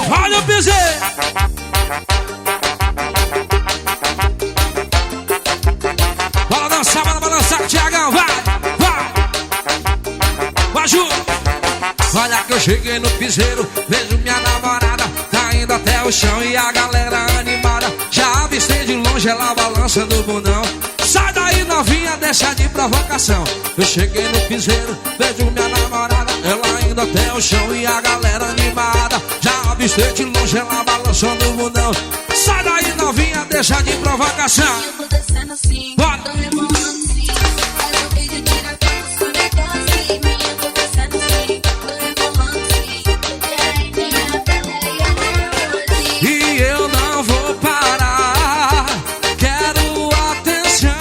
Olha o piseiro. Bora dançar, Thiagão, vai. Vai, Ju. Olha que eu cheguei no piseiro, vejo minha namorada tá indo até o chão e a galera animada. Já avistei de longe ela balançando o bundão. Sai daí novinha, deixa de provocação. Eu cheguei no piseiro, vejo minha namorada, ela indo até o chão e a galera animada. Já avistei de longe ela balançando o bundão. Sai daí novinha, deixa de provocação. Eu vou descendo assim, bora. tô rebolando assim. Faz o vídeo, tira a foto, só negocinho. Eu vou descendo assim, tô rebolando assim. Minha pele e eu não vou parar, quero atenção.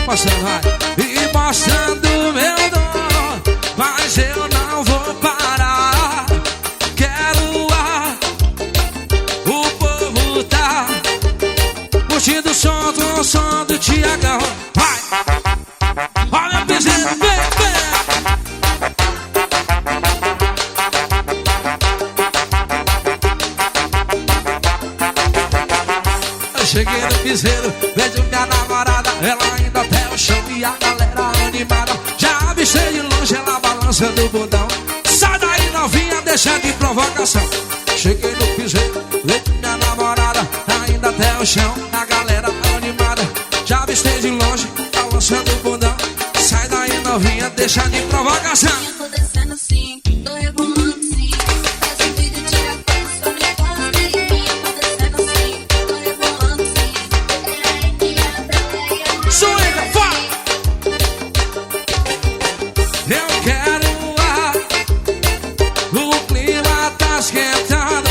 Mostrando, vai. E mostrando meu dom, mas eu não vou parar. Quero o povo tá curtindo o som do Thiagão. Vai! Olha o piseiro, vem. Eu cheguei no piseiro, vejo minha namorada, ela indo até o chão e a galera animada. Já avistei de longe ela balançando o bundão. Sai daí novinha, deixa de provocação. Cheguei no piseiro, vejo minha namorada, tá indo até o chão, a galera animada. Já avistei de longe, balançando o bundão. Sai daí novinha, deixa de provocação. Eu vou descendo assim, tô rebolando assim. Faz o vídeo, tira a foto, só negocinho. Eu vou descendo assim, tô rebolando assim. Minha pele Swinga, vai! Eu quero o clima tá esquentando,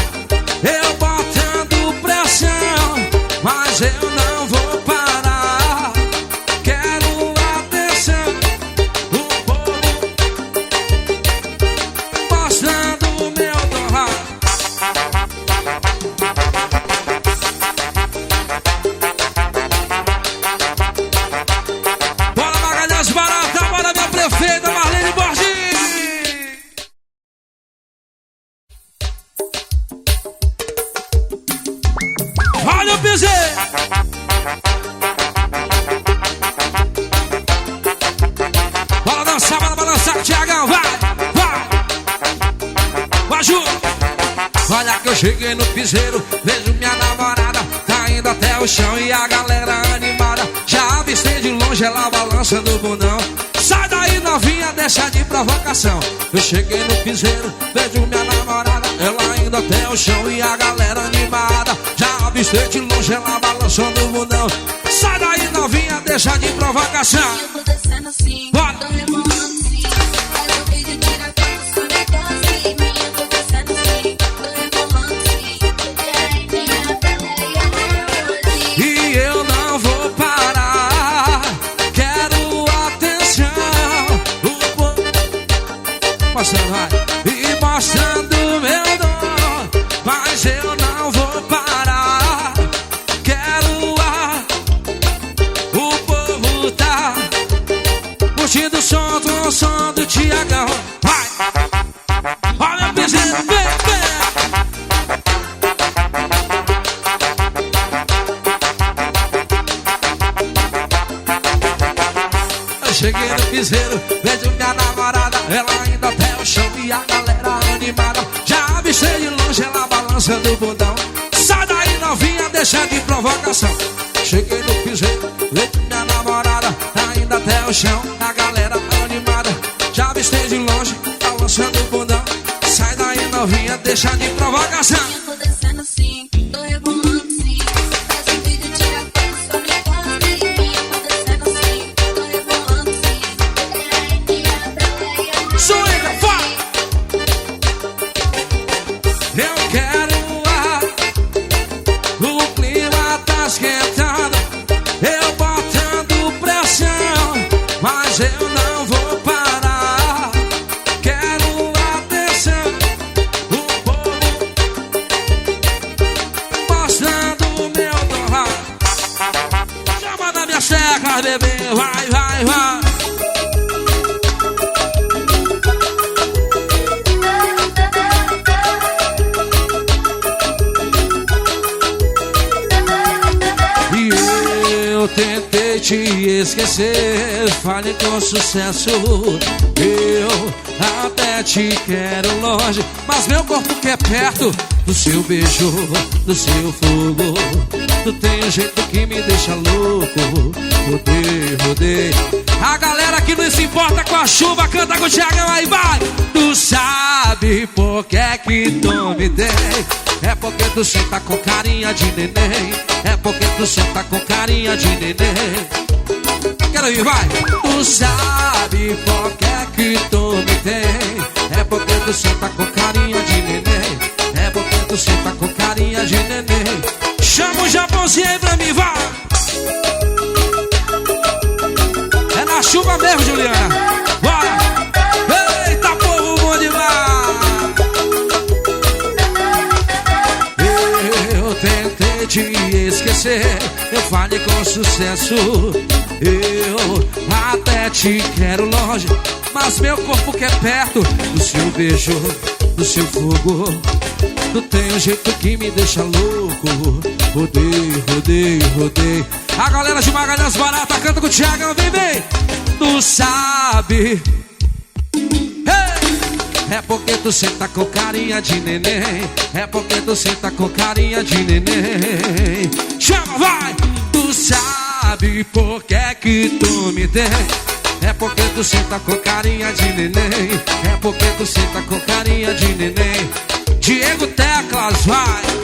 eu botando pressão, mas eu não vou parar. Quero atenção, o povo mostrando o meu dom. Bora Magalhães Barata, bora minha prefeita Marlene Borges. Olha o piseiro. Bora dançar, Thiagão, vai. Vai, Ju. Olha que eu cheguei no piseiro, vejo minha namorada tá indo até o chão e a galera animada. Já avistei de longe ela balançando o bundão. Sai daí novinha, deixa de provocação. Eu cheguei no piseiro, vejo minha namorada, ela indo até o chão e a galera animada. Já avistei de longe ela balançando o bundão. Sai daí novinha, deixa de provocação. Eu vou descendo assim, bora. tô rebolando assim. Faz o vídeo, tira a foto, só negocinho. Eu vou descendo assim, tô rebolando assim. Minha pele e eu não vou parar, quero atenção. Mostrando, vai. E mostrando meu dom, mas eu não vou parar. Quero o povo tá curtindo o som do Thiagão. Vai! Olha o piseiro, vem. Eu cheguei no piseiro, vejo minha namorada, ela indo até o chão e a galera animada. Já avistei de longe ela balançando o bundão. Sai daí novinha, deixa de provocação. Cheguei no piseiro, vejo minha namorada, tá indo até o chão, a galera animada. Já avistei de longe, balançando o bundão. Sai daí novinha, deixa de provocação. Eu vou descendo assim, tô rebolando assim. Faz o vídeo, tira a foto, só negocinho. Eu vou descendo assim, tô rebolando assim. Minha pele Swinga, vai! Eu quero o clima tá esquentando, eu botando pressão, mas eu não vou parar. Quero atenção, o povo mostrando o meu dom. Chama na minha seca, bebê, vai. tentei te esquecer, falei com sucesso. Eu até te quero longe, mas meu corpo quer perto do seu beijo, do seu fogo. Tu tem um jeito que me deixa louco. Rodei, rodei. A galera que não se importa com a chuva canta com o Thiagão, aí vai. Tu sabe por que tu me tem? É porque tu senta com carinha de neném. É porque tu senta com carinha de neném. Quero ir, vai. Tu sabe por que tu me tem? É porque tu senta com carinha de neném. É porque tu senta com carinha de neném. Chama o Japãozinho aí pra mim, vai. É na chuva mesmo, Juliana. Bora. Eita, povo bom demais. Eu tentei te esquecer, eu falei com sucesso. Eu até te quero longe, mas meu corpo quer perto do seu beijo, do seu fogo. Tu tem um jeito que me deixa louco. Rodei, rodei, rodei. A galera de Magalhães Barata canta com o Thiagão, vem, vem. Tu sabe, hey! É porque tu senta com carinha de neném. É porque tu senta com carinha de neném. Chama, vai! Tu sabe por que tu me tem? É porque tu senta com carinha de neném. É porque tu senta com carinha de neném. Diego Teclas, vai!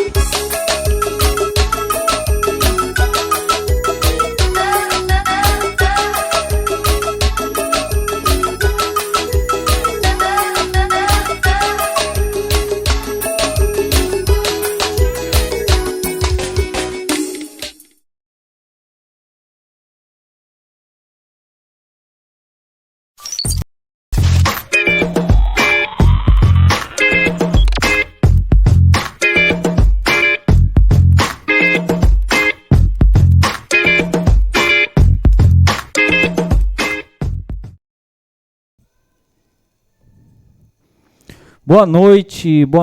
Boa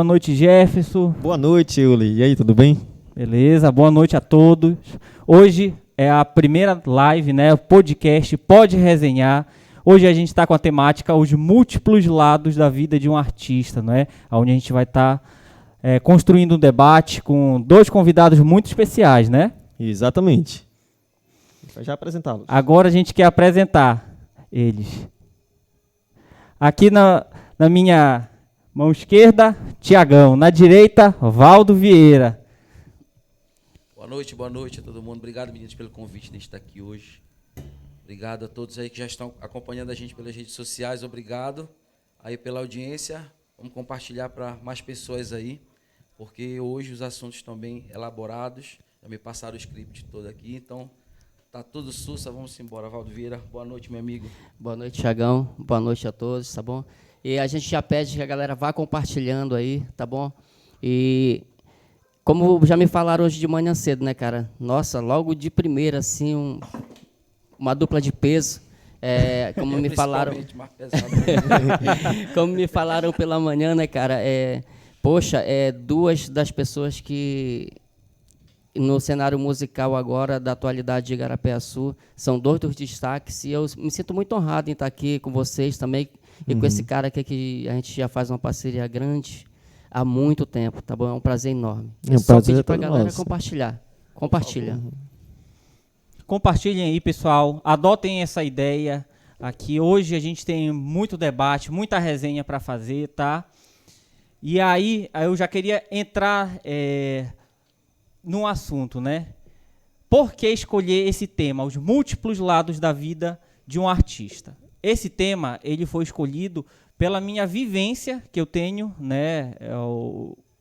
noite Jefferson. Boa noite, Uli. E aí, tudo bem? Beleza, boa noite a todos. Hoje é a primeira live, né? O podcast Pode Resenhar. Hoje a gente está com a temática os múltiplos lados da vida de um artista, não é? Onde a gente vai estar construindo um debate com dois convidados muito especiais, né? Exatamente. Vai já apresentá-los. Agora a gente quer apresentar eles. Aqui na minha mão esquerda, Thiagão. Na direita, Valdo Vieira. Boa noite a todo mundo. Obrigado, meninos, pelo convite de estar aqui hoje. Obrigado a todos aí que já estão acompanhando a gente pelas redes sociais. Obrigado aí pela audiência. Vamos compartilhar para mais pessoas aí, porque hoje os assuntos estão bem elaborados. Já me passaram o script todo aqui, então tá tudo sussa. Vamos embora. Valdo Vieira, boa noite, meu amigo. Boa noite, Thiagão. Boa noite a todos, tá bom? E a gente já pede que a galera vá compartilhando aí, tá bom? E como já me falaram hoje de manhã cedo, né, cara? Nossa, logo de primeira, assim, uma dupla de peso. Como me falaram... como me falaram pela manhã, né, cara? Poxa, duas das pessoas que no cenário musical agora da atualidade de Igarapé-Açu são dois dos destaques e eu me sinto muito honrado em estar aqui com vocês também e com esse cara aqui que a gente já faz uma parceria grande há muito tempo, tá bom? É um prazer enorme. Só pedir para a galera compartilhar. Compartilha. Compartilhem aí, pessoal. Adotem essa ideia aqui. Hoje a gente tem muito debate, muita resenha para fazer, tá? E aí eu já queria entrar num assunto, né? Por que escolher esse tema, os múltiplos lados da vida de um artista? Esse tema, ele foi escolhido pela minha vivência que eu tenho, né,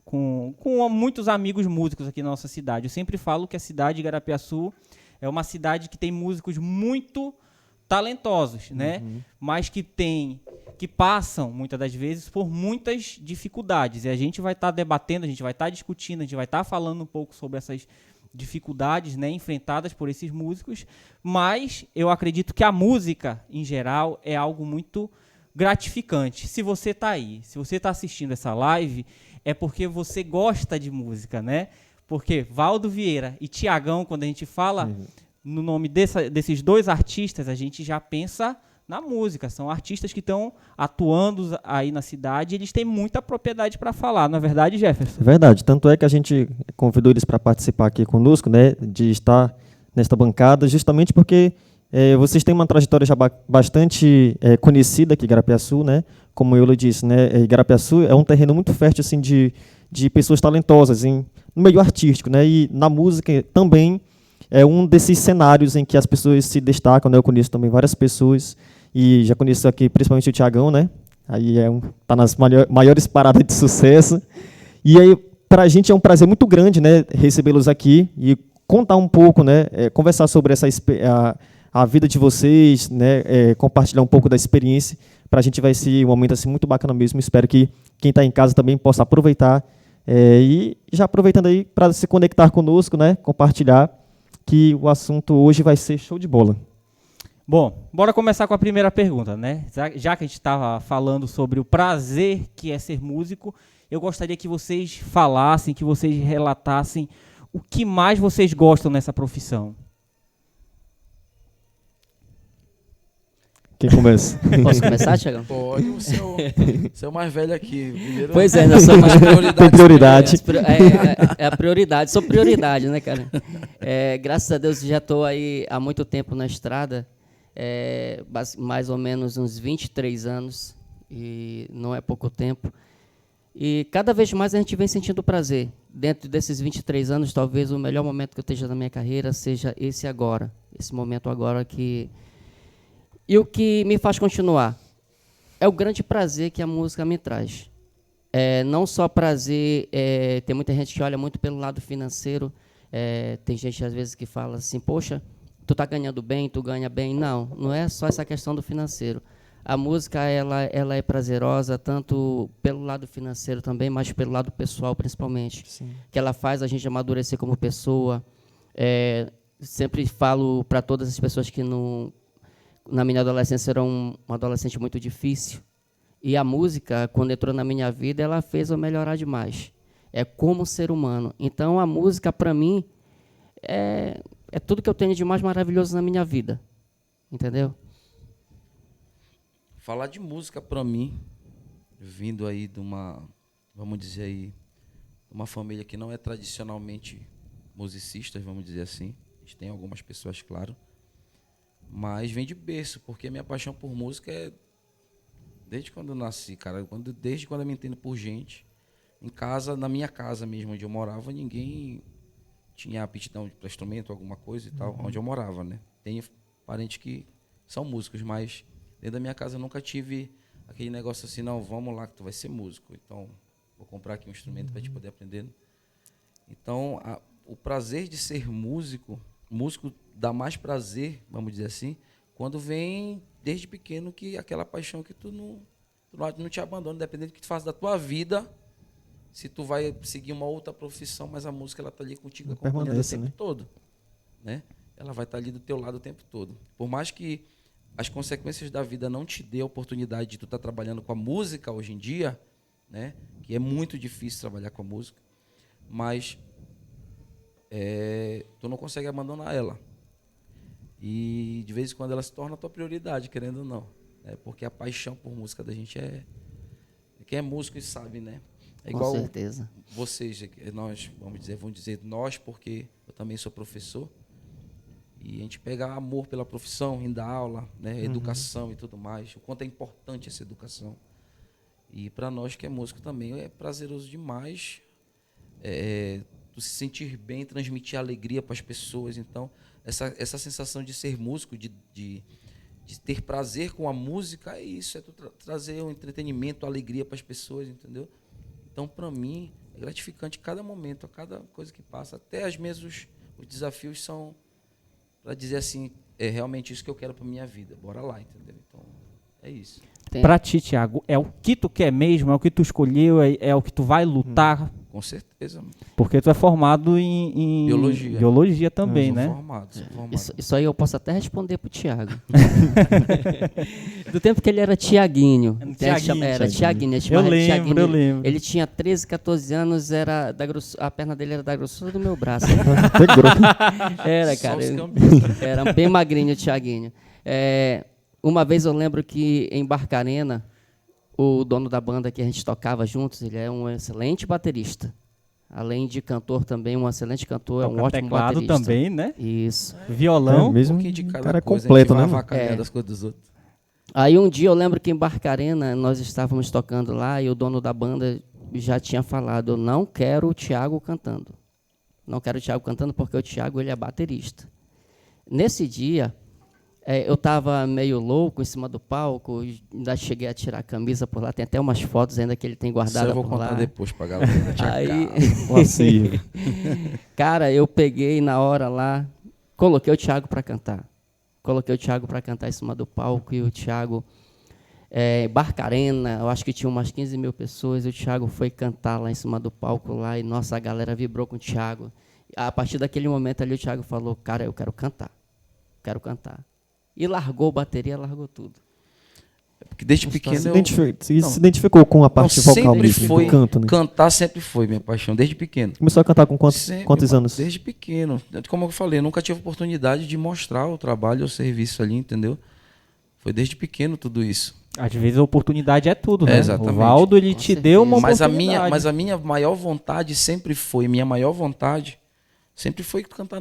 com muitos amigos músicos aqui na nossa cidade. Eu sempre falo que a cidade de Igarapé-Açu é uma cidade que tem músicos muito talentosos, né? Mas que passam, muitas das vezes, por muitas dificuldades. E a gente vai estar debatendo, a gente vai estar discutindo, a gente vai estar falando um pouco sobre essas dificuldades, né, enfrentadas por esses músicos, mas eu acredito que a música, em geral, é algo muito gratificante. Se você está aí, se você está assistindo essa live, é porque você gosta de música, né? Porque Valdo Vieira e Thiagão, quando a gente fala no nome desses dois artistas, a gente já pensa na música. São artistas que estão atuando aí na cidade e eles têm muita propriedade para falar, não é verdade, Jefferson? É verdade. Tanto é que a gente convidou eles para participar aqui conosco, né, de estar nesta bancada, justamente porque vocês têm uma trajetória já bastante conhecida aqui em Igarapiaçu, né? Como eu lhe disse, né, Igarapiaçu é um terreno muito fértil assim, de pessoas talentosas no meio artístico, né? E na música também é um desses cenários em que as pessoas se destacam, né? Eu conheço também várias pessoas e já conheço aqui principalmente o Thiagão, né? Aí tá nas maiores paradas de sucesso. E aí para a gente é um prazer muito grande, né, recebê-los aqui e contar um pouco, né, conversar sobre a vida de vocês, né, compartilhar um pouco da experiência. Para a gente vai ser um momento assim, muito bacana mesmo. Espero que quem está em casa também possa aproveitar. E já aproveitando aí para se conectar conosco, né, compartilhar, que o assunto hoje vai ser show de bola. Bom, bora começar com a primeira pergunta, né? Já que a gente estava falando sobre o prazer que é ser músico, eu gostaria que vocês falassem, que vocês relatassem o que mais vocês gostam nessa profissão. Quem começa? Posso começar, Thiagão? Pode, você é o mais velho aqui. Primeiro, Pois é, nós somos Tem prioridade. É a prioridade, sou prioridade, né, cara? Graças a Deus já estou aí há muito tempo na estrada, mais ou menos uns 23 anos, e não é pouco tempo. E cada vez mais a gente vem sentindo prazer. Dentro desses 23 anos, talvez o melhor momento que eu esteja na minha carreira seja esse agora, esse momento agora que... E o que me faz continuar é o grande prazer que a música me traz. Não só prazer, tem muita gente que olha muito pelo lado financeiro, tem gente às vezes que fala assim, poxa, tu tá ganhando bem, tu ganha bem. Não, não é só essa questão do financeiro. A música ela é prazerosa, tanto pelo lado financeiro também, mas pelo lado pessoal principalmente. Sim. Que ela faz a gente amadurecer como pessoa. Sempre falo para todas as pessoas que na minha adolescência era um adolescente muito difícil. E a música, quando entrou na minha vida, ela fez eu melhorar demais. Como ser humano. Então, a música, para mim, é tudo que eu tenho de mais maravilhoso na minha vida. Entendeu? Falar de música, para mim, vindo aí de uma, vamos dizer aí, uma família que não é tradicionalmente musicista, vamos dizer assim. A gente tem algumas pessoas, claro. Mas vem de berço, porque a minha paixão por música é desde quando eu nasci, cara. Desde quando eu me entendo por gente. Em casa, na minha casa mesmo, onde eu morava, ninguém tinha aptidão para instrumento, alguma coisa e tal, onde eu morava, né? Tenho parentes que são músicos, mas dentro da minha casa eu nunca tive aquele negócio assim, não, vamos lá que tu vai ser músico. Então, vou comprar aqui um instrumento para te poder aprender. Então, o prazer de ser músico dá mais prazer, vamos dizer assim, quando vem desde pequeno que aquela paixão que tu não te abandona, independente do que tu faça da tua vida, se tu vai seguir uma outra profissão, mas a música ela tá ali contigo acompanhando o tempo todo, né? Ela vai estar ali do teu lado o tempo todo. Por mais que as consequências da vida não te dê a oportunidade de tu estar trabalhando com a música hoje em dia, né? Que é muito difícil trabalhar com a música, mas tu não consegue abandonar ela. E de vez em quando ela se torna a tua prioridade, querendo ou não. Porque a paixão por música da gente quem é músico e sabe, né? Igual com certeza. Vocês, nós, vamos dizer nós, porque eu também sou professor. E a gente pega amor pela profissão, em dar aula, né? Educação e tudo mais. O quanto é importante essa educação. E para nós que é músico também é prazeroso demais. Tu se sentir bem, transmitir alegria para as pessoas. Então, essa sensação de ser músico, de ter prazer com a música, é isso. É tu trazer um entretenimento, alegria para as pessoas, entendeu? Então, para mim, é gratificante cada momento, a cada coisa que passa. Até os desafios são para dizer assim, é realmente isso que eu quero para minha vida. Bora lá, entendeu? Então, é isso. Para ti, Thiago, é o que tu quer mesmo? É o que tu escolheu? É o que tu vai lutar Com certeza. Porque tu é formado em Biologia. biologia também, Sou né? formado, sou formado. Isso aí eu posso até responder pro Thiago. Do tempo que ele era Tiaguinho. Tiaguinho. Era Tiaguinho. Eu lembro. Ele tinha 13, 14 anos, a perna dele era da grossura do meu braço. Até grosso. Era, Só cara. os cambistas. Era bem magrinho o Tiaguinho. Uma vez eu lembro que em Barcarena, o dono da banda que a gente tocava juntos, ele é um excelente baterista. Além de cantor também, um excelente cantor, é um Toca ótimo teclado baterista. também, né? Isso. Violão. É Um mesmo, pouquinho de cada cara é coisa, completo, a né? gente vai mano? avacalhando as coisas dos outros. Aí um dia eu lembro que em Barcarena nós estávamos tocando lá e o dono da banda já tinha falado, eu não quero o Thiago cantando. Não quero o Thiago cantando porque o Thiago ele é baterista. Nesse dia, eu estava meio louco em cima do palco, ainda cheguei a tirar a camisa por lá, tem até umas fotos ainda que ele tem Isso guardada eu vou por contar lá. depois pra galera. Aí, Vacilo. cara, eu peguei na hora lá, coloquei o Thiago para cantar. Coloquei o Thiago para cantar em cima do palco e o Thiago, Barcarena, eu acho que tinha umas 15 mil pessoas, e o Thiago foi cantar lá em cima do palco lá e nossa, a galera vibrou com o Thiago. A partir daquele momento ali o Thiago falou, cara, eu quero cantar. E largou bateria, largou tudo. Porque desde pequeno Se, eu... se identificou com a parte vocal sempre mesmo, foi, do canto, né? cantar sempre foi minha paixão, desde pequeno. Começou a cantar com Sempre, quantos anos? Desde pequeno. Como eu falei, eu nunca tive oportunidade de mostrar o trabalho, o serviço ali, entendeu? Foi desde pequeno tudo isso. Às vezes a oportunidade é tudo, né? Exatamente. O Valdo, ele Com te deu uma Mas oportunidade. a minha maior vontade sempre foi, cantar,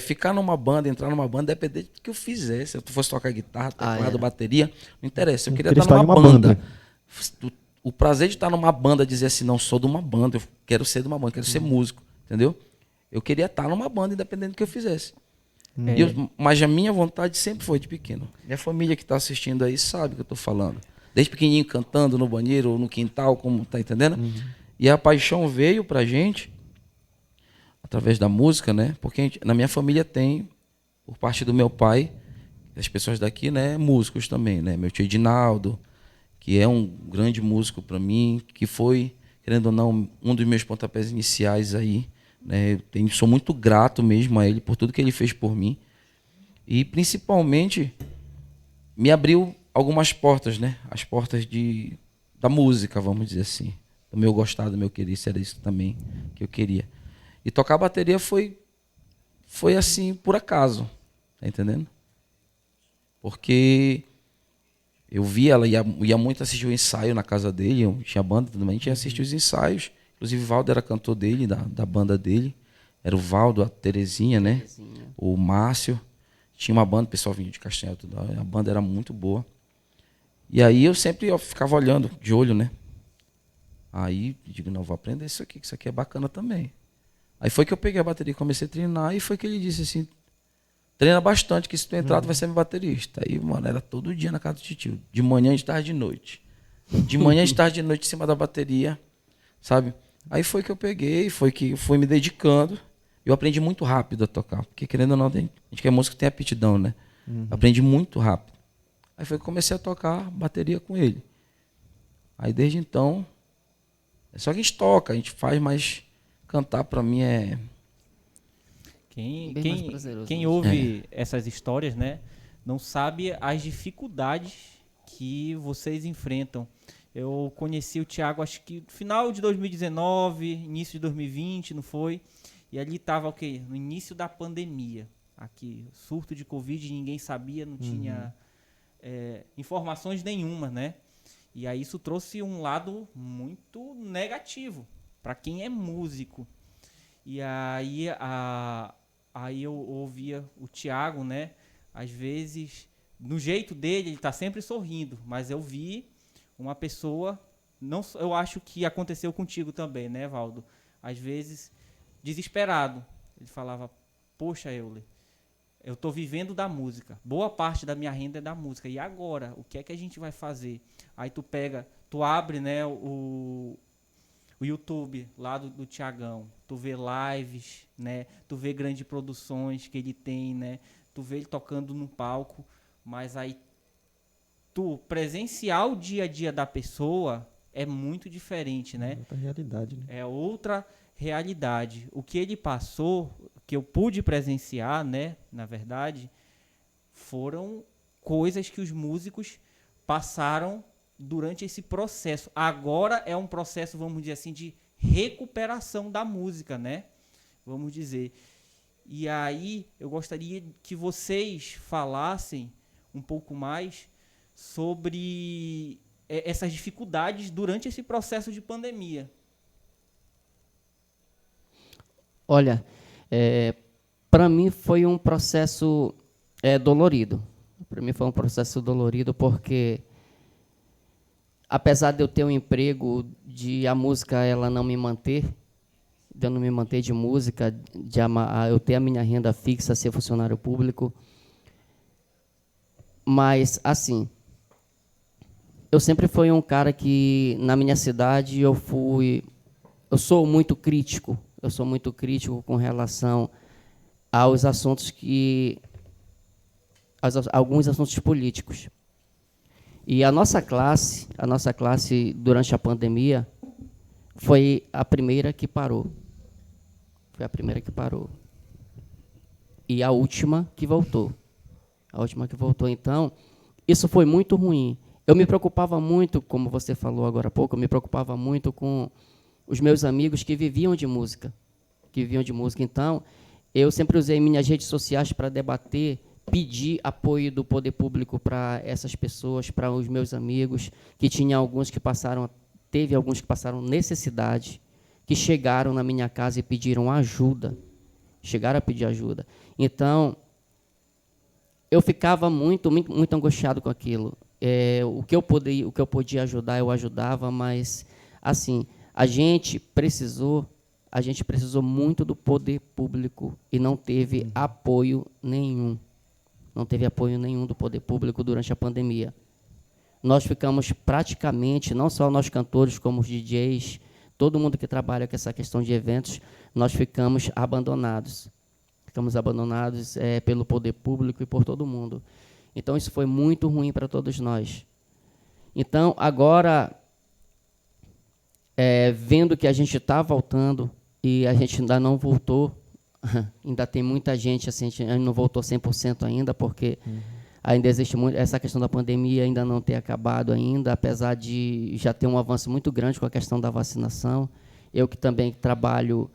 ficar numa banda, entrar numa banda, dependente do que eu fizesse. Se eu fosse tocar guitarra, teclado, era. bateria, não interessa. Eu queria queria estar estar numa em uma banda. banda. O prazer de estar numa banda, dizer assim, não sou de uma banda, eu quero ser de uma banda, quero ser músico, entendeu? Eu queria estar numa banda, independente do que eu fizesse. Mas a minha vontade sempre foi de pequeno. Minha família que está assistindo aí sabe o que eu estou falando. Desde pequenininho cantando no banheiro ou no quintal, como tá entendendo? E a paixão veio pra gente através da música, né? Porque na minha família tem, por parte do meu pai, as pessoas daqui, né, músicos também, né? Meu tio Edinaldo, que é um grande músico para mim, que foi, querendo ou não, um dos meus pontapés iniciais aí, né? Sou muito grato mesmo a ele por tudo que ele fez por mim. E principalmente me abriu algumas portas, né? As portas da música, vamos dizer assim. Do meu gostar, do meu querer, isso era isso também que eu queria. E tocar bateria foi assim, por acaso, tá entendendo? Porque eu via, ela ia muito assistir o ensaio na casa dele, eu tinha banda também, a gente ia assistir os ensaios. Inclusive o Valdo era cantor dele, da banda dele. Era o Valdo, a Terezinha, né? O Márcio. Tinha uma banda, o pessoal vinha de Castanhal, tudo. A banda era muito boa. E aí eu sempre ficava olhando, de olho, né? Aí eu digo, não, vou aprender isso aqui, que isso aqui é bacana também. Aí foi que eu peguei a bateria e comecei a treinar, e foi que ele disse assim, treina bastante, que se tu entrar, tu vai ser meu baterista. Aí, mano, era todo dia na casa do titio, de manhã, de tarde, de noite. De manhã, de tarde, de noite, em cima da bateria, sabe? Aí foi que eu peguei, foi que fui me dedicando. Eu aprendi muito rápido a tocar, porque querendo ou não, a gente que é músico tem aptidão, né? Aprendi muito rápido. Aí foi que comecei a tocar bateria com ele. Aí desde então, é só que a gente toca, a gente faz, mas cantar pra mim é... Bem mais prazeroso, Quem né? ouve essas histórias, né, não sabe as dificuldades que vocês enfrentam. Eu conheci o Thiago, acho que no final de 2019, início de 2020, não foi? E ali estava o quê? No início da pandemia. Aqui, surto de Covid, ninguém sabia, não tinha informações nenhuma, né? E aí isso trouxe um lado muito negativo para quem é músico. E aí, aí eu ouvia o Thiago, né? Às vezes, no jeito dele, ele está sempre sorrindo, mas eu vi uma pessoa, não, eu acho que aconteceu contigo também, né, Valdo? Às vezes, desesperado. Ele falava, poxa, Euler, eu estou vivendo da música. Boa parte da minha renda é da música. E agora? O que é que a gente vai fazer? Aí tu abre, né, o YouTube lá do Thiagão. Tu vê lives, né? Tu vê grandes produções que ele tem, né? Tu vê ele tocando no palco. Mas aí tu presenciar o dia a dia da pessoa é muito diferente, né? Outra realidade, né? É outra realidade. O que ele passou, que eu pude presenciar, né, na verdade, foram coisas que os músicos passaram durante esse processo. Agora é um processo, vamos dizer assim, de recuperação da música, né? Vamos dizer. E aí eu gostaria que vocês falassem um pouco mais sobre essas dificuldades durante esse processo de pandemia. Olha, para mim foi um processo dolorido. Para mim foi um processo dolorido porque, apesar de eu ter um emprego, de a música ela não me manter, de eu não me manter de música, eu ter a minha renda fixa, ser funcionário público, mas assim, eu sempre fui um cara que na minha cidade eu sou muito crítico. Eu sou muito crítico com relação aos assuntos alguns assuntos políticos. E a nossa classe durante a pandemia foi a primeira que parou. Foi a primeira que parou. E a última que voltou. A última que voltou. Então, isso foi muito ruim. Eu me preocupava muito, como você falou agora há pouco, eu me preocupava muito com os meus amigos que viviam de música. Então, eu sempre usei minhas redes sociais para debater, pedir apoio do poder público para essas pessoas, para os meus amigos, teve alguns que passaram necessidade, que chegaram na minha casa e pediram ajuda. Chegaram a pedir ajuda. Então, eu ficava muito angustiado com aquilo. O que eu podia ajudar, eu ajudava, mas, assim, a gente precisou muito do poder público e não teve apoio nenhum. Não teve apoio nenhum do poder público durante a pandemia. Nós ficamos praticamente, não só nós cantores, como os DJs, todo mundo que trabalha com essa questão de eventos, nós ficamos abandonados. Ficamos abandonados pelo poder público e por todo mundo. Então, isso foi muito ruim para todos nós. Então, agora, vendo que a gente está voltando e a gente ainda não voltou, ainda tem muita gente, assim, a gente não voltou 100% ainda, porque ainda existe muito, essa questão da pandemia ainda não ter acabado ainda, apesar de já ter um avanço muito grande com a questão da vacinação. Eu que também trabalho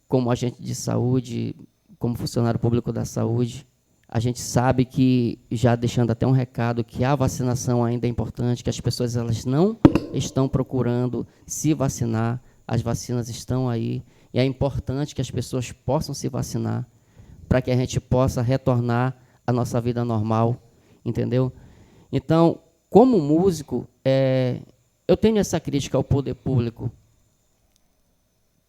como agente de saúde, como funcionário público da saúde, a gente sabe que, já deixando até um recado, que a vacinação ainda é importante, que as pessoas elas não estão procurando se vacinar, as vacinas estão aí, e é importante que as pessoas possam se vacinar para que a gente possa retornar à nossa vida normal, entendeu? Então, como músico, eu tenho essa crítica ao poder público,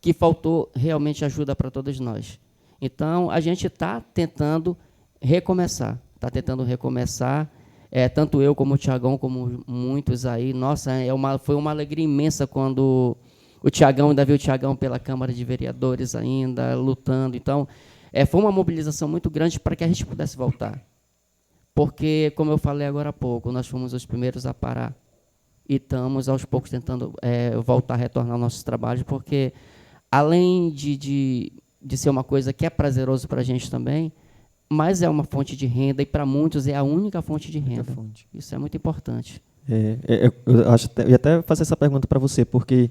que faltou realmente ajuda para todos nós. Então, a gente está tentando recomeçar, tanto eu como o Tiagão, como muitos aí. Nossa, foi uma alegria imensa quando o Tiagão, ainda viu o Tiagão pela Câmara de Vereadores ainda, lutando. Então, foi uma mobilização muito grande para que a gente pudesse voltar. Porque, como eu falei agora há pouco, nós fomos os primeiros a parar e estamos, aos poucos, tentando voltar a retornar aos nossos trabalhos, porque, além de ser uma coisa que é prazeroso para a gente também, mas é uma fonte de renda, e para muitos é a única fonte de renda. Isso é muito importante. Eu ia até fazer essa pergunta para você, porque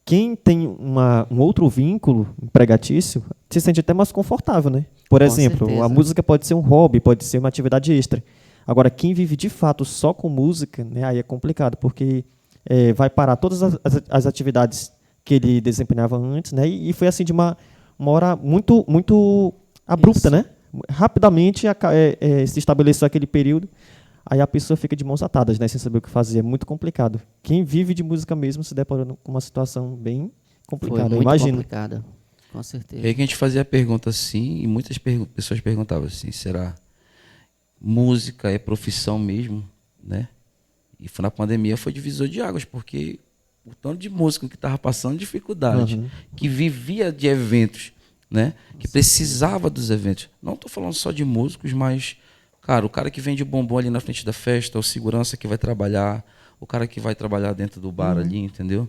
quem tem um outro vínculo empregatício se sente até mais confortável, né? Por exemplo, certeza. A música pode ser um hobby, pode ser uma atividade extra. Agora, quem vive de fato só com música, né, aí é complicado, porque vai parar todas as atividades que ele desempenhava antes, né? E foi assim de uma hora muito abrupta, Isso. né? Rapidamente se estabeleceu aquele período, aí a pessoa fica de mãos atadas, né, sem saber o que fazer. É muito complicado. Quem vive de música mesmo se deparando com uma situação bem complicada, Foi eu muito imagino. complicada, com certeza. E aí que a gente fazia a pergunta assim, e muitas pessoas perguntavam assim, será música é profissão mesmo, né? E na pandemia foi divisor de águas, porque o tanto de músico que estava passando dificuldade, que vivia de eventos, né? Que precisava dos eventos. Não estou falando só de músicos, mas, cara, o cara que vende bombom ali na frente da festa, o segurança que vai trabalhar, o cara que vai trabalhar dentro do bar ali, entendeu?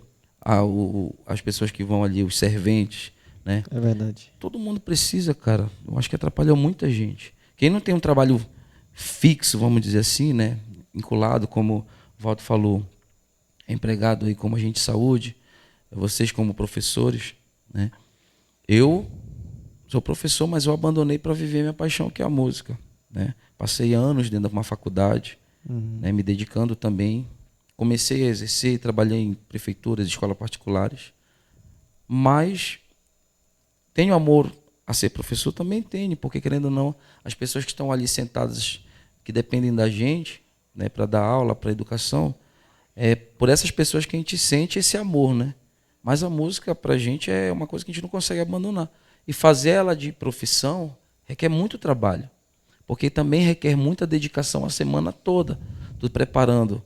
As pessoas que vão ali, os serventes, né? É verdade. Todo mundo precisa, cara. Eu acho que atrapalhou muita gente. Quem não tem um trabalho fixo, vamos dizer assim, né? Vinculado, como o Valdo falou, empregado aí como agente de saúde, vocês como professores, né? Eu sou professor, mas eu abandonei para viver minha paixão, que é a música, né? Passei anos dentro de uma faculdade, né, me dedicando também. Comecei a exercer, trabalhei em prefeituras, escolas particulares, mas tenho amor a ser professor, também tenho, porque querendo ou não, as pessoas que estão ali sentadas, que dependem da gente, né, para dar aula, para educação, é por essas pessoas que a gente sente esse amor, né? Mas a música para a gente é uma coisa que a gente não consegue abandonar. E fazer ela de profissão requer muito trabalho, porque também requer muita dedicação a semana toda, tu preparando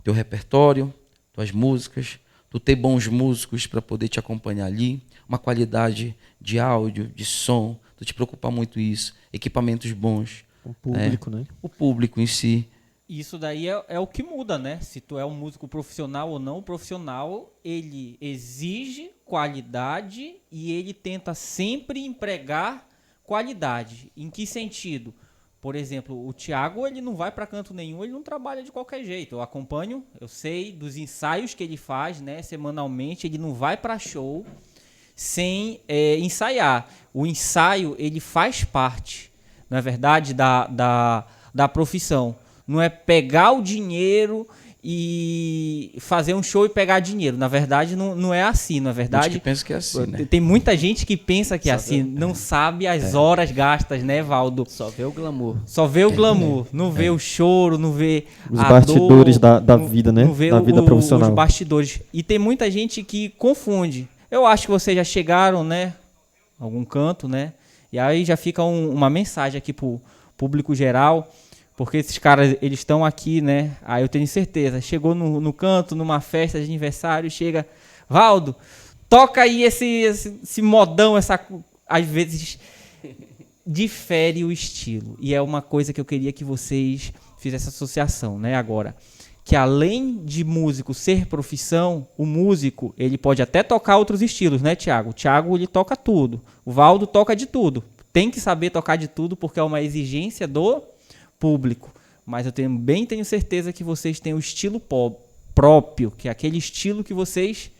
teu repertório, tuas músicas, tu ter bons músicos para poder te acompanhar ali, uma qualidade de áudio, de som, tu te preocupar muito isso, equipamentos bons. O público, né? O público em si. Isso daí é o que muda, né? Se tu é um músico profissional ou não, o profissional, ele exige qualidade e ele tenta sempre empregar qualidade. Em que sentido? Por exemplo, o Thiago, ele não vai para canto nenhum, ele não trabalha de qualquer jeito. Eu acompanho, eu sei dos ensaios que ele faz, né, semanalmente, ele não vai para show sem ensaiar. O ensaio, ele faz parte, não é verdade, da profissão. Não é pegar o dinheiro e fazer um show e pegar dinheiro. Na verdade, não é assim. Na verdade, Gente que pensa que é assim, né? Tem muita gente que pensa que é assim, não sabe as horas gastas, né, Valdo? Só vê o glamour. Só vê o glamour, não vê o choro, não vê Os a bastidores dor, da vida, né? Não vê Da vida profissional. os bastidores. E tem muita gente que confunde. Eu acho que vocês já chegaram, né, a algum canto, né? E aí já fica uma mensagem aqui pro público geral, porque esses caras, eles estão aqui, né? Aí eu tenho certeza. Chegou no canto, numa festa de aniversário, chega, Valdo, toca aí esse modão, às vezes difere o estilo. E é uma coisa que eu queria que vocês fizessem associação, né? Agora, que além de músico ser profissão, o músico, ele pode até tocar outros estilos, né, Thiago? O Thiago, ele toca tudo. O Valdo toca de tudo. Tem que saber tocar de tudo, porque é uma exigência do público. Mas eu tenho certeza que vocês têm o estilo próprio, que é aquele estilo que vocês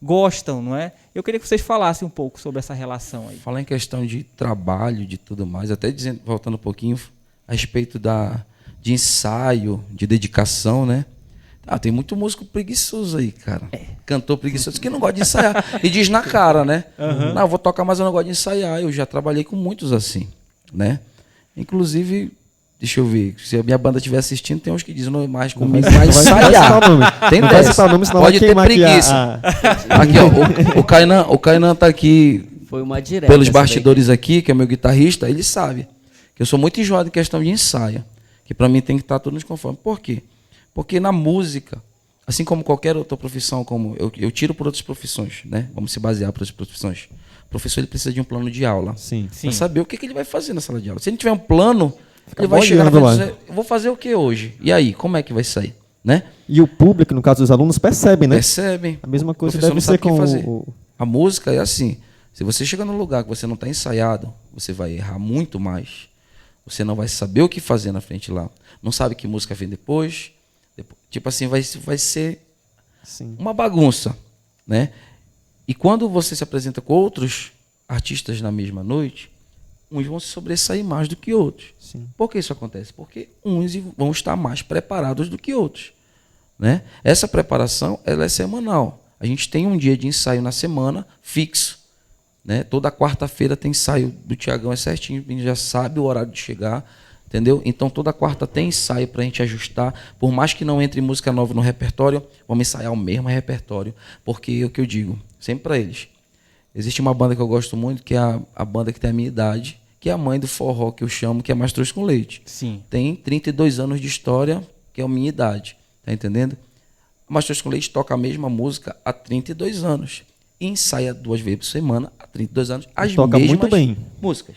gostam, não é? Eu queria que vocês falassem um pouco sobre essa relação aí. Falar em questão de trabalho, de tudo mais, até voltando um pouquinho a respeito de ensaio, de dedicação, né? Tem muito músico preguiçoso aí, cara. Cantor preguiçoso que não gosta de ensaiar. E diz na cara, né? Não, eu vou tocar, mas eu não gosto de ensaiar. Eu já trabalhei com muitos assim, né? Inclusive, deixa eu ver, se a minha banda estiver assistindo, tem uns que dizem, não, mais comigo, vai ensaiar. Tem Não vai dessa. citar o nome, senão Pode vai ter queimar aqui preguiça. Aqui, ó, o Kainan tá aqui Foi uma direta. pelos essa daí. bastidores aqui, que é meu guitarrista, ele sabe que eu sou muito enjoado em questão de ensaio, que para mim tem que estar tudo nos conforme. Por quê? Porque na música, assim como qualquer outra profissão, como eu tiro por outras profissões, né? Vamos se basear por outras profissões. O professor, ele precisa de um plano de aula. Sim. Para saber o que ele vai fazer na sala de aula. Se ele tiver um plano, Fica ele vai chegar na boiando frente e lá. dizer, eu vou fazer o que hoje? E aí, como é que vai sair? Né? E o público, no caso dos alunos, percebem, né? Percebem. A mesma coisa O professor deve não ser sabe o que com fazer. o... A música é assim, se você chega num lugar que você não está ensaiado, você vai errar muito mais. Você não vai saber o que fazer na frente lá. Não sabe que música vem depois. Tipo assim, vai ser Sim. uma bagunça, né? E quando você se apresenta com outros artistas na mesma noite, uns vão se sobressair mais do que outros. Sim. Por que isso acontece? Porque uns vão estar mais preparados do que outros, né? Essa preparação, ela é semanal. A gente tem um dia de ensaio na semana fixo, né? Toda quarta-feira tem ensaio do Tiagão, é certinho, a gente já sabe o horário de chegar, entendeu? Então toda quarta tem ensaio para a gente ajustar. Por mais que não entre música nova no repertório, vamos ensaiar o mesmo repertório, porque é o que eu digo sempre para eles. Existe uma banda que eu gosto muito, que é a banda que tem a minha idade, que é a mãe do forró, que eu chamo, que é Mastruz com Leite. Sim. Tem 32 anos de história, que é a minha idade, tá entendendo? Mastruz com Leite toca a mesma música há 32 anos. E ensaia 2 vezes por semana há 32 anos as Toca mesmas muito bem. músicas.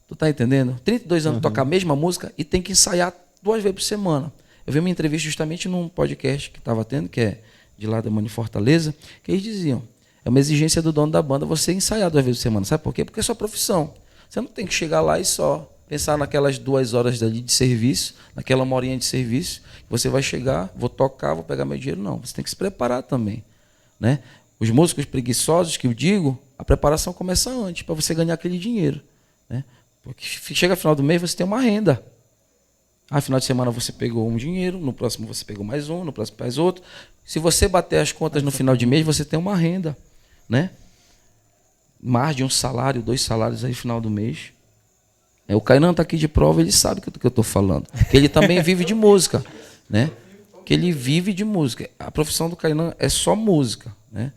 Tu tá entendendo? 32 anos toca a mesma música e tem que ensaiar 2 vezes por semana. Eu vi uma entrevista justamente num podcast que estava tendo, que é de lá da Mãe de Fortaleza, que eles diziam, é uma exigência do dono da banda você ensaiar 2 vezes por semana. Sabe por quê? Porque é sua profissão. Você não tem que chegar lá e só pensar naquelas 2 horas dali de serviço, naquela 1 horinha de serviço, você vai chegar, vou tocar, vou pegar meu dinheiro. Não, você tem que se preparar também, né? Os músicos preguiçosos, que eu digo, a preparação começa antes, para você ganhar aquele dinheiro, né? Porque chega final do mês, você tem uma renda. Final de semana você pegou um dinheiro, no próximo você pegou mais um, no próximo mais outro. Se você bater as contas no final de mês, você tem uma renda, né? Mais de 1 salário, 2 salários aí no final do mês. O Kainan está aqui de prova, ele sabe do que eu estou falando. Que ele também vive de música, né? Que ele vive de música. A profissão do Kainan é só música, né?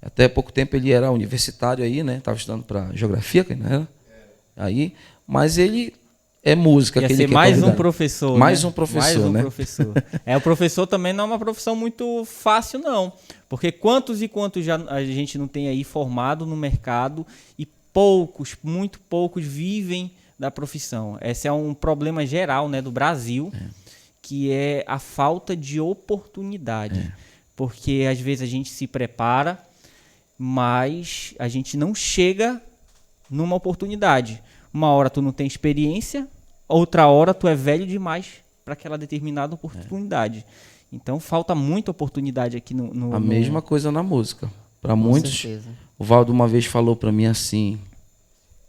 Até pouco tempo ele era universitário aí, né? Estava estudando para geografia, Kainan. Aí, mas ele é música. Ia ser mais um professor. Mais né? um professor, mais um né? professor. O professor também não é uma profissão muito fácil, não. Porque quantos e quantos já a gente não tem aí formado no mercado e poucos, muito poucos vivem da profissão. Esse é um problema geral, né, do Brasil, que é a falta de oportunidade. Porque às vezes a gente se prepara, mas a gente não chega numa oportunidade. Uma hora tu não tem experiência, outra hora tu é velho demais para aquela determinada oportunidade. Então falta muita oportunidade aqui no mesma coisa na música. Para Com muitos, certeza. o Valdo uma vez falou para mim assim,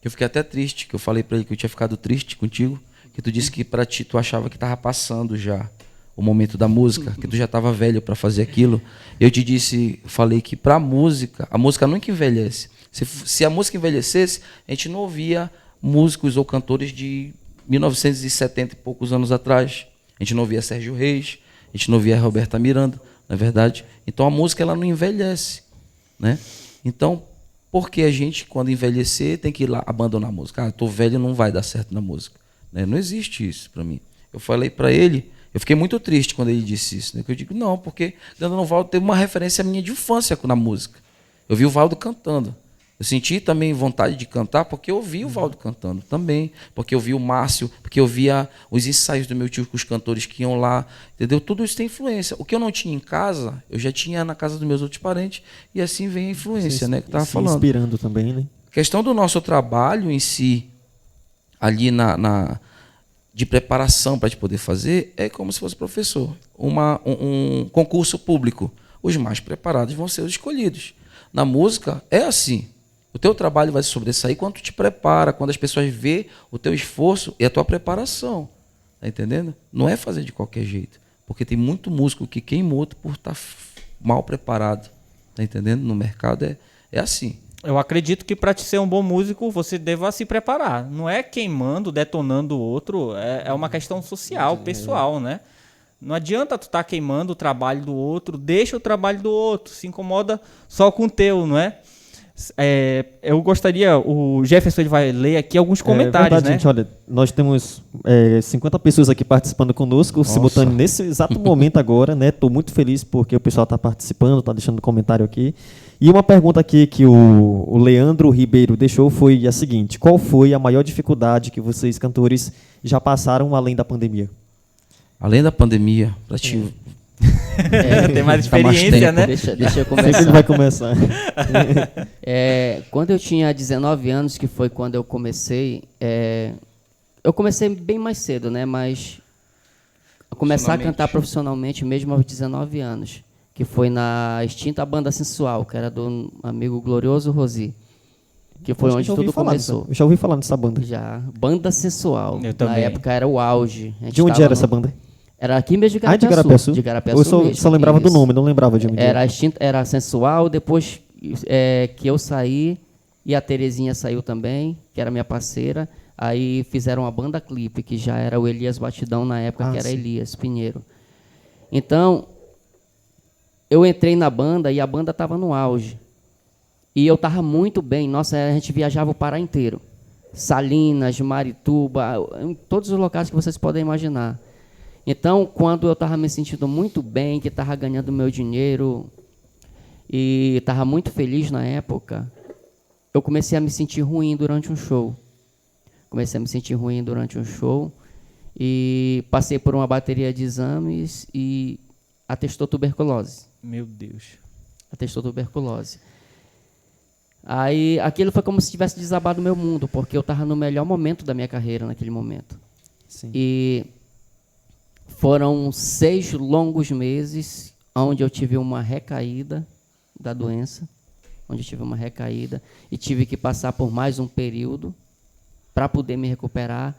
que eu fiquei até triste, que eu falei para ele que eu tinha ficado triste contigo, que tu disse que para ti tu achava que estava passando já o momento da música, que tu já estava velho para fazer aquilo. Eu te disse, falei que para a música nunca envelhece. Se a música envelhecesse, a gente não ouvia músicos ou cantores de 1970 e poucos anos atrás. A gente não ouvia Sérgio Reis, a gente não ouvia Roberta Miranda, não é verdade? Então a música ela não envelhece, né? Então, porque a gente, quando envelhecer, tem que ir lá abandonar a música. Tô velho, não vai dar certo na música, né? Não existe isso para mim. Eu falei para ele, eu fiquei muito triste quando ele disse isso, né? Que eu digo, não, porque Leandro Valdo teve uma referência minha de infância na música. Eu vi o Valdo cantando. Eu senti também vontade de cantar porque eu ouvi o Valdo cantando também, porque eu vi o Márcio, porque eu via os ensaios do meu tio com os cantores que iam lá, entendeu? Tudo isso tem influência. O que eu não tinha em casa, eu já tinha na casa dos meus outros parentes, e assim vem a influência, né, que eu estava falando. Inspirando também, né? A questão do nosso trabalho em si, ali de preparação para a gente poder fazer, é como se fosse professor. Um concurso público. Os mais preparados vão ser os escolhidos. Na música, é assim. O teu trabalho vai se sobressair quando tu te prepara, quando as pessoas vê o teu esforço e a tua preparação. Tá entendendo? Não é fazer de qualquer jeito. Porque tem muito músico que queima outro por estar mal preparado. Tá entendendo? No mercado é assim. Eu acredito que para te ser um bom músico, você deva se preparar. Não é queimando, detonando o outro. É uma questão social, pessoal, né? Não adianta tu estar queimando o trabalho do outro. Deixa o trabalho do outro. Se incomoda só com o teu, não é? Eu gostaria, o Jefferson ele vai ler aqui alguns comentários, verdade, né? gente, olha, nós temos 50 pessoas aqui participando conosco, simultâneo nesse exato momento agora, né? Estou muito feliz porque o pessoal está participando, está deixando comentário aqui. E uma pergunta aqui que o Leandro Ribeiro deixou foi a seguinte: qual foi a maior dificuldade que vocês, cantores, já passaram além da pandemia? Além da pandemia, para ti... Tem mais Tá mais experiência, tempo. né? Deixa eu Sempre começar. ele vai começar. Quando eu tinha 19 anos, que foi quando eu comecei, eu comecei bem mais cedo, né? Mas eu começar a cantar profissionalmente mesmo aos 19 anos, que foi na extinta Banda Sensual, que era do amigo Glorioso Rosi, que foi onde tudo começou. Eu já ouvi falar dessa banda. Já, Banda Sensual. Eu Na também. época era o auge. A gente De onde tava era essa banda? Era aqui mesmo de Ah, de Garapiaçu. Garapiaçu? De Garapiaçu Eu mesmo, só lembrava do isso. nome, não lembrava de onde Era Sensual, depois que eu saí, e a Terezinha saiu também, que era minha parceira, aí fizeram a banda clipe, que já era o Elias Batidão na época, que era sim. Elias Pinheiro. Então, eu entrei na banda e a banda estava no auge. E eu estava muito bem, nossa, a gente viajava o Pará inteiro. Salinas, Marituba, em todos os locais que vocês podem imaginar. Então, quando eu estava me sentindo muito bem, que estava ganhando meu dinheiro e estava muito feliz na época, eu comecei a me sentir ruim durante um show. e passei por uma bateria de exames e atestou tuberculose. Meu Deus. Atestou tuberculose. Aí aquilo foi como se tivesse desabado o meu mundo, porque eu estava no melhor momento da minha carreira naquele momento. Sim. E foram 6 longos meses onde eu tive uma recaída da doença, e tive que passar por mais um período para poder me recuperar.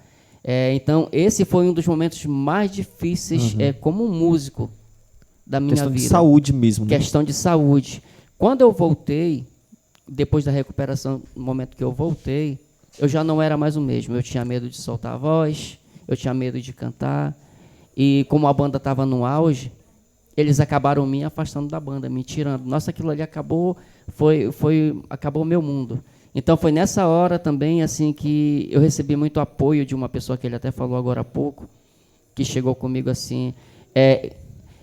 Então, esse foi um dos momentos mais difíceis como músico da minha Questão vida. de saúde mesmo, né? Questão de saúde. Quando eu voltei, depois da recuperação, no momento que eu voltei, eu já não era mais o mesmo. Eu tinha medo de soltar a voz, eu tinha medo de cantar. E como a banda estava no auge, eles acabaram me afastando da banda, me tirando. Nossa, aquilo ali acabou o meu mundo. Então foi nessa hora também assim que eu recebi muito apoio de uma pessoa que ele até falou agora há pouco, que chegou comigo assim,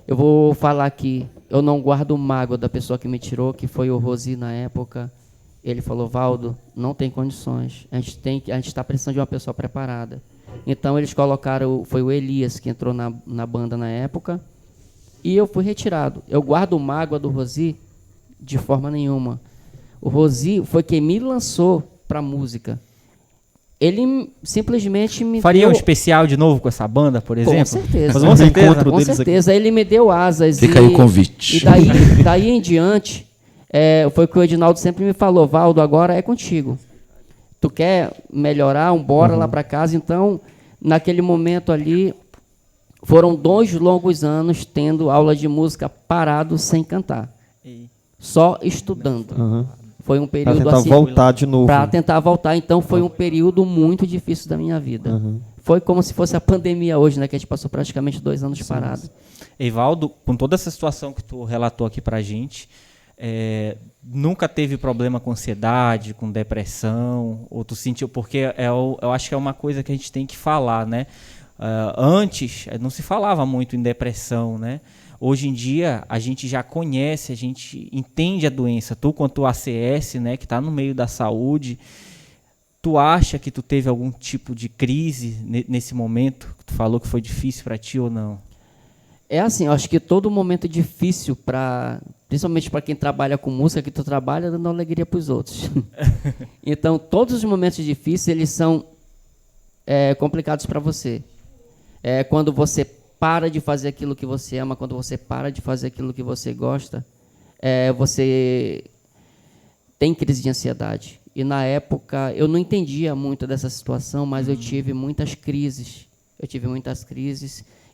eu vou falar aqui, eu não guardo mágoa da pessoa que me tirou, que foi o Rosi na época. Ele falou: Valdo, não tem condições, a gente está precisando de uma pessoa preparada. Então eles colocaram, foi o Elias que entrou na banda na época, e eu fui retirado. Eu guardo mágoa do Rosi de forma nenhuma. O Rosi foi quem me lançou para a música. Ele simplesmente me Faria deu... um especial de novo com essa banda, por exemplo? Com certeza. Fazer um reencontro Com deles certeza. Ele me deu asas. Fica aí o convite. E daí em diante, foi o que o Edinaldo sempre me falou: Valdo, agora é contigo. Tu quer melhorar, bora lá para casa. Então, naquele momento ali, foram 2 longos anos tendo aula de música parado sem cantar. Só estudando. Foi um período Para tentar assim, voltar de novo. para tentar voltar. Então, foi um período muito difícil da minha vida. Foi como se fosse a pandemia hoje, né? Que a gente passou praticamente 2 anos parado. Eivaldo, com toda essa situação que tu relatou aqui pra gente, nunca teve problema com ansiedade, com depressão, ou tu sentiu, porque eu acho que é uma coisa que a gente tem que falar, né? Antes não se falava muito em depressão, né? Hoje em dia a gente já conhece, a gente entende a doença. Tu, quanto ACS, né, que está no meio da saúde, tu acha que tu teve algum tipo de crise nesse momento? Tu falou que foi difícil para ti ou não? É assim, eu acho que todo momento difícil, principalmente para quem trabalha com música, que tu trabalha dando alegria para os outros. Então, todos os momentos difíceis, eles são complicados para você. Quando você para de fazer aquilo que você ama, quando você para de fazer aquilo que você gosta, você tem crise de ansiedade. E na época, eu não entendia muito dessa situação, mas eu tive muitas crises.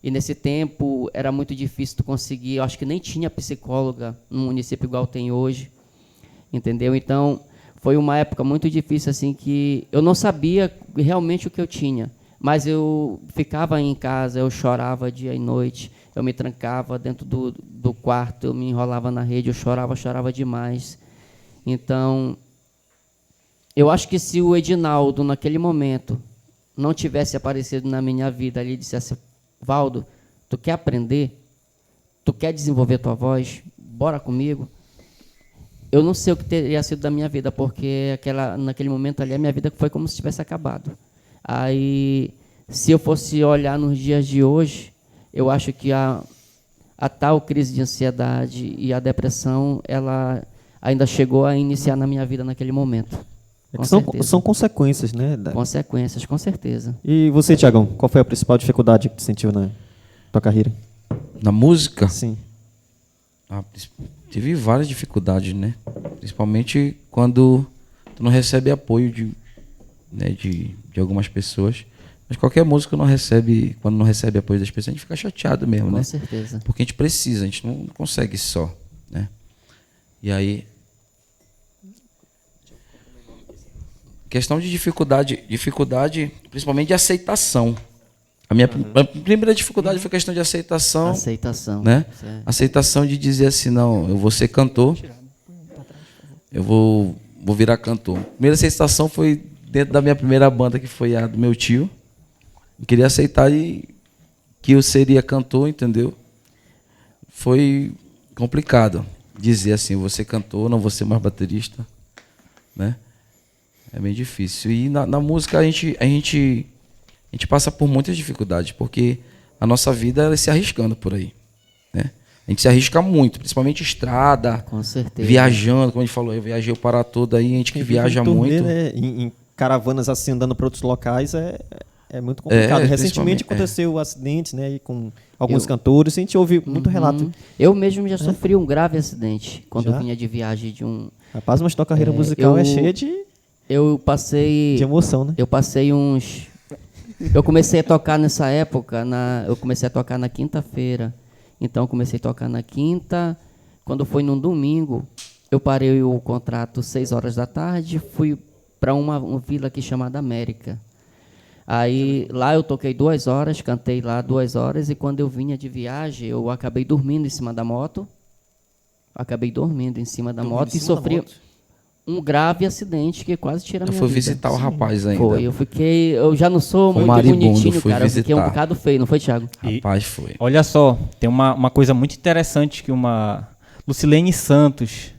E nesse tempo, era muito difícil tu conseguir. Eu acho que nem tinha psicóloga no município igual tem hoje. Entendeu? Então, foi uma época muito difícil, assim, que eu não sabia realmente o que eu tinha. Mas eu ficava em casa, eu chorava dia e noite, eu me trancava dentro do quarto, eu me enrolava na rede, eu chorava demais. Então, eu acho que se o Edinaldo, naquele momento, não tivesse aparecido na minha vida ali e dissesse: Valdo, tu quer aprender? Tu quer desenvolver tua voz? Bora comigo. Eu não sei o que teria sido da minha vida, porque naquele momento ali a minha vida foi como se tivesse acabado. Aí, se eu fosse olhar nos dias de hoje, eu acho que a tal crise de ansiedade e a depressão, ela ainda chegou a iniciar na minha vida naquele momento. São consequências, né? Consequências, com certeza. E você, Tiagão, qual foi a principal dificuldade que tu sentiu na tua carreira? Na música? Sim. Tive várias dificuldades, né? Principalmente quando tu não recebe apoio de algumas pessoas. Mas qualquer músico quando não recebe apoio das pessoas, a gente fica chateado mesmo, né? Com certeza. Porque a gente precisa, a gente não consegue só, né? E aí, questão de dificuldade, principalmente de aceitação. A minha primeira dificuldade foi a questão de aceitação. Aceitação. Né? Certo. Aceitação de dizer assim: não, eu vou ser cantor, eu vou virar cantor. A primeira aceitação foi dentro da minha primeira banda, que foi a do meu tio. Eu queria aceitar que eu seria cantor, entendeu? Foi complicado dizer assim: vou ser cantor, não vou ser mais baterista, né? É bem difícil. E na música a gente a gente passa por muitas dificuldades, porque a nossa vida é se arriscando por aí, né? A gente se arrisca muito, principalmente estrada, Com certeza. viajando, como a gente falou, eu viajei o Pará todo aí, a gente que Quem vive viaja em turnê, muito. né, em caravanas assim, andando para outros locais, é muito complicado. Recentemente principalmente, aconteceu acidentes, né, aí com alguns cantores, a gente ouve muito relato. Eu mesmo já sofri um grave acidente quando Já? eu vinha de viagem de um. Rapaz, mas tua carreira musical é eu- cheia de Eu passei. emoção, né? Eu passei uns. Eu comecei a tocar nessa época, eu comecei a tocar na quinta-feira. Então, eu comecei a tocar na quinta. Quando foi num domingo, eu parei o contrato 6 horas da tarde, fui para uma vila aqui chamada América. Aí, lá eu toquei 2 horas, cantei lá 2 horas, e quando eu vinha de viagem, eu acabei dormindo em cima da moto. Acabei dormindo em cima da moto e sofri um grave acidente que quase tira a Eu minha fui vida. visitar o rapaz ainda. Foi, eu já não sou Foi muito maribundo, bonitinho, fui cara. Eu fiquei um visitar. bocado feio, não foi, Thiago? Rapaz, foi. Olha só, tem uma coisa muito interessante que uma Lucilene Santos,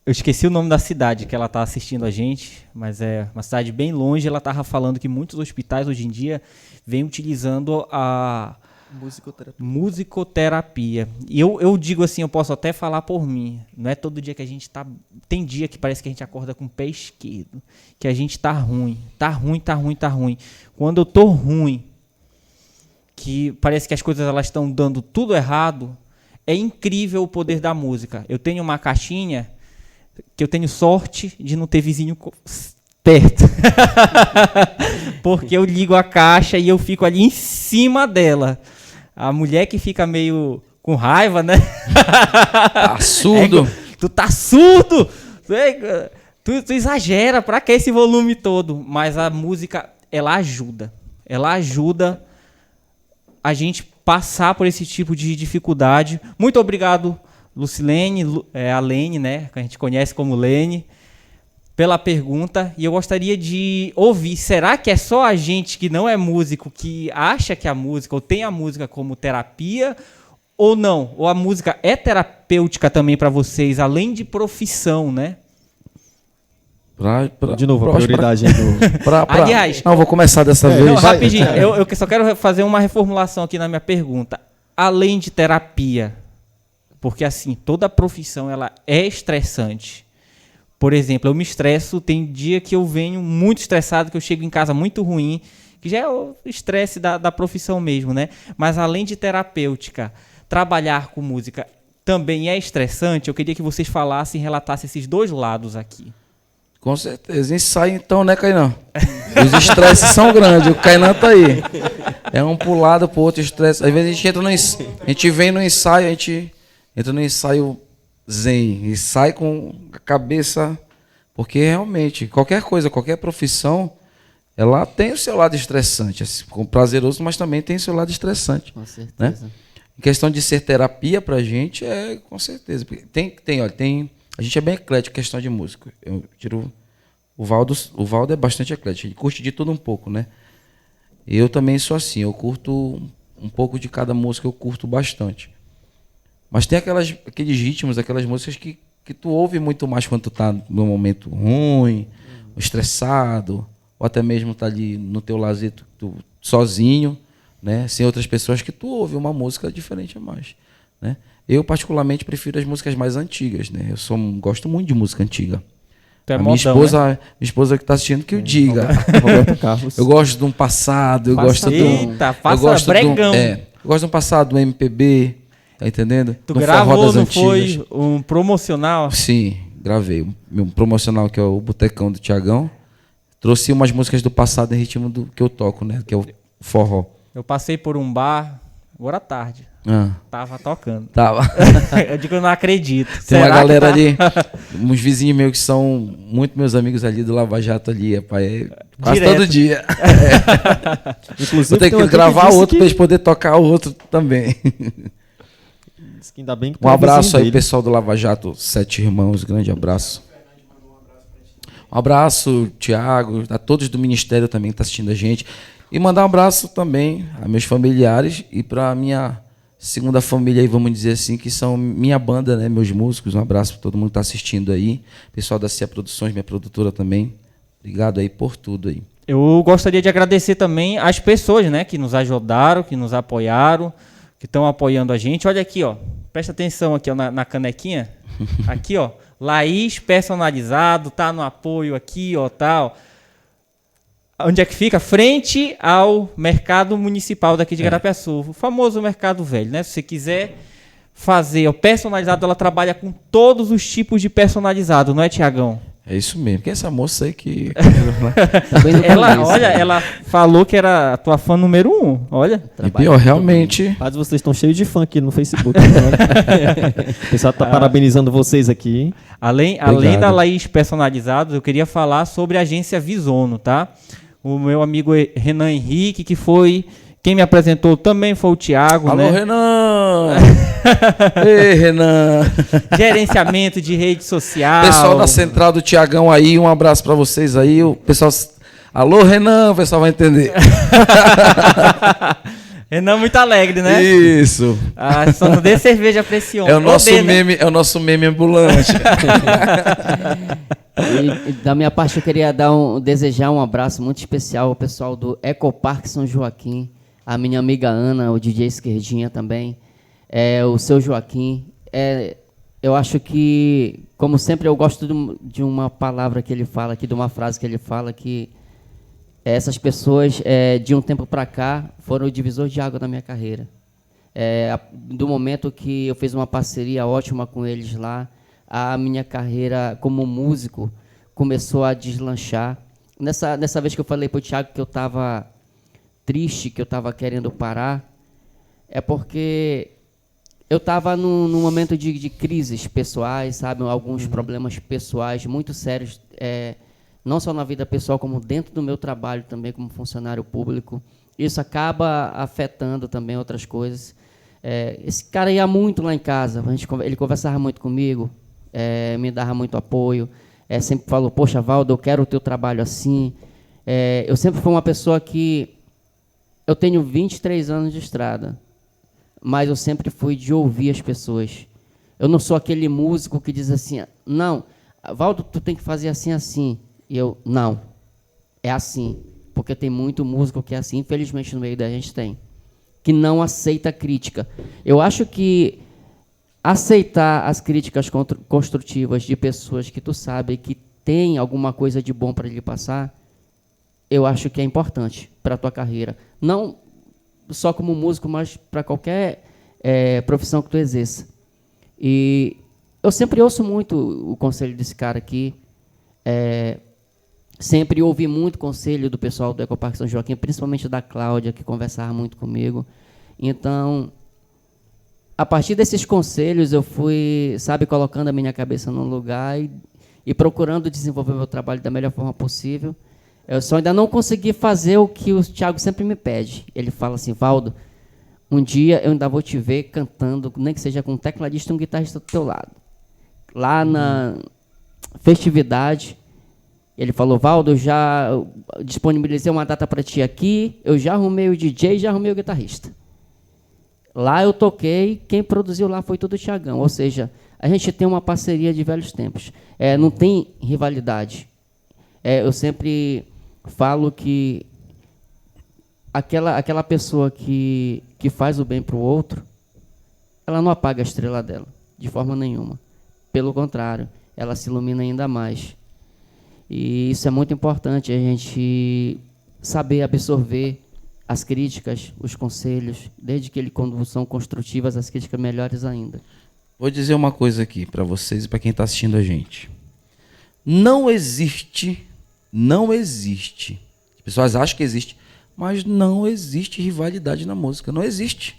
eu esqueci o nome da cidade que ela está assistindo a gente, mas é uma cidade bem longe. Ela estava falando que muitos hospitais hoje em dia vêm utilizando a musicoterapia. E eu digo assim, eu posso até falar por mim, não é todo dia que a gente tá... Tem dia que parece que a gente acorda com o pé esquerdo, que a gente tá ruim. Quando eu tô ruim, que parece que as coisas elas estão dando tudo errado, é incrível o poder da música. Eu tenho uma caixinha que eu tenho sorte de não ter vizinho perto. Porque eu ligo a caixa e eu fico ali em cima dela. A mulher que fica meio com raiva, né? Tá surdo. Tu tá surdo! Tu exagera, pra que esse volume todo? Mas a música, ela ajuda. Ela ajuda a gente passar por esse tipo de dificuldade. Muito obrigado, Lucilene, a Lene, né? Que a gente conhece como Lene, pela pergunta. E eu gostaria de ouvir, será que é só a gente que não é músico que acha que a música, ou tem a música como terapia, ou não? Ou a música é terapêutica também para vocês, além de profissão, né? De novo, a prioridade aí do... Aliás... Não, vou começar dessa vez. Não, rapidinho, eu só quero fazer uma reformulação aqui na minha pergunta. Além de terapia, porque assim, toda profissão ela é estressante. Por exemplo, eu me estresso, tem dia que eu venho muito estressado, que eu chego em casa muito ruim, que já é o estresse da profissão mesmo, né? Mas além de terapêutica, trabalhar com música também é estressante. Eu queria que vocês falassem e relatassem esses dois lados aqui. Com certeza. Ensaio então, né, Kainan? Os estresses são grandes. O Kainan tá aí. É um pro lado, pro outro estresse. Às vezes a gente entra no ensaio, a gente vem no ensaio, a gente entra no ensaio zen e sai com a cabeça... Porque realmente, qualquer coisa, qualquer profissão, ela tem o seu lado estressante. Assim, prazeroso, mas também tem o seu lado estressante. Com certeza. Né? Em questão de ser terapia pra gente, com certeza. Tem, a gente é bem eclético em questão de música. Eu tiro o Valdo é bastante eclético, ele curte de tudo um pouco, né? Eu também sou assim, eu curto um pouco de cada música, eu curto bastante. Mas tem aqueles ritmos, aquelas músicas que tu ouve muito mais quando tu tá num momento ruim, estressado, ou até mesmo tá ali no teu lazer, tu sozinho, né? Sem outras pessoas, que tu ouve uma música diferente a mais, né? Eu, particularmente, prefiro as músicas mais antigas, né? Gosto muito de música antiga. É minha esposa que está assistindo, que eu diga. Roberto Carlos. Eu gosto de um passado, eu gosto de um... Eita, passa bregão. Eu gosto de um passado, do MPB, tá entendendo? Tu Do gravou, forró das não antigas. foi um promocional? Sim, gravei. Um promocional, que é o Botecão do Tiagão. Trouxe umas músicas do passado em ritmo do que eu toco, né? Que é o forró. Eu passei por um bar, agora à tarde. Tava tocando. Tava. Eu digo que eu não acredito. Tem uma Será que galera tá? ali, uns vizinhos meus que são muito meus amigos ali do Lava Jato ali, rapaz, quase Direto. todo dia. Inclusive, Vou ter tem um que aqui gravar disse outro para eles poderem tocar o outro também. Diz que ainda bem que tu Um é abraço vizinho aí, dele. pessoal do Lava Jato, 7 irmãos, grande abraço. Um abraço, Thiago, a todos do Ministério também que estão assistindo a gente. E mandar um abraço também a meus familiares e para a minha segunda família aí, vamos dizer assim, que são minha banda, né, meus músicos. Um abraço para todo mundo que está assistindo aí. Pessoal da Cia Produções, minha produtora também. Obrigado aí por tudo aí. Eu gostaria de agradecer também as pessoas, né, que nos ajudaram, que nos apoiaram, que estão apoiando a gente. Olha aqui, ó. Presta atenção aqui, ó, na canequinha. Aqui, ó. Laís personalizado, tá no apoio aqui, ó, tal. Onde é que fica? Frente ao mercado municipal daqui de Garapiaçu, o famoso mercado velho, né? Se você quiser fazer o personalizado, ela trabalha com todos os tipos de personalizado, não é, Tiagão? É isso mesmo. Quem é essa moça aí que... Tá bem no Ela, começo, olha, né? ela falou que era a tua fã número 1, olha. E Trabalha pior, com realmente... Mas vocês estão cheios de fã aqui no Facebook. Né? O pessoal tá parabenizando vocês aqui, hein? Além Obrigado. da Laís personalizados, eu queria falar sobre a agência Visono, tá? O meu amigo Renan Henrique, que foi quem me apresentou, também foi o Thiago, Alô, né? Renan! Ei, Renan! Gerenciamento de rede social. Pessoal da central do Tiagão aí, um abraço pra vocês aí. O pessoal... Alô, Renan! O pessoal vai entender. Renan muito alegre, né? Isso. Ah, só não dê cerveja pra esse homem. É o nosso Não dê, né? meme, é o nosso meme ambulante. E da minha parte, eu queria desejar um abraço muito especial ao pessoal do Ecoparque São Joaquim, a minha amiga Ana, o DJ Esquerdinha também, o seu Joaquim. Eu acho que, como sempre, eu gosto de uma palavra que ele fala aqui, de uma frase que ele fala, que essas pessoas, de um tempo para cá, foram o divisor de água da minha carreira. Do momento que eu fiz uma parceria ótima com eles lá, a minha carreira como músico começou a deslanchar. Nessa vez que eu falei para o Thiago que eu estava triste, que eu estava querendo parar, é porque eu estava num momento de crises pessoais, sabe? Alguns problemas pessoais muito sérios, não só na vida pessoal, como dentro do meu trabalho também como funcionário público. Isso acaba afetando também outras coisas. Esse cara ia muito lá em casa, ele conversava muito comigo, me dava muito apoio, sempre falou, poxa, Valdo, eu quero o teu trabalho assim. Eu sempre fui uma pessoa que... Eu tenho 23 anos de estrada, mas eu sempre fui de ouvir as pessoas. Eu não sou aquele músico que diz assim, não, Valdo, tu tem que fazer assim, assim. E eu, não, é assim, porque tem muito músico que é assim, infelizmente no meio da gente tem, que não aceita crítica. Eu acho que aceitar as críticas construtivas de pessoas que tu sabe que tem alguma coisa de bom para lhe passar, eu acho que é importante para a tua carreira. Não só como músico, mas para qualquer profissão que tu exerça. E eu sempre ouço muito o conselho desse cara aqui, sempre ouvi muito conselho do pessoal do Ecoparque São Joaquim, principalmente da Cláudia, que conversava muito comigo. Então, a partir desses conselhos, eu fui, sabe, colocando a minha cabeça no lugar e procurando desenvolver meu trabalho da melhor forma possível. Eu só ainda não consegui fazer o que o Thiago sempre me pede. Ele fala assim, Valdo, um dia eu ainda vou te ver cantando, nem que seja com um tecladista e um guitarrista do teu lado. Lá na festividade, ele falou, Valdo, eu já disponibilizei uma data para ti aqui, eu já arrumei o DJ e já arrumei o guitarrista. Lá eu toquei, quem produziu lá foi todo o Thiagão. Ou seja, a gente tem uma parceria de velhos tempos. Não tem rivalidade. Eu sempre falo que aquela pessoa que faz o bem para o outro, ela não apaga a estrela dela, de forma nenhuma. Pelo contrário, ela se ilumina ainda mais. E isso é muito importante, a gente saber absorver as críticas, os conselhos, desde que quando são construtivas, as críticas melhores ainda. Vou dizer uma coisa aqui para vocês e para quem está assistindo a gente. Não existe. As pessoas acham que existe, mas não existe rivalidade na música. Não existe.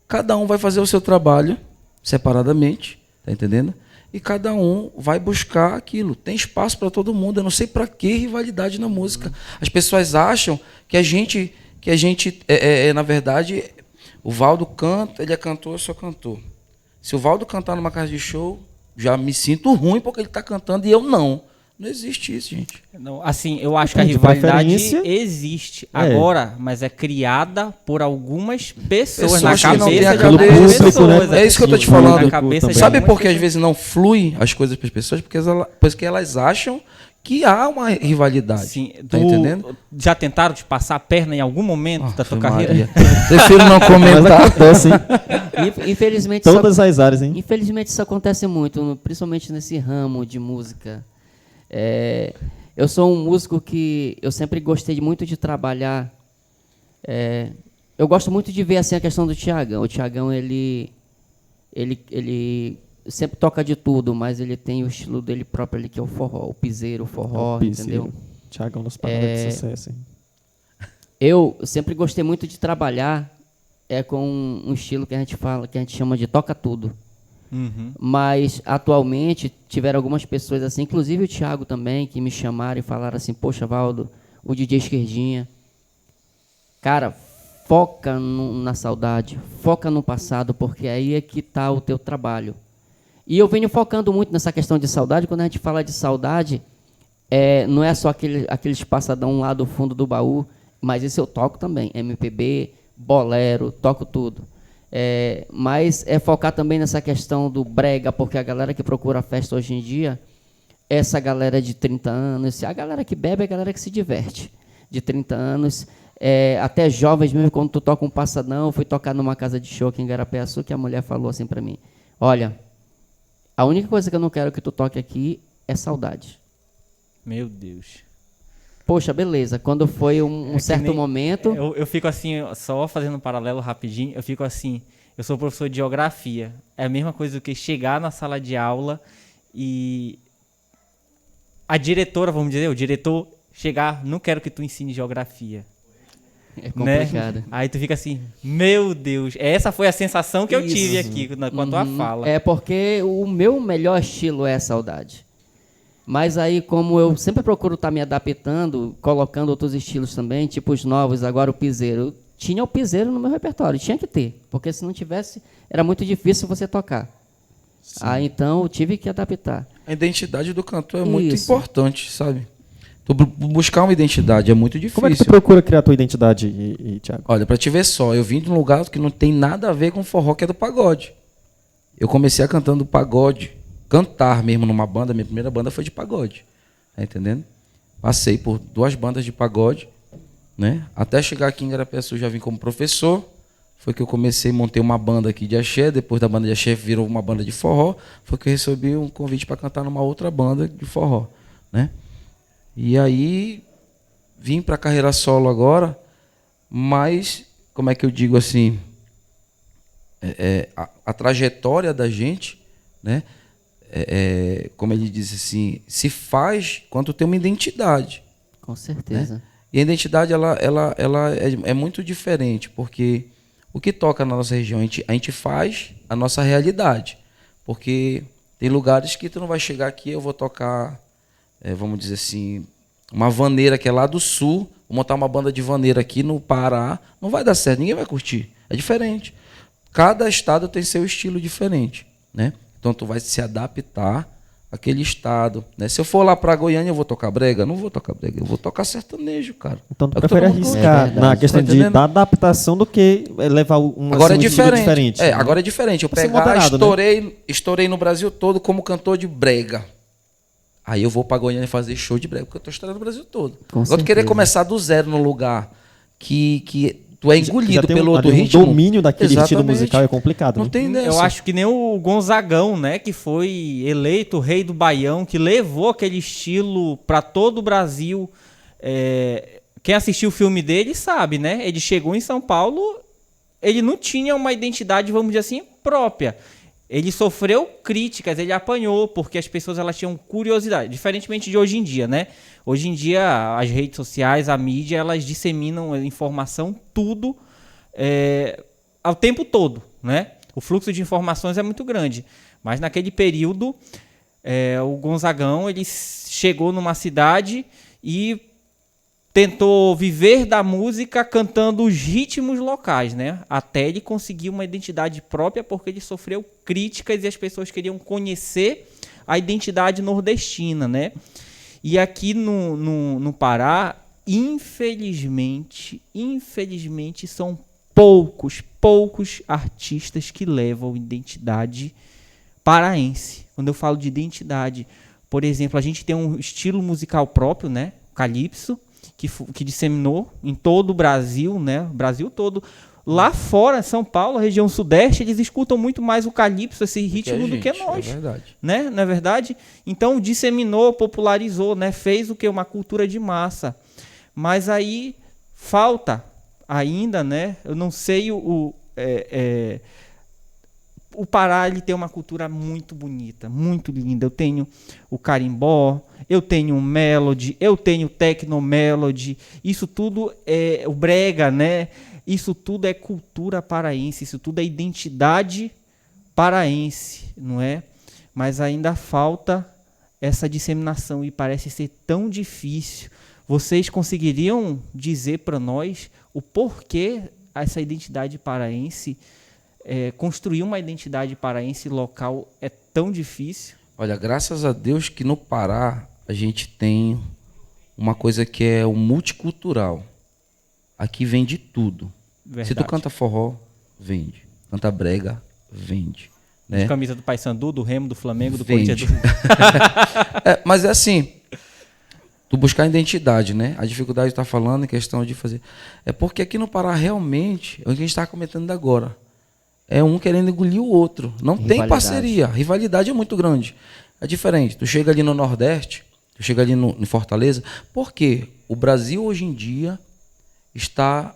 Cada um vai fazer o seu trabalho separadamente, tá entendendo? E cada um vai buscar aquilo. Tem espaço para todo mundo. Eu não sei para que rivalidade na música. As pessoas acham que a gente na verdade, o Valdo canta, ele é cantor, eu sou cantor. Se o Valdo cantar numa casa de show, já me sinto ruim porque ele está cantando e eu não. Não existe isso, gente. Não, assim, eu acho que a De rivalidade preferência, existe agora, mas é criada por algumas pessoas, Pessoas na que não têm cabeça a de algumas cabeça, pessoas. né? É isso que eu tô te Na falando. cabeça de Sabe algumas por que às pessoas. vezes não flui as coisas para as pessoas? Porque elas acham que há uma rivalidade. Sim, Tá entendendo? já tentaram te passar a perna em algum momento da tua carreira? Maria. Prefiro não Mas comentar. acontece, hein? Infelizmente, Todas as áreas, hein? infelizmente isso acontece muito, principalmente nesse ramo de música. Eu sou um músico que eu sempre gostei muito de trabalhar. Eu gosto muito de ver assim a questão do Thiagão. O Thiagão ele sempre toca de tudo, mas ele tem o estilo dele próprio ali, que é o forró, o piseiro, o forró, entendeu? Thiagão das paradas de sucesso, hein? Eu sempre gostei muito de trabalhar com um estilo que a gente chama de toca tudo. Uhum. Mas atualmente tiveram algumas pessoas assim, inclusive o Thiago também, que me chamaram e falaram assim: poxa, Valdo, o DJ Esquerdinha, cara, foca na saudade, foca no passado, porque aí é que está o teu trabalho. E eu venho focando muito nessa questão de saudade. Quando a gente fala de saudade, não é só aqueles passadão lá do fundo do baú, mas isso eu toco também, MPB, bolero, toco tudo. Mas é focar também nessa questão do brega, porque a galera que procura festa hoje em dia, essa galera de 30 anos, a galera que bebe é a galera que se diverte, de 30 anos, até jovens mesmo, quando tu toca um passadão. Eu fui tocar numa casa de show aqui em Garapé-Açu, que a mulher falou assim para mim: olha, a única coisa que eu não quero que tu toque aqui é saudade. Meu Deus. Poxa, beleza. Quando foi um certo momento... Eu fico assim, só fazendo um paralelo rapidinho, eu fico assim, eu sou professor de geografia. É a mesma coisa do que chegar na sala de aula e a diretora, vamos dizer, o diretor chegar: não quero que tu ensine geografia. É complicado. Né? Aí tu fica assim: meu Deus, essa foi a sensação que eu tive Isso. aqui com a tua fala. É porque o meu melhor estilo é a saudade. Mas aí, como eu sempre procuro estar me adaptando, colocando outros estilos também, tipo os novos, agora o piseiro. Tinha o piseiro no meu repertório, tinha que ter, porque se não tivesse, era muito difícil você tocar. Então eu tive que adaptar. A identidade do cantor é muito Isso. importante, sabe? Tu buscar uma identidade é muito difícil. Como é que tu procura criar a tua identidade, Thiago? Olha, pra te ver só, eu vim de um lugar que não tem nada a ver com forró, que é do pagode. Eu comecei cantando pagode, cantar mesmo numa banda. Minha primeira banda foi de pagode, tá entendendo? Passei por 2 bandas de pagode, né? Até chegar aqui em Garapé-Açu já vim como professor. Foi que eu comecei, montei uma banda aqui de axé. Depois da banda de axé virou uma banda de forró. Foi que eu recebi um convite para cantar numa outra banda de forró, né? E aí vim para a carreira solo agora, mas como é que eu digo assim, a trajetória da gente, né? Como ele diz assim, se faz quando tem uma identidade. Com certeza. Né? E a identidade ela é muito diferente, porque o que toca na nossa região, a gente faz a nossa realidade. Porque tem lugares que tu não vai chegar aqui, eu vou tocar, vamos dizer assim, uma vaneira que é lá do sul, vou montar uma banda de vaneira aqui no Pará, não vai dar certo, ninguém vai curtir. É diferente. Cada estado tem seu estilo diferente, né? Então tu vai se adaptar àquele estado, né? Se eu for lá para Goiânia, eu vou tocar brega? Não vou tocar brega, eu vou tocar sertanejo, cara. Então tu É o que prefere todo mundo arriscar curte. na questão Tá entendendo? da adaptação do que levar Agora é um estilo diferente. né? Agora é diferente. Eu Pra ser pegar, moderado, estourei no Brasil todo como cantor de brega. Aí eu vou para Goiânia fazer show de brega, porque eu tô estourando no Brasil todo. Com Agora tu querer certeza. começar do zero no lugar que tu é Já engolido tem pelo outro ali ritmo. O domínio daquele estilo Exatamente. musical é complicado. Não né? tem dessa. Eu acho que nem o Gonzagão, né, que foi eleito o rei do Baião, que levou aquele estilo para todo o Brasil. Quem assistiu o filme dele sabe, né? Ele chegou em São Paulo, ele não tinha uma identidade, vamos dizer assim, própria. Ele sofreu críticas, ele apanhou, porque as pessoas elas tinham curiosidade, diferentemente de hoje em dia, né? Hoje em dia, as redes sociais, a mídia, elas disseminam a informação, tudo, ao tempo todo, né? O fluxo de informações é muito grande. Mas naquele período, o Gonzagão, ele chegou numa cidade e tentou viver da música cantando os ritmos locais, né? Até ele conseguir uma identidade própria, porque ele sofreu críticas e as pessoas queriam conhecer a identidade nordestina, né? E aqui no Pará, infelizmente, são poucos artistas que levam identidade paraense. Quando eu falo de identidade, Por exemplo, a gente tem um estilo musical próprio, né? Calypso, que disseminou em todo o Brasil, né? O Brasil todo. Lá fora, São Paulo, região sudeste, eles escutam muito mais o calypso, esse ritmo, do que nós. É verdade. Né? Não é verdade? Então, disseminou, popularizou, né? Fez o que? Uma cultura de massa. Mas aí falta ainda, né? Eu não sei o Pará, ele tem uma cultura muito bonita, muito linda. Eu tenho o carimbó, eu tenho o melody, eu tenho o tecnomelody. Isso tudo é o brega, né? Isso tudo é cultura paraense, isso tudo é identidade paraense, não é? Mas ainda falta essa disseminação e parece ser tão difícil. Vocês conseguiriam dizer para nós o porquê essa identidade paraense, construir uma identidade paraense local é tão difícil? Olha, graças a Deus que no Pará a gente tem uma coisa que é o multicultural. Aqui vende tudo. Verdade. Se tu canta forró, vende. Canta brega, vende. De Né? camisa do Paysandu, do Remo, do Flamengo, do Vende. Corinthians. Mas é assim, tu buscar identidade, né? A dificuldade de estar falando em questão de fazer. É porque aqui no Pará, realmente, é o que a gente está comentando agora. É um querendo engolir o outro. Não tem Rivalidade. parceria. A rivalidade é muito grande. É diferente. Tu chega ali no Nordeste, tu chega ali em Fortaleza. Por quê? O Brasil, hoje em dia, está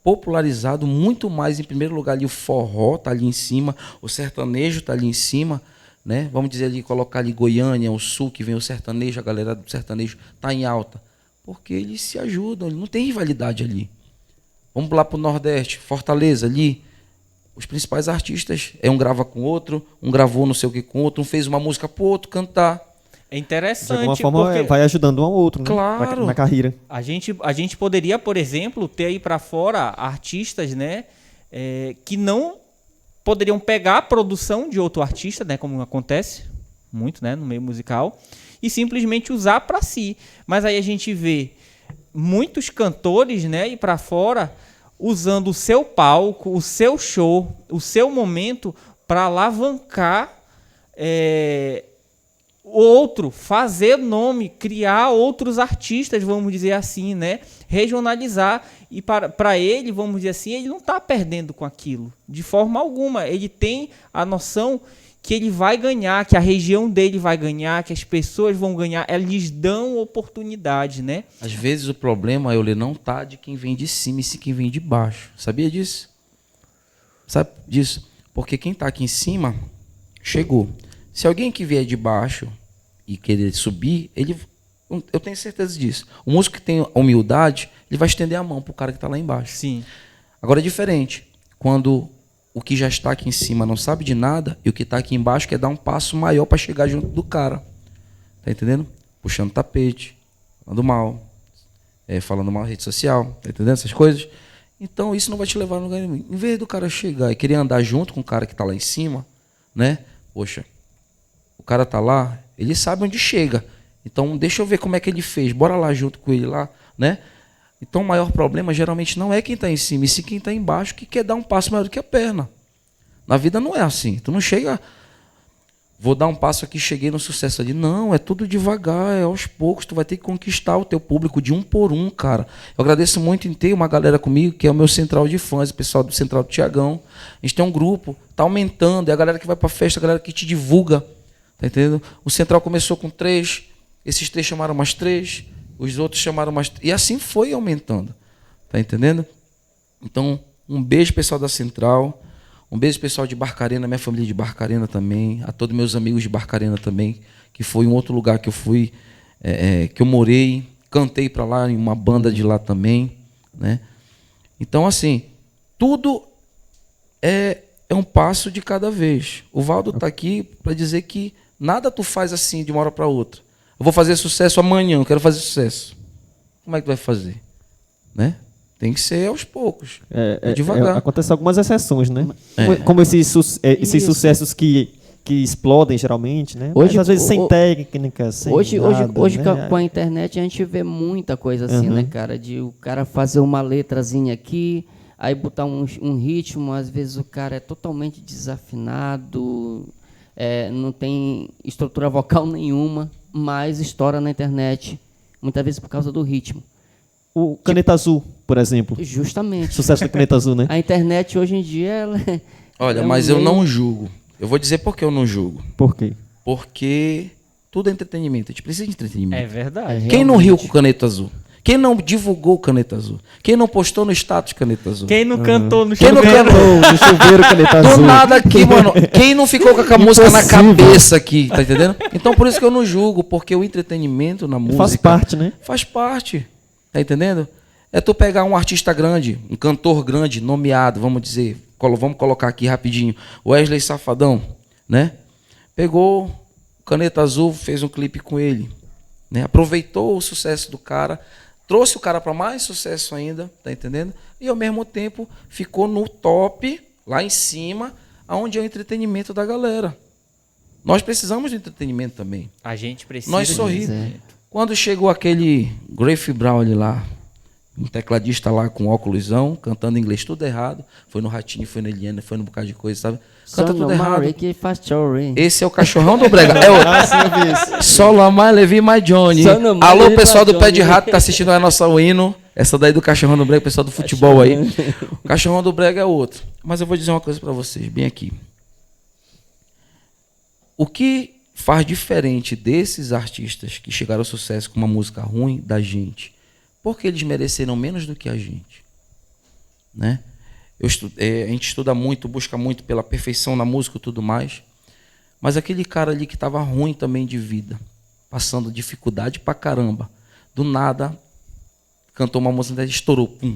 popularizado muito mais, em primeiro lugar, ali o forró está ali em cima, o sertanejo está ali em cima, né? Vamos dizer ali, colocar ali Goiânia, o sul, que vem o sertanejo, a galera do sertanejo está em alta, porque eles se ajudam, não tem rivalidade ali. Vamos lá para o Nordeste, Fortaleza ali, os principais artistas, um grava com o outro, um gravou não sei o que com o outro, um fez uma música para o outro cantar. É De interessante, alguma forma porque vai ajudando um ao outro, né? Claro. Na carreira. a gente poderia, por exemplo, ter aí para fora artistas, né, que não poderiam pegar a produção de outro artista, né, como acontece muito, né, no meio musical, e simplesmente usar para si. Mas aí a gente vê muitos cantores, né, ir para fora usando o seu palco, o seu show, o seu momento para alavancar outro, fazer nome, criar outros artistas, vamos dizer assim, né? Regionalizar. E para ele, vamos dizer assim, ele não está perdendo com aquilo, de forma alguma. Ele tem a noção que ele vai ganhar, que a região dele vai ganhar, que as pessoas vão ganhar, elas lhes dão oportunidade, né? Às vezes o problema, Euler, não tá de quem vem de cima, e sim quem vem de baixo. Sabia disso? Sabe disso? Porque quem tá aqui em cima chegou. Se alguém que vier de baixo e querer subir, eu tenho certeza disso. O músico que tem humildade, ele vai estender a mão pro cara que tá lá embaixo. Sim. Agora é diferente. Quando o que já está aqui em cima não sabe de nada e o que está aqui embaixo quer dar um passo maior para chegar junto do cara. Tá entendendo? Puxando tapete, falando mal, falando mal na rede social, tá entendendo essas coisas? Então isso não vai te levar a lugar nenhum. Em vez do cara chegar e querer andar junto com o cara que está lá em cima, né? Poxa, o cara tá lá, ele sabe onde chega. Então deixa eu ver como é que ele fez. Bora lá junto com ele lá, né? Então o maior problema geralmente não é quem está em cima, e sim quem está embaixo que quer dar um passo maior do que a perna. Na vida não é assim. Tu não chega, vou dar um passo aqui, cheguei no sucesso ali. Não, é tudo devagar, é aos poucos. Tu vai ter que conquistar o teu público de um por um, cara. Eu agradeço muito em ter uma galera comigo, que é o meu central de fãs, o pessoal do Central do Tiagão. A gente tem um grupo, tá aumentando, é a galera que vai pra festa, a galera que te divulga. Tá entendendo? O Central começou com 3, esses 3 chamaram mais 3, os outros chamaram mais... E assim foi aumentando. Tá entendendo? Então, um beijo, pessoal da Central. Um beijo, pessoal de Barcarena, minha família de Barcarena também. A todos meus amigos de Barcarena também, que foi um outro lugar que eu fui, que eu morei. Cantei para lá, em uma banda de lá também. Né? Então, assim, tudo é um passo de cada vez. O Valdo está aqui para dizer que nada tu faz assim, de uma hora para outra. Eu vou fazer sucesso amanhã, eu quero fazer sucesso. Como é que tu vai fazer? Né? Tem que ser aos poucos, devagar. Acontecem algumas exceções, né? Como esses sucessos que explodem, geralmente, né? Hoje, mas às vezes sem técnica, sem hoje nada, né? com a internet a gente vê muita coisa assim, né, cara? De o cara fazer uma letrazinha aqui, aí botar um ritmo, às vezes o cara é totalmente desafinado, não tem estrutura vocal nenhuma, mas estoura na internet, muitas vezes por causa do ritmo. O Caneta Azul, por exemplo. Justamente. Sucesso da Caneta Azul, né? A internet hoje em dia, ela Olha, é um mas eu meio- não julgo. Eu vou dizer por que eu não julgo. Por quê? Porque tudo é entretenimento. A gente precisa de entretenimento. É verdade. Quem não riu com Caneta Azul? Quem não divulgou Caneta Azul? Quem não postou no status Caneta Azul? Quem não cantou no Quem não chuveiro? cantou? No chuveiro Caneta Do Azul. nada aqui, mano. Quem não ficou com a música na Impossível. cabeça aqui, tá entendendo? Então por isso que eu não julgo, porque o entretenimento na música Faz parte, né? faz parte. Tá entendendo? É tu pegar um artista grande, um cantor grande, nomeado, vamos dizer, vamos colocar aqui rapidinho, Wesley Safadão, né? Pegou Caneta Azul, fez um clipe com ele, né? Aproveitou o sucesso do cara, trouxe o cara para mais sucesso ainda, tá entendendo? E ao mesmo tempo ficou no top, lá em cima, aonde é o entretenimento da galera. Nós precisamos de entretenimento também. A gente precisa. Nós sorrimos. Quando chegou aquele Grafe Brown ali lá, um tecladista lá com óculosão, cantando inglês tudo errado, foi no Ratinho, foi no Eliana, foi no bocado de coisa, sabe? Canta tudo errado. Esse é o cachorrão do Brega. É o Solo mais Levi mais Johnny. Só no Alô, Levi pessoal mais do Pé de Johnny. Rato que tá assistindo a nossa hino. Essa daí do Cachorrão do Brega, pessoal do futebol aí. O Cachorrão do Brega é outro. Mas eu vou dizer uma coisa pra vocês, bem aqui. O que faz diferente desses artistas que chegaram ao sucesso com uma música ruim da gente? Porque eles mereceram menos do que a gente, né? A gente estuda muito, busca muito pela perfeição na música e tudo mais, mas aquele cara ali que estava ruim também de vida, passando dificuldade pra caramba, do nada cantou uma música e estourou, pum.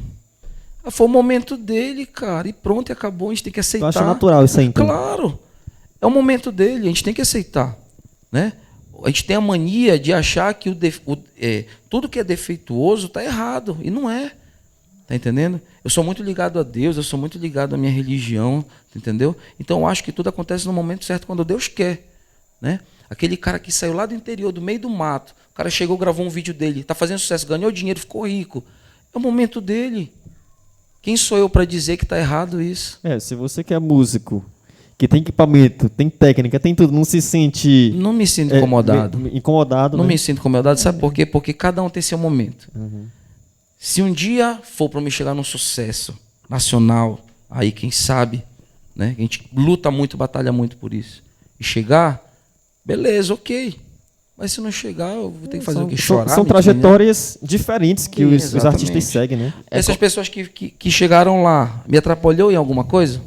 Foi o momento dele, cara, e pronto, e acabou, a gente tem que Eu aceitar. acho natural isso aí, então. Claro, é o momento dele, a gente tem que aceitar, né? A gente tem a mania de achar que tudo que é defeituoso está errado, e não é. Tá entendendo? Eu sou muito ligado a Deus, eu sou muito ligado à minha religião, entendeu? Então eu acho que tudo acontece no momento certo, quando Deus quer, né? Aquele cara que saiu lá do interior, do meio do mato, o cara chegou, gravou um vídeo dele, tá fazendo sucesso, ganhou dinheiro, ficou rico. É o momento dele. Quem sou eu para dizer que tá errado isso? Se você que é músico, que tem equipamento, tem técnica, tem tudo, não se sente Não me sinto incomodado. incomodado, Não né? me sinto incomodado, sabe por quê? Porque cada um tem seu momento. Uhum. Se um dia for para me chegar num sucesso nacional, aí quem sabe, né? A gente luta muito, batalha muito por isso. E chegar, beleza, ok. Mas se não chegar, eu vou ter que fazer o quê? Chorar? São me trajetórias diferentes que os Exatamente. artistas seguem, né? Essas pessoas que chegaram lá, me atrapalhou em alguma coisa?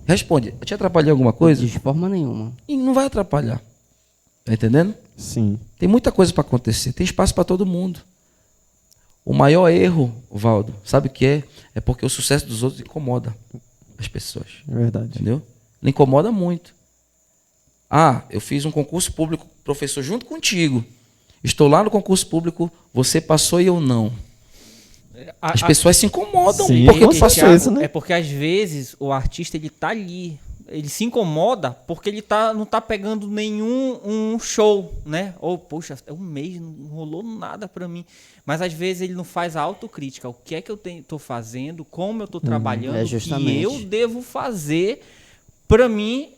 Responde, eu te atrapalhei em alguma coisa? De forma nenhuma. E não vai atrapalhar. Tá entendendo? Sim. Tem muita coisa para acontecer, tem espaço para todo mundo. O maior erro, Valdo, sabe o que é? É porque o sucesso dos outros incomoda as pessoas. É verdade. Entendeu? Ele incomoda muito. Ah, eu fiz um concurso público, professor, junto contigo. Estou lá no concurso público, você passou e eu não. As pessoas se incomodam. Sim, Porque eu e- faço Thiago, isso. né? É porque às vezes o artista ele tá ali, ele se incomoda porque ele não tá pegando nenhum show, né? Ou poxa, é um mês não rolou nada pra mim. Mas às vezes ele não faz a autocrítica. O que é que eu tô fazendo? Como eu tô trabalhando? O que justamente. eu devo fazer pra mim?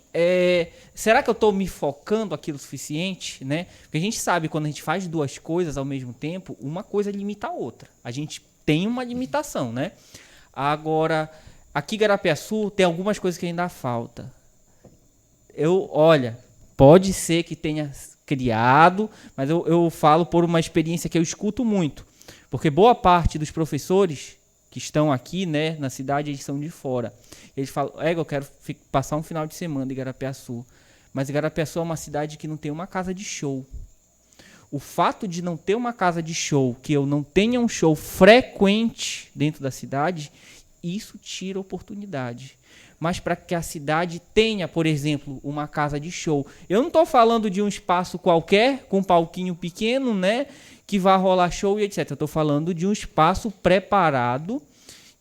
Será que eu tô me focando aquilo o suficiente, né? Porque a gente sabe quando a gente faz duas coisas ao mesmo tempo, uma coisa limita a outra. A gente tem uma limitação, né? Agora, aqui em Garapiaçu tem algumas coisas que ainda falta. Olha, pode ser que tenha criado, mas eu falo por uma experiência que eu escuto muito. Porque boa parte dos professores que estão aqui, né, na cidade, eles são de fora. Eles falam, eu quero passar um final de semana em Garapiaçu. Mas Garapiaçu é uma cidade que não tem uma casa de show. O fato de não ter uma casa de show, que eu não tenha um show frequente dentro da cidade, isso tira oportunidade. Mas para que a cidade tenha, por exemplo, uma casa de show. Eu não estou falando de um espaço qualquer, com um palquinho pequeno, né, que vai rolar show e etc. Eu estou falando de um espaço preparado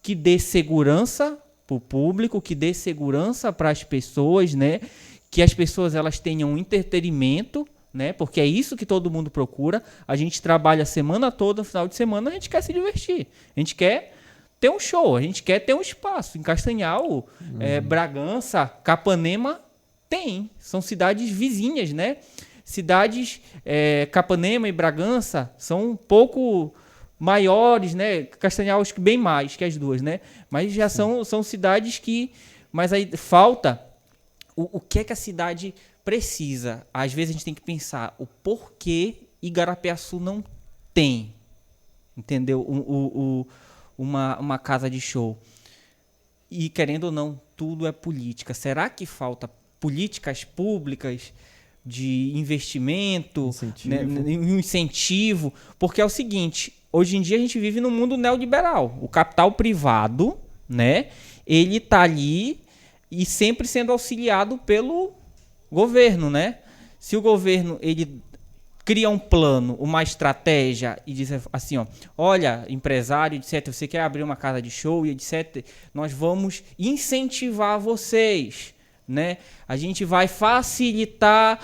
que dê segurança para o público, que dê segurança para as pessoas, né, que as pessoas elas tenham entretenimento, né? Porque é isso que todo mundo procura. A gente trabalha a semana toda, no final de semana a gente quer se divertir. A gente quer ter um show, a gente quer ter um espaço. Em Castanhal, Bragança, Capanema, são cidades vizinhas, né? cidades, Capanema e Bragança, são um pouco maiores, né? Castanhal acho que bem mais que as duas, né? Mas já são cidades que... Mas aí falta o que é que a cidade precisa. Às vezes a gente tem que pensar o porquê Igarapé-Açu não tem, entendeu? Uma casa de show. E, querendo ou não, tudo é política. Será que falta políticas públicas de investimento, né, um incentivo? Porque é o seguinte, hoje em dia a gente vive num mundo neoliberal. O capital privado, né, ele está ali e sempre sendo auxiliado pelo governo, né? Se o governo ele cria um plano, uma estratégia e diz assim, ó, olha, empresário, etc, você quer abrir uma casa de show e etc, nós vamos incentivar vocês, né? A gente vai facilitar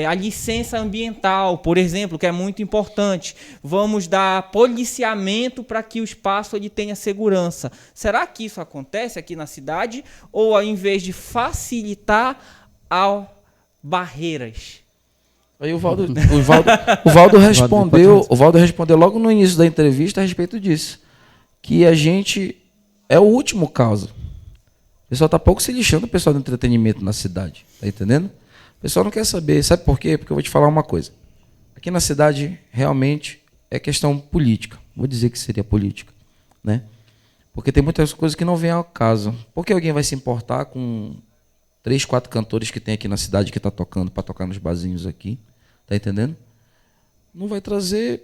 a licença ambiental, por exemplo, que é muito importante. Vamos dar policiamento para que o espaço ele tenha segurança. Será que isso acontece aqui na cidade? Ou ao invés de facilitar, há barreiras? Aí o Valdo respondeu logo no início da entrevista a respeito disso, que a gente é o último caso. O pessoal está pouco se lixando, o pessoal do entretenimento na cidade, tá entendendo? O pessoal não quer saber, sabe por quê? Porque eu vou te falar uma coisa. Aqui na cidade realmente é questão política, vou dizer que seria política, né? Porque tem muitas coisas que não vêm ao caso. Por que alguém vai se importar com 3, 4 cantores que tem aqui na cidade que está tocando, para tocar nos barzinhos aqui, tá entendendo? Não vai trazer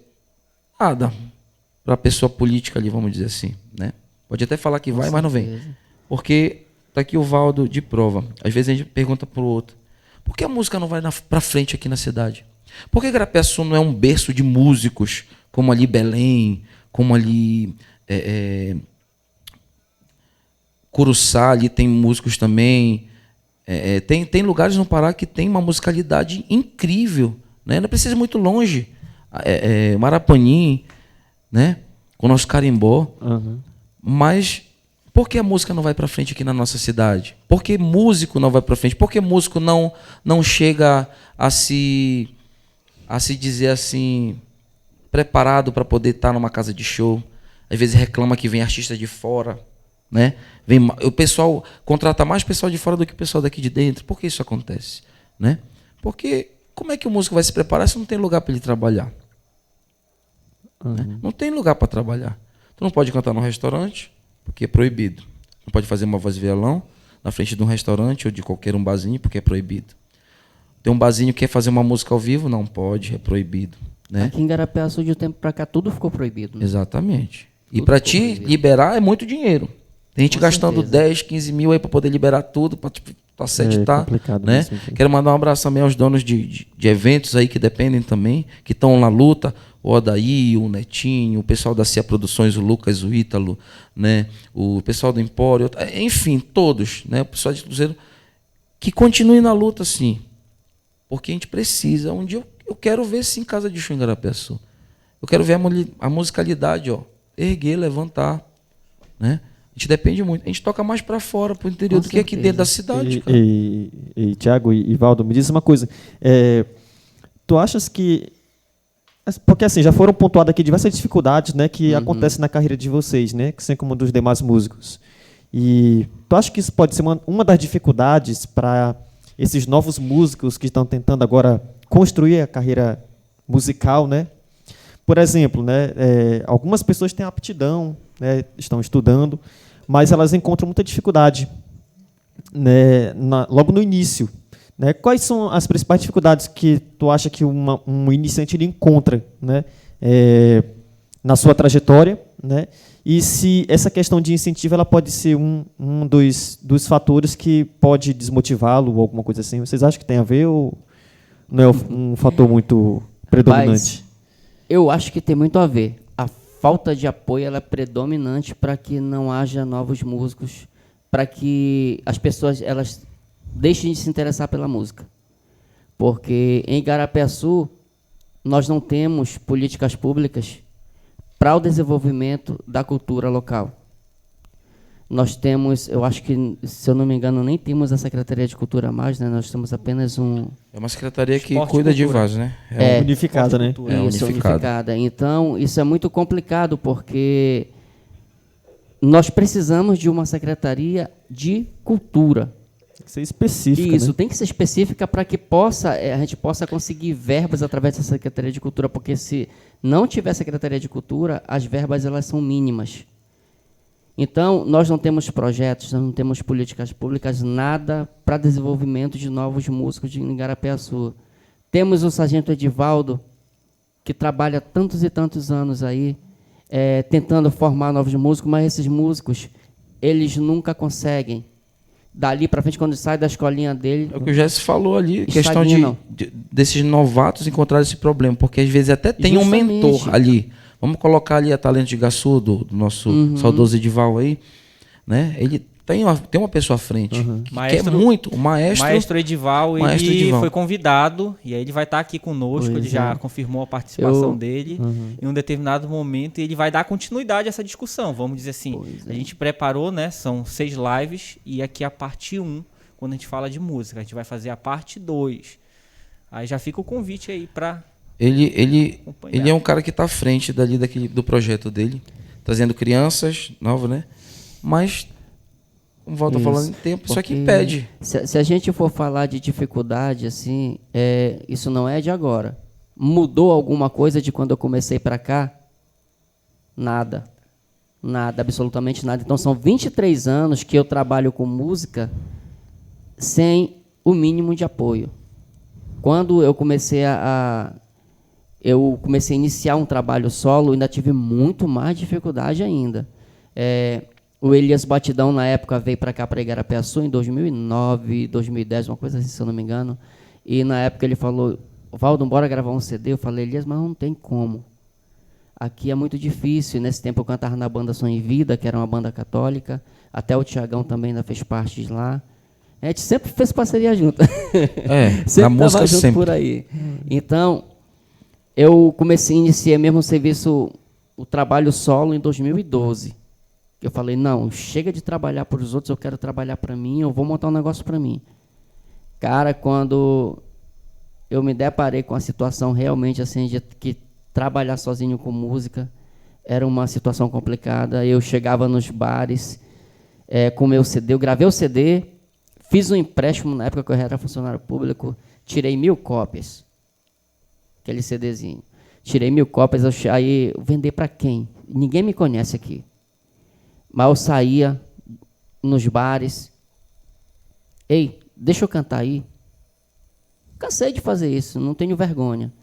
nada para a pessoa política ali, vamos dizer assim, né? Pode até falar que vai, mas não vem. Porque tá aqui o Valdo de prova. Às vezes a gente pergunta pro outro, por que a música não vai para frente aqui na cidade? Por que Igarapé-Açu não é um berço de músicos, como ali Belém, como ali Curuçá, ali tem músicos também. Tem lugares no Pará que tem uma musicalidade incrível, né? Não precisa ir muito longe. Marapanim, né? Com o nosso carimbó. Uhum. Mas por que a música não vai para frente aqui na nossa cidade? Por que músico não vai para frente? Por que músico não chega a se dizer assim, preparado para poder estar numa casa de show? Às vezes reclama que vem artista de fora, né? O pessoal contrata mais pessoal de fora do que o pessoal daqui de dentro. Por que isso acontece, né? Porque como é que o músico vai se preparar se não tem lugar para ele trabalhar? Uhum. Né? Não tem lugar para trabalhar. Tu não pode cantar num restaurante, porque é proibido. Não pode fazer uma voz de violão na frente de um restaurante ou de qualquer um barzinho, porque é proibido. Tem um barzinho que quer fazer uma música ao vivo, não pode, é proibido, né? Aqui em Igarapé-Açu, de um tempo para cá, tudo ficou proibido, né? Exatamente. E para te liberar é muito dinheiro. Tem gente gastando 10, 15 mil aí para poder liberar tudo, para tua sede tá, né? Mesmo. Quero mandar um abraço também aos donos de eventos aí que dependem também, que estão na luta, o Odaí, o Netinho, o pessoal da CIA Produções, o Lucas, o Ítalo, né? O pessoal do Empório, enfim, todos, né? O pessoal de Cruzeiro, que continue na luta, sim. Porque a gente precisa. Um dia eu quero ver, sim, Casa de Show em Igarapé-Açu. Eu quero ver a musicalidade, ó, erguer, levantar, né? A gente depende muito. A gente toca mais para fora, para o interior, do que aqui dentro da cidade. Tiago e Valdo, me diz uma coisa. Tu achas que... Porque assim, já foram pontuadas aqui diversas dificuldades, né, que acontecem na carreira de vocês, né, que assim como dos demais músicos. E tu acha que isso pode ser uma das dificuldades para esses novos músicos que estão tentando agora construir a carreira musical, né? Por exemplo, né, algumas pessoas têm aptidão, né, estão estudando, mas elas encontram muita dificuldade, né, logo no início, né? Quais são as principais dificuldades que tu acha que um iniciante ele encontra, né, na sua trajetória, né? E se essa questão de incentivo ela pode ser um dos fatores que pode desmotivá-lo ou alguma coisa assim? Vocês acham que tem a ver ou não é um fator muito predominante? Mas eu acho que tem muito a ver. A falta de apoio ela é predominante para que não haja novos músicos, para que as pessoas elas deixem de se interessar pela música. Porque em Igarapé-Açu nós não temos políticas públicas para o desenvolvimento da cultura local. Nós temos, eu acho que, se eu não me engano, nem temos a Secretaria de Cultura mais, né? Nós temos apenas É uma secretaria que Esporte e cuida de cultura. vários, né? Unificada, né? Cultura. Isso, unificado. unificada. Então, isso é muito complicado, porque nós precisamos de uma Secretaria de Cultura. Tem que ser específica, Isso, né? tem que ser específica para que a gente possa conseguir verbas através da Secretaria de Cultura, porque se não tiver Secretaria de Cultura, as verbas elas são mínimas. Então, nós não temos projetos, nós não temos políticas públicas, nada para desenvolvimento de novos músicos de Igarapé-Açu. Temos o Sargento Edivaldo, que trabalha tantos e tantos anos aí, tentando formar novos músicos, mas esses músicos, eles nunca conseguem. Dali para frente, quando sai da escolinha dele... É o que o Jesse falou ali, questão Estagna, desses novatos encontrar esse problema, porque às vezes até tem um Justamente. mentor ali. Vamos colocar ali a Talento de Igaçu, do nosso saudoso Edival aí, né? Ele tem uma pessoa à frente, que quer muito, o maestro... Maestro Edival, Maestro ele Edival. foi convidado, e aí ele vai estar aqui conosco, ele já confirmou a participação dele em um determinado momento, e ele vai dar continuidade a essa discussão, vamos dizer assim. A gente preparou, né, são 6 lives, e aqui a parte 1, quando a gente fala de música, a gente vai fazer a parte 2. Aí já fica o convite aí para... Ele acompanhar. é um cara que está à frente do projeto dele, trazendo crianças novas, né? Mas, como volta Isso, falando em tempo, isso aqui porque impede. Se a gente for falar de dificuldade, assim, isso não é de agora. Mudou alguma coisa de quando eu comecei para cá? Nada. Nada, absolutamente nada. Então, são 23 anos que eu trabalho com música sem o mínimo de apoio. Quando eu comecei a iniciar um trabalho solo, ainda tive muito mais dificuldade ainda. O Elias Batidão, na época, veio para cá, para Igarapé-Açu, em 2009, 2010, uma coisa assim, se eu não me engano. E, na época, ele falou, Valdo, bora gravar um CD? Eu falei, Elias, mas não tem como. Aqui é muito difícil. E nesse tempo, eu cantava na banda Som em Vida, que era uma banda católica. Até o Tiagão também ainda fez parte de lá. A gente sempre fez parceria junto. Na música junto sempre. por aí. Então, eu iniciei mesmo o trabalho solo em 2012. Eu falei, não, chega de trabalhar para os outros, eu quero trabalhar para mim, eu vou montar um negócio para mim. Cara, quando eu me deparei com a situação realmente assim, de que trabalhar sozinho com música era uma situação complicada, eu chegava nos bares com o meu CD, eu gravei o CD, fiz um empréstimo na época que eu era funcionário público, tirei 1000 cópias, aquele CDzinho. Tirei 1000 cópias, aí vender para quem? Ninguém me conhece aqui. Mas eu saía nos bares. Ei, deixa eu cantar aí. Cansei de fazer isso, não tenho vergonha.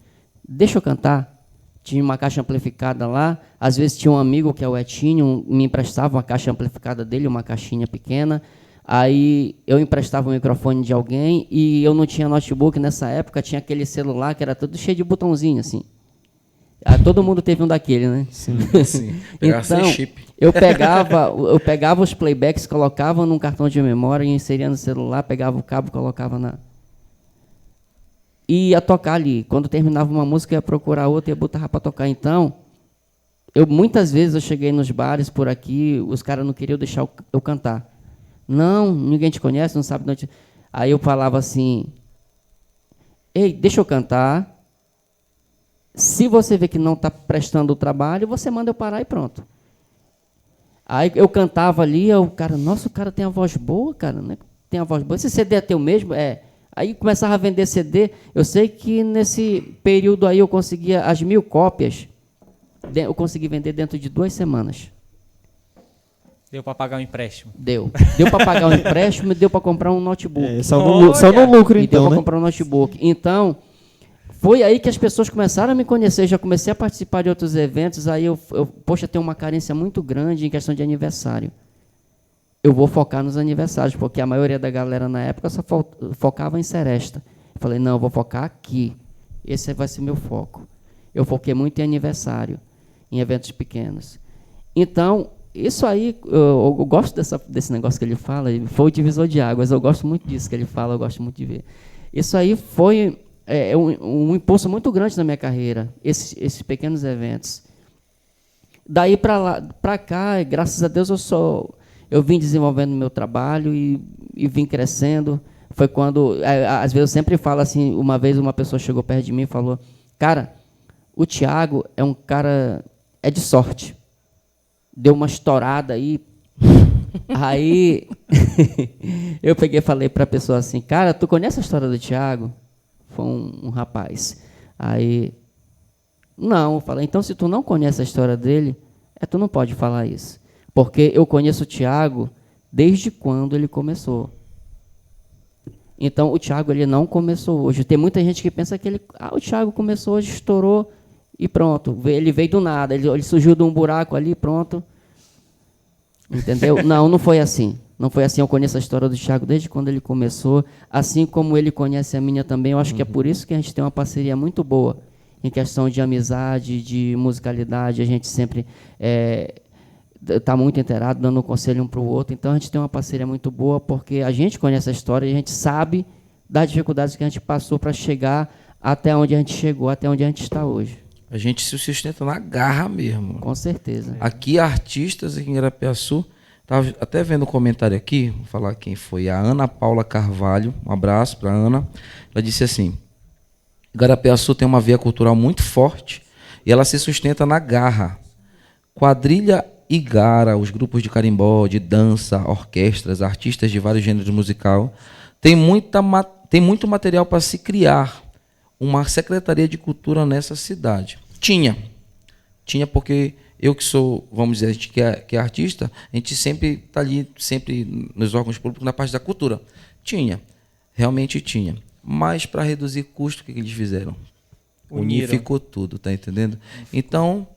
Deixa eu cantar. Tinha uma caixa amplificada lá. Às vezes tinha um amigo, que é o Etinho, me emprestava uma caixa amplificada dele, uma caixinha pequena. Aí eu emprestava o microfone de alguém e eu não tinha notebook nessa época, tinha aquele celular que era todo cheio de botãozinho, assim. Todo mundo teve um daquele, né? Sim. Pegar sem Então, chip. eu pegava os playbacks, colocava num cartão de memória, inseria no celular, pegava o cabo, colocava na... E ia tocar ali. Quando terminava uma música, ia procurar outra e botava para tocar. Então, muitas vezes eu cheguei nos bares por aqui, os caras não queriam deixar eu cantar. Não, ninguém te conhece, não sabe de onde... Aí eu falava assim, ei, deixa eu cantar. Se você vê que não está prestando o trabalho, você manda eu parar e pronto. Aí eu cantava ali, o cara, nossa, o cara tem a voz boa, cara, né? Tem a voz boa. Esse CD é teu mesmo? É. Aí começava a vender CD. Eu sei que nesse período aí eu conseguia as 1000 cópias. Eu consegui vender dentro de 2 semanas. Deu para pagar o empréstimo. Deu para pagar o empréstimo e deu para comprar um notebook. Só no lucro, E deu então, para né? comprar um notebook. Então, foi aí que as pessoas começaram a me conhecer. Já comecei a participar de outros eventos. Aí poxa, tem uma carência muito grande em questão de aniversário. Eu vou focar nos aniversários, porque a maioria da galera na época só focava em seresta. Eu falei, não, eu vou focar aqui. Esse vai ser meu foco. Eu foquei muito em aniversário, em eventos pequenos. Então, isso aí, eu gosto desse negócio que ele fala, foi o divisor de águas, eu gosto muito disso que ele fala, eu gosto muito de ver. Isso aí foi um impulso muito grande na minha carreira, esses pequenos eventos. Daí para cá, graças a Deus, eu vim desenvolvendo meu trabalho e vim crescendo. Foi quando, às vezes eu sempre falo assim, uma vez uma pessoa chegou perto de mim e falou, cara, o Thiago é um cara, é de sorte. Deu uma estourada aí. Aí, eu peguei e falei para a pessoa assim, cara, tu conhece a história do Thiago? Foi um rapaz. Aí, não, eu falei, então se tu não conhece a história dele, tu não pode falar isso. Porque eu conheço o Thiago desde quando ele começou. Então, o Thiago ele não começou hoje. Tem muita gente que pensa que o Thiago começou hoje, estourou e pronto. Ele veio do nada, ele surgiu de um buraco ali, pronto. Entendeu? Não foi assim. Não foi assim. Eu conheço a história do Thiago desde quando ele começou, assim como ele conhece a minha também. Eu acho que é por isso que a gente tem uma parceria muito boa em questão de amizade, de musicalidade. A gente sempre está muito inteirado, dando um conselho um para o outro. Então, a gente tem uma parceria muito boa, porque a gente conhece a história e a gente sabe das dificuldades que a gente passou para chegar até onde a gente chegou, até onde a gente está hoje. A gente se sustenta na garra mesmo. Com certeza. Aqui, artistas aqui em Garapiaçu, estava até vendo um comentário aqui, vou falar quem foi, a Ana Paula Carvalho, um abraço para a Ana. Ela disse assim, Garapiaçu tem uma veia cultural muito forte e ela se sustenta na garra. Quadrilha Igara, os grupos de carimbó, de dança, orquestras, artistas de vários gêneros musical, tem muito material para se criar uma secretaria de cultura nessa cidade. Tinha porque eu que sou, vamos dizer, a gente que é artista, a gente sempre está ali, sempre nos órgãos públicos, na parte da cultura. Realmente tinha. Mas para reduzir custo, o que eles fizeram? Unificou tudo, tá entendendo? Então,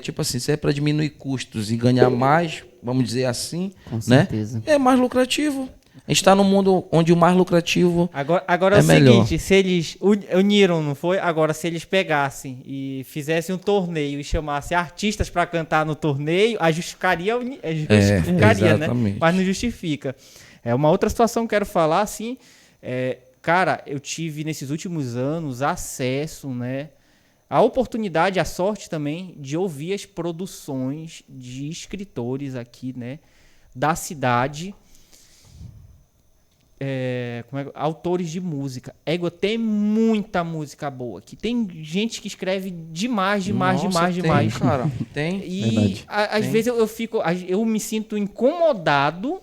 tipo assim, se é para diminuir custos e ganhar mais, vamos dizer assim, Com né? certeza. É mais lucrativo. A gente está num mundo onde o mais lucrativo Agora é o melhor. seguinte, se eles uniram, não foi? Agora, se eles pegassem e fizessem um torneio e chamassem artistas para cantar no torneio, aí justificaria, né? exatamente. Mas não justifica. É uma outra situação que eu quero falar, assim, cara, eu tive nesses últimos anos acesso, né? A oportunidade, a sorte também de ouvir as produções de escritores aqui, né? Da cidade. Autores de música. Tem muita música boa aqui. Tem gente que escreve demais. Cara, tem. E às vezes eu me sinto incomodado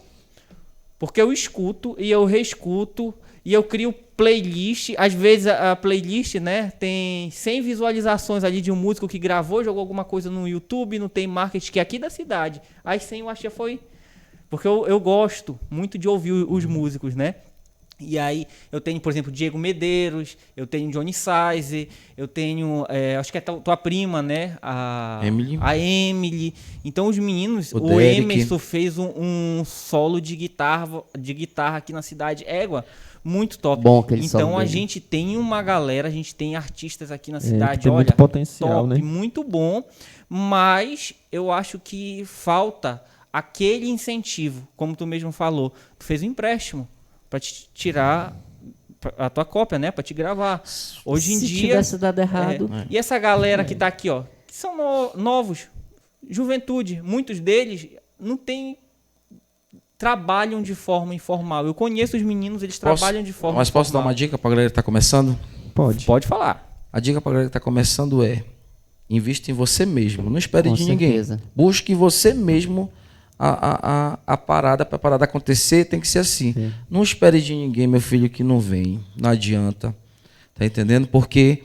porque eu escuto e eu reescuto e eu crio playlist. Às vezes a playlist, né, tem 100 visualizações ali de um músico que gravou, jogou alguma coisa no YouTube, não tem marketing, que é aqui da cidade. As 100 eu achei foi... Porque eu gosto muito de ouvir os músicos, né? E aí eu tenho, por exemplo, Diego Medeiros, eu tenho Johnny Size, eu tenho, acho que é tua prima, né? A Emily. Então os meninos, o Emerson fez um solo de guitarra aqui na cidade. Muito top. Bom aquele então solo a dele. gente tem uma galera, a gente tem artistas aqui na cidade, tem muito potencial, top, né? muito bom, mas eu acho que falta aquele incentivo, como tu mesmo falou. Tu fez um empréstimo para te tirar a tua cópia, né? Para te gravar. Hoje em dia... Se tivesse dado errado... E essa galera que tá aqui, ó, que são novos, juventude, muitos deles não trabalham de forma informal. Eu conheço os meninos, eles trabalham de forma Mas posso informal. dar uma dica para a galera que está começando? Pode falar. A dica para a galera que está começando é: invista em você mesmo. Não espere Com de ninguém. certeza. Busque você mesmo a parada. Para a parada acontecer, tem que ser assim. Sim. Não espere de ninguém, meu filho, que não vem. Não adianta. Tá entendendo? Porque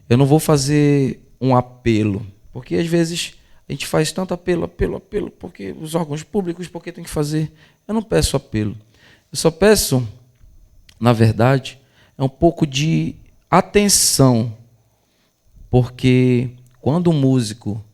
eu não vou fazer um apelo. Porque às vezes a gente faz tanto apelo, porque os órgãos públicos, porque tem que fazer. Eu não peço apelo. Eu só peço, na verdade, um pouco de atenção. Porque quando um músico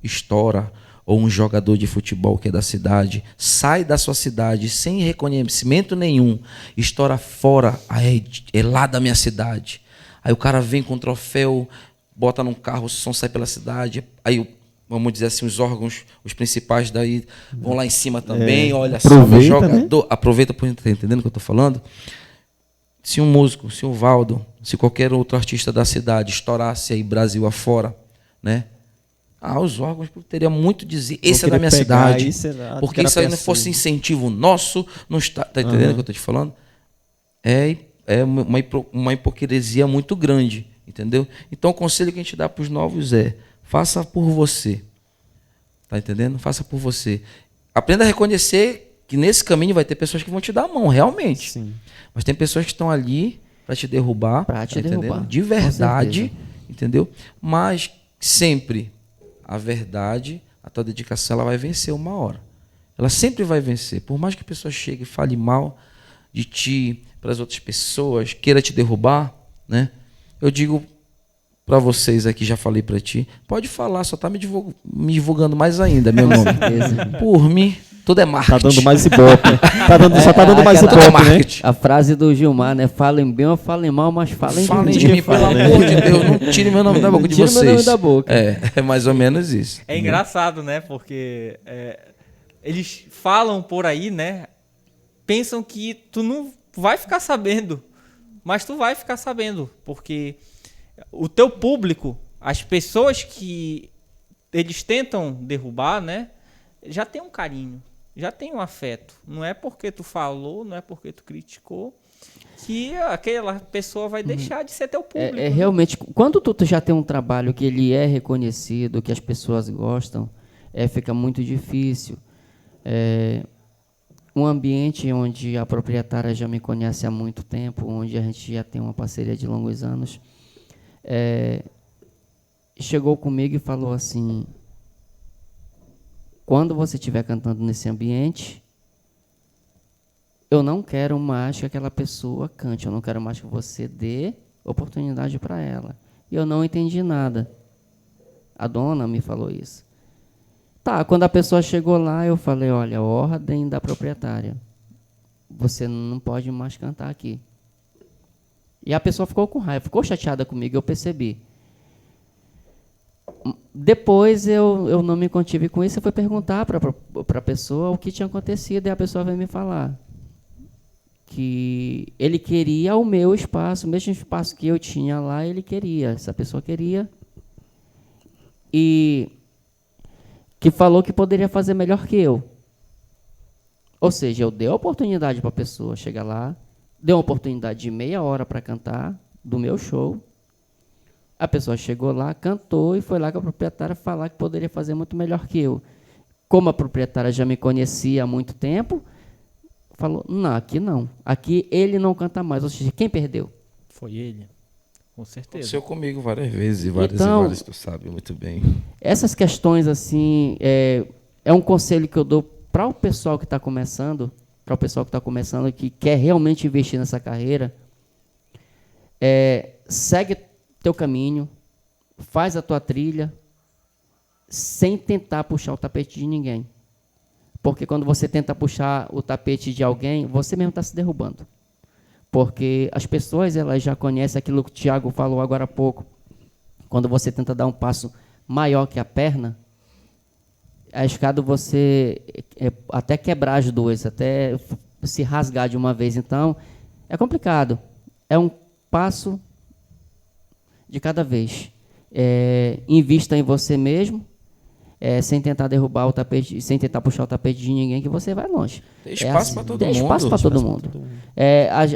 estoura, ou um jogador de futebol que é da cidade, sai da sua cidade sem reconhecimento nenhum, estoura fora, aí é lá da minha cidade. Aí o cara vem com um troféu, bota num carro, o som sai pela cidade, aí, vamos dizer assim, os órgãos, os principais daí, vão lá em cima também, olha só, o jogador, né? Aproveita por estar entendendo o que eu estou falando. Se um músico, se um Valdo, se qualquer outro artista da cidade estourasse aí Brasil afora, né? os órgãos teria muito a dizer. Vão Esse é da querer minha pegar cidade. isso, exato, Porque se aí não Garapiaçu. fosse incentivo nosso, não está. Tá entendendo o que eu estou te falando? É uma hipocrisia muito grande, entendeu? Então o conselho que a gente dá para os novos é: faça por você. Tá entendendo? Faça por você. Aprenda a reconhecer que nesse caminho vai ter pessoas que vão te dar a mão, realmente. Sim. Mas tem pessoas que estão ali para te derrubar, Pra te tá entendendo? derrubar, De com verdade, certeza. entendeu? Mas sempre a verdade, a tua dedicação, ela vai vencer uma hora. Ela sempre vai vencer. Por mais que a pessoa chegue e fale mal de ti para as outras pessoas, queira te derrubar, né? Eu digo para vocês aqui, já falei para ti, pode falar, só tá me divulgando mais ainda, meu nome. Por mim, tudo é marketing. Tá dando mais ibope. Só tá dando mais Tudo é ibope, né? marketing. A frase do Gilmar, né? Falem bem ou falem mal, mas falem Falem de de mim. mim, pelo amor de Deus, não tire meu nome da boca de Tira vocês. meu nome da boca. É mais ou menos isso. É engraçado, né? Porque eles falam por aí, né? Pensam que tu não vai ficar sabendo. Mas tu vai ficar sabendo. Porque o teu público, as pessoas que eles tentam derrubar, né? Já tem um carinho, já tem um afeto. Não é porque tu falou, não é porque tu criticou que aquela pessoa vai deixar de ser teu público. né? Realmente, quando tu já tem um trabalho que ele é reconhecido, que as pessoas gostam, fica muito difícil. Um ambiente onde a proprietária já me conhece há muito tempo, onde a gente já tem uma parceria de longos anos, chegou comigo e falou assim: quando você estiver cantando nesse ambiente, eu não quero mais que aquela pessoa cante, eu não quero mais que você dê oportunidade para ela. E eu não entendi nada. A dona me falou isso. Tá, quando a pessoa chegou lá, eu falei: olha, ordem da proprietária. Você não pode mais cantar aqui. E a pessoa ficou com raiva, ficou chateada comigo, eu percebi. Depois eu não me contive com isso, eu fui perguntar para a pessoa o que tinha acontecido, e a pessoa veio me falar que ele queria o meu espaço, o mesmo espaço que eu tinha lá, ele queria, essa pessoa queria, e que falou que poderia fazer melhor que eu. Ou seja, eu dei a oportunidade para a pessoa chegar lá, dei uma oportunidade de meia hora para cantar do meu show. A pessoa chegou lá, cantou e foi lá com a proprietária falar que poderia fazer muito melhor que eu. Como a proprietária já me conhecia há muito tempo, falou: não, aqui não. Aqui ele não canta mais. Ou seja, quem perdeu? Foi ele, com certeza. Aconteceu comigo várias vezes, várias Então, e várias, tu sabe muito bem. Essas questões, assim, é um conselho que eu dou para o pessoal que está começando, que quer realmente investir nessa carreira. Segue teu caminho, faz a tua trilha, sem tentar puxar o tapete de ninguém. Porque quando você tenta puxar o tapete de alguém, você mesmo está se derrubando. Porque as pessoas, elas já conhecem aquilo que o Tiago falou agora há pouco. Quando você tenta dar um passo maior que a perna, a escada você até quebrar as duas, até se rasgar de uma vez. Então, é complicado. É um passo de cada vez. Invista em você mesmo, sem tentar derrubar o tapete, sem tentar puxar o tapete de ninguém, que você vai longe. Tem espaço para todo Tem mundo. espaço para todo mundo.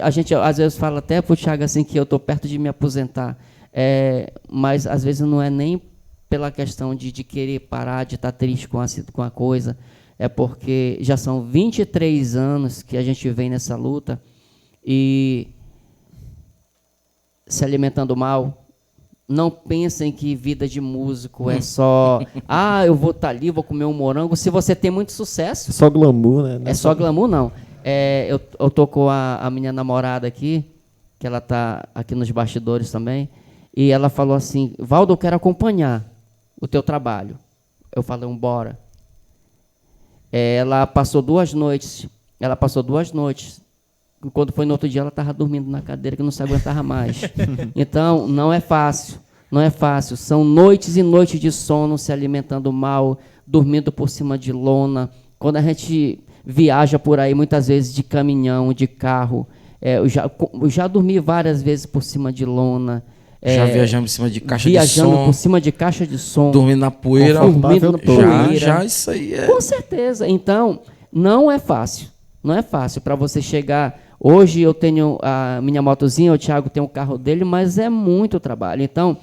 A gente, às vezes, fala até para o Thiago assim, que eu estou perto de me aposentar, mas, às vezes, não é nem pela questão de querer parar, de estar triste com a coisa, é porque já são 23 anos que a gente vem nessa luta e se alimentando mal. Não pensem que vida de músico é só, eu vou estar ali, vou comer um morango. Se você tem muito sucesso... Só glamour, né? É só glamour, não. Eu tô com a minha namorada aqui, que ela está aqui nos bastidores também, e ela falou assim: Valdo, eu quero acompanhar o teu trabalho. Eu falei: bora. Ela passou 2 noites. Quando foi no outro dia, ela estava dormindo na cadeira, que não se aguentava mais. Então, não é fácil. Não é fácil. São noites e noites de sono, se alimentando mal, dormindo por cima de lona. Quando a gente viaja por aí, muitas vezes de caminhão, de carro, eu já dormi várias vezes por cima de lona. Já viajamos em cima de caixa de viajando som, por cima de caixa de som, dormindo na poeira. dormindo na poeira. Já isso aí é. Com certeza. Então, não é fácil. Não é fácil para você chegar. Hoje eu tenho a minha motozinha, o Thiago tem o carro dele, mas é muito trabalho. Então,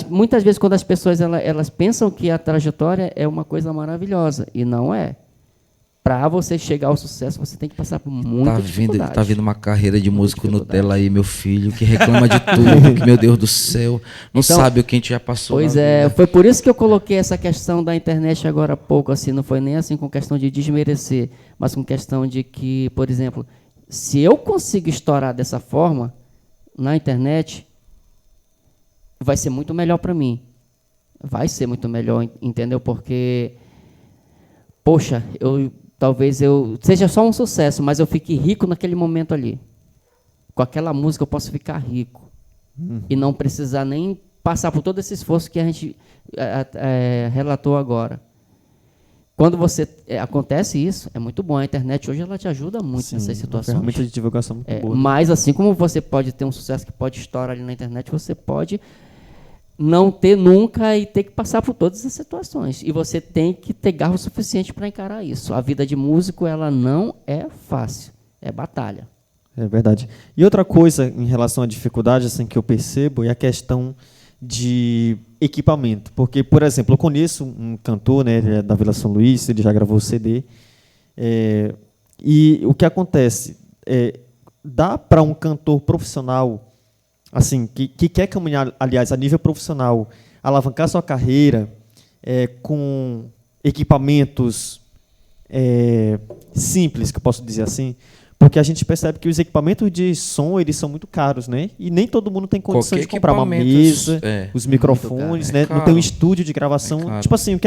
muitas vezes quando as pessoas elas pensam que a trajetória é uma coisa maravilhosa, e não é. Para você chegar ao sucesso, você tem que passar por muita dificuldade. Tá vindo uma carreira de músico Nutella aí, meu filho, que reclama de tudo, que, meu Deus do céu, não Então, sabe o que a gente já passou. Pois na é, vida. foi por isso que eu coloquei essa questão da internet agora há pouco, assim, não foi nem assim com questão de desmerecer, mas com questão de que, por exemplo, se eu consigo estourar dessa forma na internet, vai ser muito melhor para mim. Vai ser muito melhor, entendeu? Porque, poxa, talvez eu seja só um sucesso, mas eu fique rico naquele momento ali. Com aquela música eu posso ficar rico. E não precisar nem passar por todo esse esforço que a gente relatou agora. Quando acontece isso, é muito bom. A internet hoje ela te ajuda muito nessas Uma situações. ferramenta de divulgação muito boa. Mas assim como você pode ter um sucesso que pode estourar ali na internet, você pode não ter nunca e ter que passar por todas as situações. E você tem que ter garro suficiente para encarar isso. A vida de músico ela não é fácil, é batalha. É verdade. E outra coisa em relação à dificuldade assim, que eu percebo é a questão de equipamento. Porque, por exemplo, eu conheço um cantor, né, ele é da Vila São Luís, ele já gravou CD. E o que acontece? Dá para um cantor profissional, assim, que quer caminhar, aliás, a nível profissional, alavancar sua carreira com equipamentos simples, que eu posso dizer assim, porque a gente percebe que os equipamentos de som eles são muito caros, né? E nem todo mundo tem condição Qualquer de comprar uma equipamento, mesa, os muito microfones, caro. né? É Não tem um caro. estúdio de gravação. É caro. Tipo assim,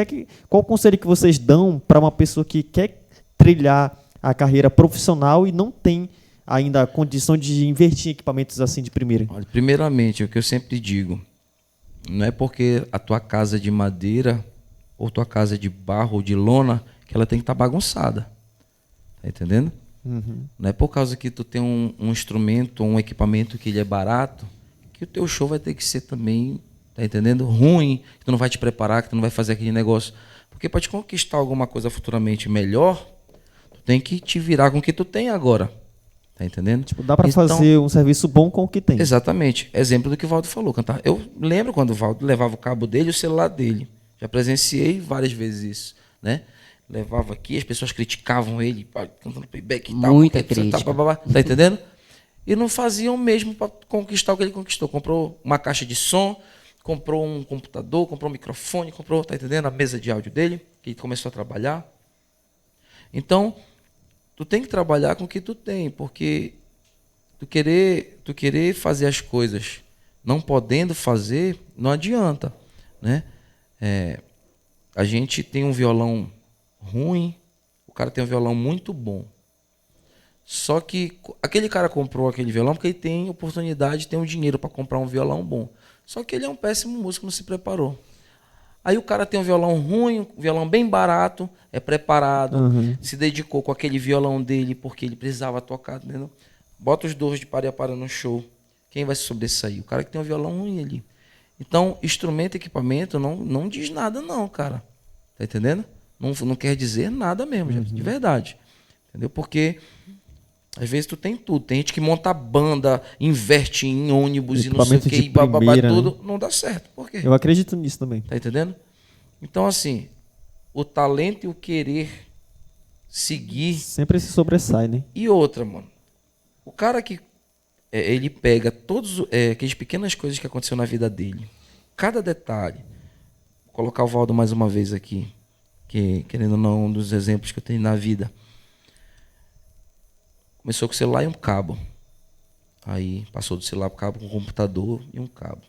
qual o conselho que vocês dão para uma pessoa que quer trilhar a carreira profissional e não tem ainda a condição de investir em equipamentos assim de primeira? Olha, primeiramente, o que eu sempre digo, não é porque a tua casa é de madeira ou tua casa é de barro ou de lona que ela tem que estar bagunçada. Tá entendendo? Não é por causa que tu tem um instrumento ou um equipamento que ele é barato que o teu show vai ter que ser também, tá entendendo? Ruim, que tu não vai te preparar, que tu não vai fazer aquele negócio. Porque para te conquistar alguma coisa futuramente melhor, tu tem que te virar com o que tu tem agora. Tá entendendo? Tipo, dá para Então, fazer um serviço bom com o que tem. Exatamente. Exemplo do que o Valdo falou. Cantar. Eu lembro quando o Valdo levava o cabo dele e o celular dele. Já presenciei várias vezes isso, né? Levava aqui, as pessoas criticavam ele, cantando playback e tal. Muita porque crítica. tá entendendo? E não faziam mesmo para conquistar o que ele conquistou. Comprou uma caixa de som, comprou um computador, comprou um microfone, comprou, tá entendendo? A mesa de áudio dele, que ele começou a trabalhar. Então, tu tem que trabalhar com o que tu tem, porque tu querer fazer as coisas não podendo fazer, não adianta, né? A gente tem um violão ruim, o cara tem um violão muito bom. Só que aquele cara comprou aquele violão porque ele tem oportunidade, tem um dinheiro para comprar um violão bom. Só que ele é um péssimo músico, não se preparou. Aí o cara tem um violão ruim, um violão bem barato, é preparado, se dedicou com aquele violão dele porque ele precisava tocar, entendeu? Bota os dois de par a par no show. Quem vai se sobressair? O cara que tem um violão ruim ali. Então, instrumento, equipamento não diz nada não, cara. Tá entendendo? Não quer dizer nada mesmo, gente, de verdade. Entendeu? Porque às vezes tu tem tudo. Tem gente que monta banda, investe em ônibus e não sei o Equipamento que, de e bababá, primeira, tudo. né? Não dá certo. Por quê? Eu acredito nisso também. Tá entendendo? Então, assim, o talento e o querer seguir. Sempre se sobressai, né? E outra, mano. O cara que ele pega todas aquelas pequenas coisas que aconteceu na vida dele. Cada detalhe. Vou colocar o Valdo mais uma vez aqui. Que, querendo ou não, um dos exemplos que eu tenho na vida. Começou com o celular e um cabo. Aí passou do celular para o cabo com o computador e um cabo.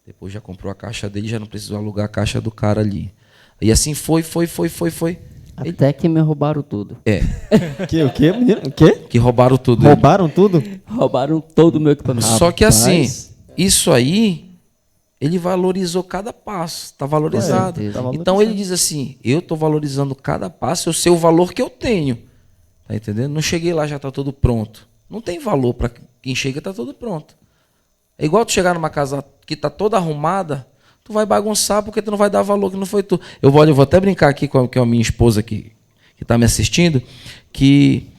Depois já comprou a caixa dele, já não precisou alugar a caixa do cara ali. E assim foi. Até que me roubaram tudo. O quê, menino? O quê? Que roubaram tudo. Roubaram tudo? Roubaram todo o meu equipamento. Só que assim, Rapaz. isso aí, ele valorizou cada passo, tá valorizado. certeza. Tá valorizado. Então ele diz assim, eu tô valorizando cada passo, eu sei o valor que eu tenho. Tá entendendo? Não cheguei lá, já tá tudo pronto. Não tem valor para quem chega, tá tudo pronto. É igual tu chegar numa casa que tá toda arrumada, tu vai bagunçar porque tu não vai dar valor, que não foi tu. Eu vou até brincar aqui com a minha esposa que está me assistindo, que,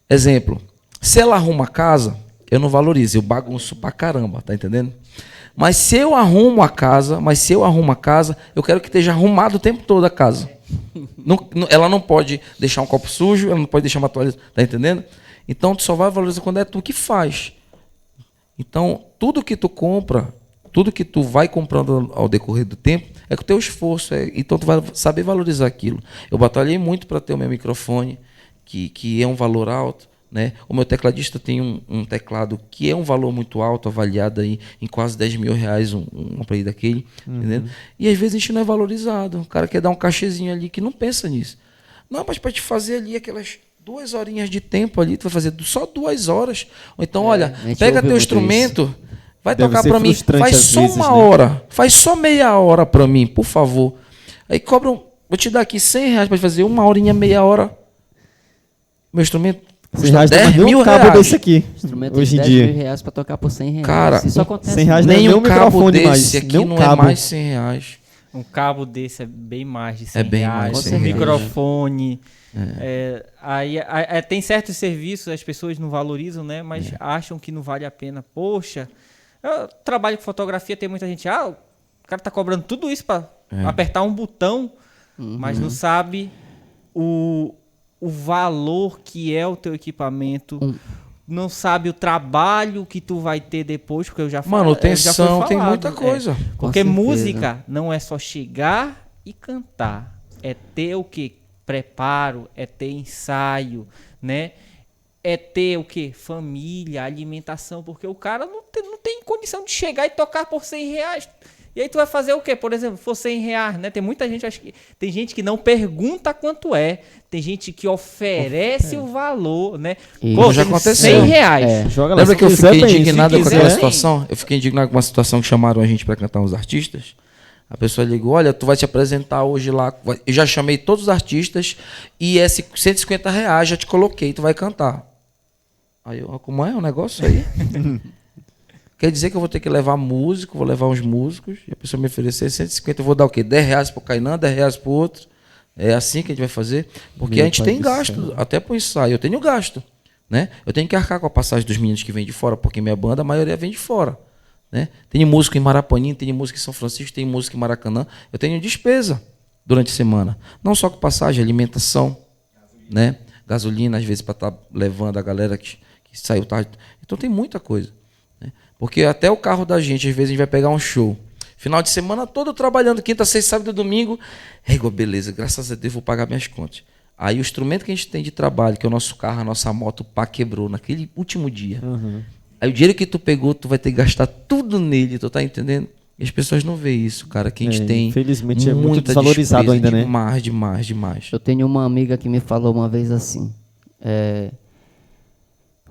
exemplo, se ela arruma a casa, eu não valorizo, eu bagunço pra caramba, tá entendendo? Mas se eu arrumo a casa, eu quero que esteja arrumado o tempo todo a casa. Ela não pode deixar um copo sujo, ela não pode deixar uma toalha, tá entendendo? Então tu só vai valorizar quando é tu que faz. Então, tudo que tu compra, tudo que tu vai comprando ao decorrer do tempo, é com o teu esforço. Então, tu vai saber valorizar aquilo. Eu batalhei muito para ter o meu microfone, que é um valor alto. Né? O meu tecladista tem um teclado que é um valor muito alto, avaliado aí em quase 10 mil reais, um aparelho daquele. Entendeu? E às vezes a gente não é valorizado. O cara quer dar um cachezinho ali que não pensa nisso. Não, mas para te fazer ali aquelas 2 horinhas de tempo ali, tu vai fazer só 2 horas. Ou então, olha, pega teu instrumento, vai Deve tocar ser para mim, frustrante faz às só vezes, uma né? hora, faz só meia hora para mim, por favor. Aí cobram, vou te dar aqui 100 reais para fazer 1 horinha, meia hora. Meu instrumento Vocês custa já 10 nem mil um cabo reais. desse aqui, Instrumento hoje de em 10 dia. mil reais para tocar por 100 reais. Cara, isso acontece. 100 reais não é Nem nem um um cabo microfone desse mais, aqui nem um não cabo. é mais 100 reais. Um cabo desse é bem mais de 100 É bem reais. mais de Um 100 reais. microfone. Aí tem certos serviços as pessoas não valorizam, né? Mas acham que não vale a pena. Poxa, eu trabalho com fotografia, tem muita gente. O cara tá cobrando tudo isso para apertar um botão, mas não sabe o valor que é o teu equipamento. Não sabe o trabalho que tu vai ter depois, porque eu já falei. Manutenção, tem muita coisa. Porque certeza. música não é só chegar e cantar. É ter o quê? Preparo, é ter ensaio, né? É ter o quê? Família, alimentação, porque o cara não tem condição de chegar e tocar por 100 reais. E aí tu vai fazer o quê? Por exemplo, for 100 reais, né? Tem muita gente, acho que tem gente que não pergunta quanto é. Tem gente que oferece o valor, né? Isso. Pô, Já tem aconteceu. 100 reais. Joga lá, Lembra se que eu quiser, fiquei bem, indignado se com aquela quiser. situação? Eu fiquei indignado com uma situação que chamaram a gente para cantar os artistas. A pessoa ligou, olha, tu vai te apresentar hoje lá. Eu já chamei todos os artistas e é 150 reais, já te coloquei, tu vai cantar. Aí eu, como é o negócio aí? Quer dizer que eu vou ter que levar músico, vou levar uns músicos, e a pessoa me oferecer 150, eu vou dar o quê? 10 reais pro Kainan, 10 reais pro outro. É assim que a gente vai fazer? Porque a gente tem gasto, até pro ensaio. Eu tenho gasto, né? Eu tenho que arcar com a passagem dos meninos que vêm de fora, porque minha banda, a maioria vem de fora. Né? Tem músico em Marapanim, tem músico em São Francisco, tem músico em Maracanã. Eu tenho despesa durante a semana. Não só com passagem, alimentação, né? Gasolina, às vezes, para estar levando a galera que saiu tarde. Então tem muita coisa. Né? Porque até o carro da gente, às vezes, a gente vai pegar um show. Final de semana todo trabalhando, quinta, sexta, sábado e domingo. Igual, beleza, graças a Deus vou pagar minhas contas. Aí o instrumento que a gente tem de trabalho, que é o nosso carro, a nossa moto, o pá quebrou naquele último dia. Aí o dinheiro que tu pegou, tu vai ter que gastar tudo nele, tu tá entendendo? E as pessoas não veem isso, cara, que a gente tem infelizmente é muito muita desvalorizado despesa, ainda, né? Demais. Eu tenho uma amiga que me falou uma vez assim,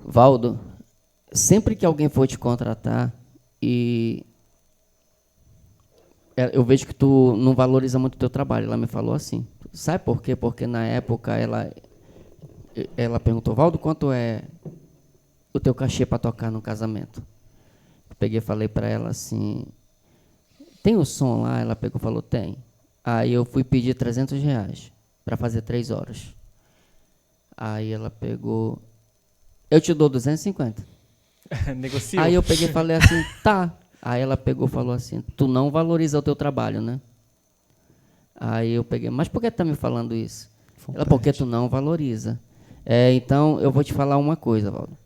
Valdo, sempre que alguém for te contratar e eu vejo que tu não valoriza muito o teu trabalho, ela me falou assim. Sabe por quê? Porque na época ela perguntou, Valdo, quanto é o teu cachê para tocar no casamento? Eu peguei e falei para ela assim, tem o som lá? Ela pegou e falou, tem. Aí eu fui pedir 300 reais para fazer 3 horas. Aí ela pegou, eu te dou 250. Negocia. Aí eu peguei e falei assim, tá. Aí ela pegou e falou assim, tu não valoriza o teu trabalho, né? Aí eu peguei, mas por que tu tá me falando isso? Ela, porque tu não valoriza. Então, eu vou te falar uma coisa, Valdo.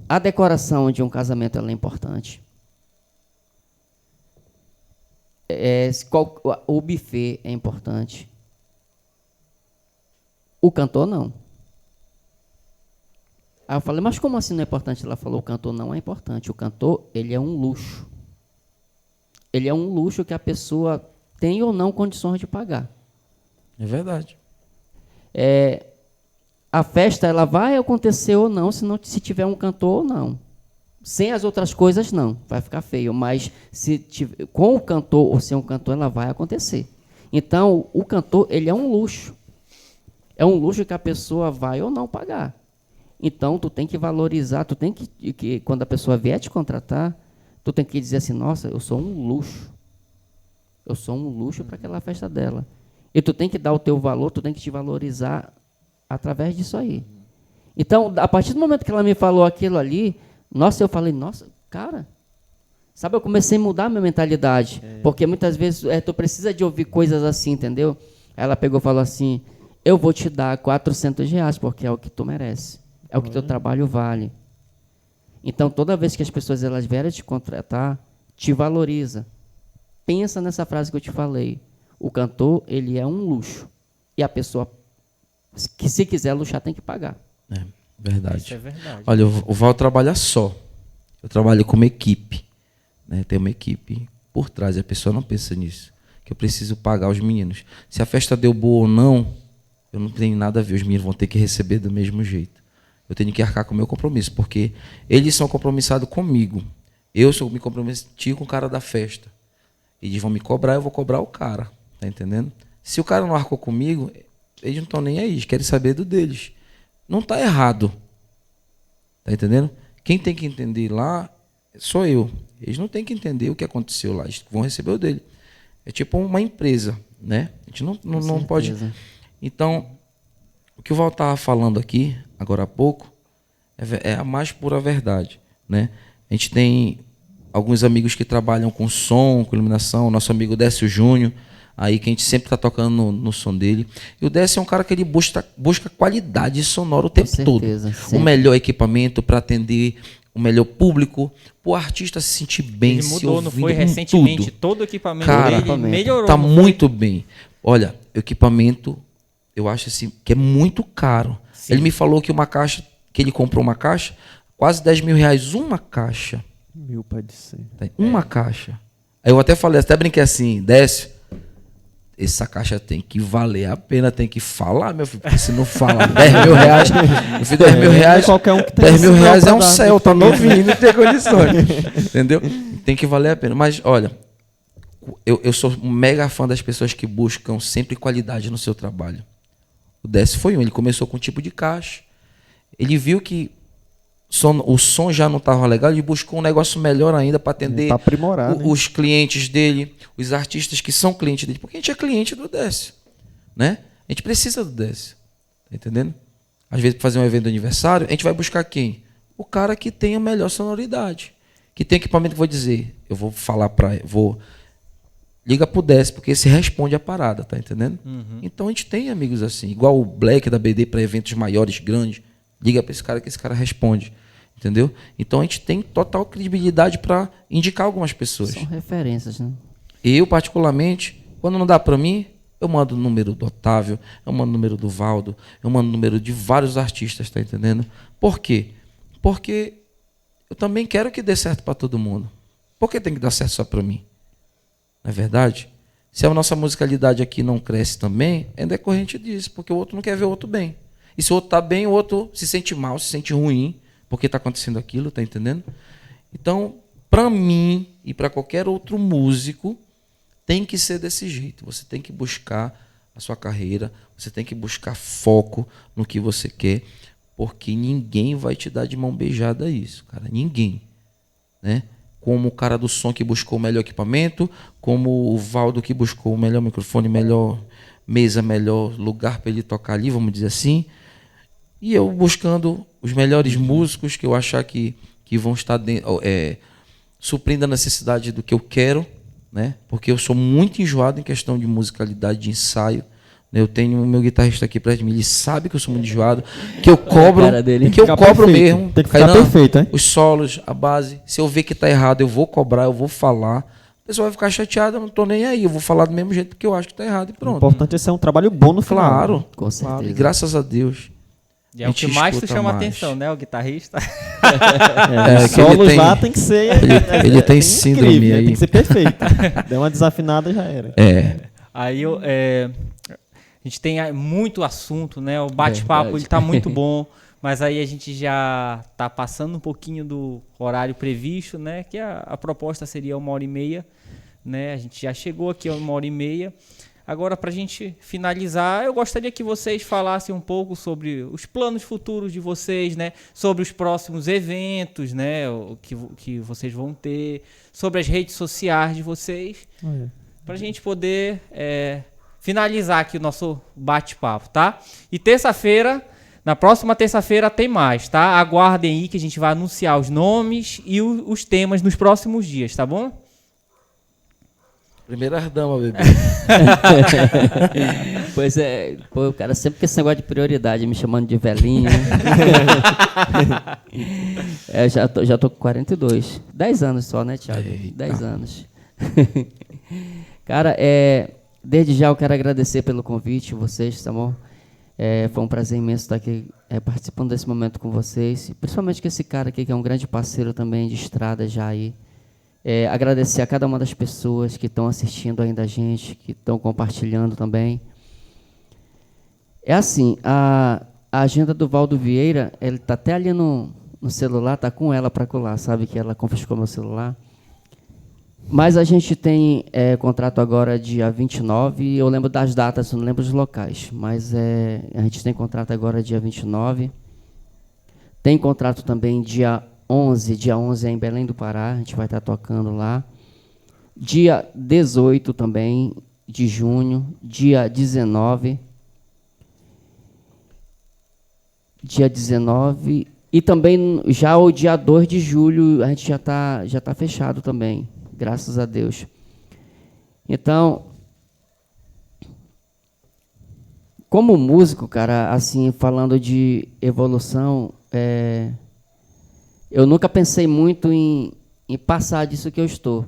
A decoração de um casamento ela é importante. O buffet é importante. O cantor, não. Aí eu falei, mas como assim não é importante? Ela falou, o cantor não é importante. O cantor, ele é um luxo. Ele é um luxo que a pessoa tem ou não condições de pagar. É verdade. A festa, ela vai acontecer ou não, se tiver um cantor ou não. Sem as outras coisas, não. Vai ficar feio. Mas com o cantor ou sem o cantor, ela vai acontecer. Então, o cantor, ele é um luxo. É um luxo que a pessoa vai ou não pagar. Então, tu tem que valorizar, tu tem que quando a pessoa vier te contratar, tu tem que dizer assim, nossa, eu sou um luxo. Eu sou um luxo para aquela festa dela. E tu tem que dar o teu valor, tu tem que te valorizar através disso aí. Então, a partir do momento que ela me falou aquilo ali, nossa, eu falei, nossa, cara, sabe, eu comecei a mudar a minha mentalidade. Porque muitas vezes tu precisa de ouvir coisas assim, entendeu? Ela pegou e falou assim, eu vou te dar R$400, porque é o que tu merece. É o que teu trabalho vale. Então, toda vez que as pessoas elas vierem te contratar, te valoriza. Pensa nessa frase que eu te falei. O cantor, ele é um luxo. E a pessoa, que se quiser luxar, tem que pagar. É, verdade. Isso é verdade. Olha, o Val trabalha só. Eu trabalho como equipe. Né? Tem uma equipe por trás. E a pessoa não pensa nisso. Que eu preciso pagar os meninos. Se a festa deu boa ou não, eu não tenho nada a ver. Os meninos vão ter que receber do mesmo jeito. Eu tenho que arcar com o meu compromisso. Porque eles são compromissados comigo. Eu me comprometi com o cara da festa. Eles vão me cobrar, eu vou cobrar o cara. Tá entendendo? Se o cara não arcou comigo, eles não estão nem aí. Eles querem saber do deles. Não está errado. Tá entendendo? Quem tem que entender lá sou eu. Eles não têm que entender o que aconteceu lá. Eles vão receber o dele. É tipo uma empresa, né? A gente não pode... Então, o que o Val estava falando aqui, agora há pouco, é a mais pura verdade, né? A gente tem alguns amigos que trabalham com som, com iluminação. Nosso amigo Décio Júnior, aí que a gente sempre está tocando no som dele. E o Décio é um cara que ele busca qualidade sonora o tempo todo. O melhor equipamento para atender o melhor público, o artista se sentir bem, Ele mudou, se não ouvindo, foi recentemente? tudo. Todo o equipamento Cara, dele melhorou. Tá não foi? muito bem. Olha, o equipamento, eu acho assim, que é muito caro. Sim. Ele me falou que uma caixa, que ele comprou uma caixa, quase R$10.000, uma caixa. Meu pai do céu. Uma caixa. Aí eu até falei, até brinquei assim, Décio, essa caixa tem que valer a pena, tem que falar, meu filho, porque se não fala R$10.000, meu filho, R$10.000, qualquer um que tem R$10.000 esse é um pra dar, céu, tá novinho, não tem condições, entendeu? Tem que valer a pena. Mas, olha, eu sou um mega fã das pessoas que buscam sempre qualidade no seu trabalho. O Décio foi um, ele começou com um tipo de caixa, ele viu que o som já não estava legal, ele buscou um negócio melhor ainda para atender Tá aprimorado, né? os clientes dele, os artistas que são clientes dele, porque a gente é cliente do Décio, né? A gente precisa do Décio, tá entendendo? Às vezes, para fazer um evento de aniversário, a gente vai buscar quem? O cara que tem a melhor sonoridade, que tem equipamento que vou dizer, eu vou falar liga pro Décio, porque esse responde a parada, tá entendendo? Então a gente tem amigos assim, igual o Black da BD para eventos maiores, grandes, liga para esse cara que esse cara responde. Entendeu? Então a gente tem total credibilidade para indicar algumas pessoas. São referências, né? Eu, particularmente, quando não dá para mim, eu mando o número do Otávio, eu mando o número do Valdo, eu mando o número de vários artistas, tá entendendo? Por quê? Porque eu também quero que dê certo para todo mundo. Por que tem que dar certo só para mim? Não é verdade? Se a nossa musicalidade aqui não cresce também, é decorrente disso, porque o outro não quer ver o outro bem. E se o outro está bem, o outro se sente mal, se sente ruim, porque está acontecendo aquilo, tá entendendo? Então, para mim e para qualquer outro músico, tem que ser desse jeito. Você tem que buscar a sua carreira, você tem que buscar foco no que você quer, porque ninguém vai te dar de mão beijada isso, cara. Ninguém. Né? Como o cara do som que buscou o melhor equipamento, como o Valdo que buscou o melhor microfone, melhor mesa, melhor lugar para ele tocar ali, vamos dizer assim. E eu buscando os melhores músicos que eu achar que vão estar suprindo a necessidade do que eu quero, né? Porque eu sou muito enjoado em questão de musicalidade, de ensaio. Eu tenho o meu guitarrista aqui perto de mim, ele sabe que eu sou muito enjoado, que eu cobro, que eu cobro mesmo. Tem que ficar perfeito, hein? Os solos, a base. Se eu ver que está errado, eu vou cobrar, eu vou falar. A pessoa vai ficar chateada, eu não estou nem aí. Eu vou falar do mesmo jeito porque eu acho que está errado e pronto. O importante é ser um trabalho bom no final. Claro, Com certeza. claro. E graças a Deus. E é o que mais tu chama atenção, né? O guitarrista. Os solos lá tem que ser... Ele tem síndrome incrível, aí. tem que ser perfeito. Deu uma desafinada já era. Aí a gente tem muito assunto, né? O bate-papo ele tá muito bom, mas aí a gente já tá passando um pouquinho do horário previsto, né? Que a proposta seria 1h30, né? A gente já chegou aqui a 1h30. Agora, para a gente finalizar, eu gostaria que vocês falassem um pouco sobre os planos futuros de vocês, né? Sobre os próximos eventos, né? Que vocês vão ter, sobre as redes sociais de vocês, para a gente poder finalizar aqui o nosso bate-papo, tá? E na próxima terça-feira tem mais, tá? Aguardem aí que a gente vai anunciar os nomes e os temas nos próximos dias, tá bom? Primeiras damas, bebê. Pois é, pô, o cara sempre com esse negócio de prioridade, me chamando de velhinho. Já tô com 42. 10 anos só, né, Thiago? Eita. 10 anos. Cara, desde já eu quero agradecer pelo convite, vocês, tá bom? Foi um prazer imenso estar aqui participando desse momento com vocês, principalmente com esse cara aqui, que é um grande parceiro também de estrada já aí. Agradecer a cada uma das pessoas que estão assistindo ainda a gente, que estão compartilhando também. É assim, a agenda do Valdo Vieira, ele está até ali no celular, está com ela para colar, sabe que ela confiscou meu celular. Mas a gente tem contrato agora dia 29, eu lembro das datas, não lembro dos locais, mas a gente tem contrato agora dia 29. Tem contrato também dia 11 é em Belém do Pará, a gente vai estar tocando lá. Dia 18 também de junho, dia 19. Dia 19 e também já o dia 2 de julho a gente já tá fechado também, graças a Deus. Então, como músico, cara, assim, falando de evolução, eu nunca pensei muito em passar disso que eu estou.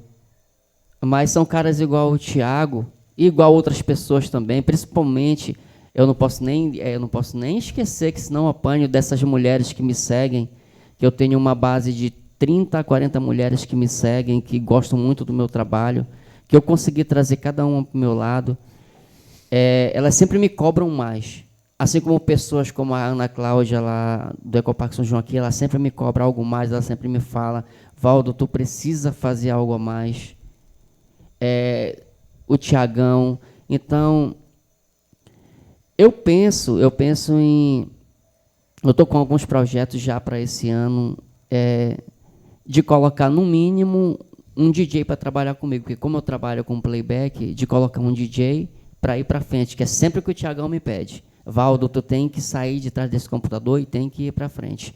Mas são caras igual o Thiago, igual outras pessoas também, principalmente, eu não posso nem esquecer que senão eu apanho dessas mulheres que me seguem, que eu tenho uma base de 30 a 40 mulheres que me seguem, que gostam muito do meu trabalho, que eu consegui trazer cada uma para o meu lado. Elas sempre me cobram mais. Assim como pessoas como a Ana Cláudia, lá do Ecoparque São João aqui, ela sempre me cobra algo mais, ela sempre me fala, Valdo, tu precisa fazer algo a mais. O Tiagão. Então, eu penso em... Eu estou com alguns projetos já para esse ano, de colocar, no mínimo, um DJ para trabalhar comigo, porque como eu trabalho com playback, de colocar um DJ para ir para frente, que é sempre o que o Tiagão me pede. Valdo, tu tem que sair de trás desse computador e tem que ir para frente.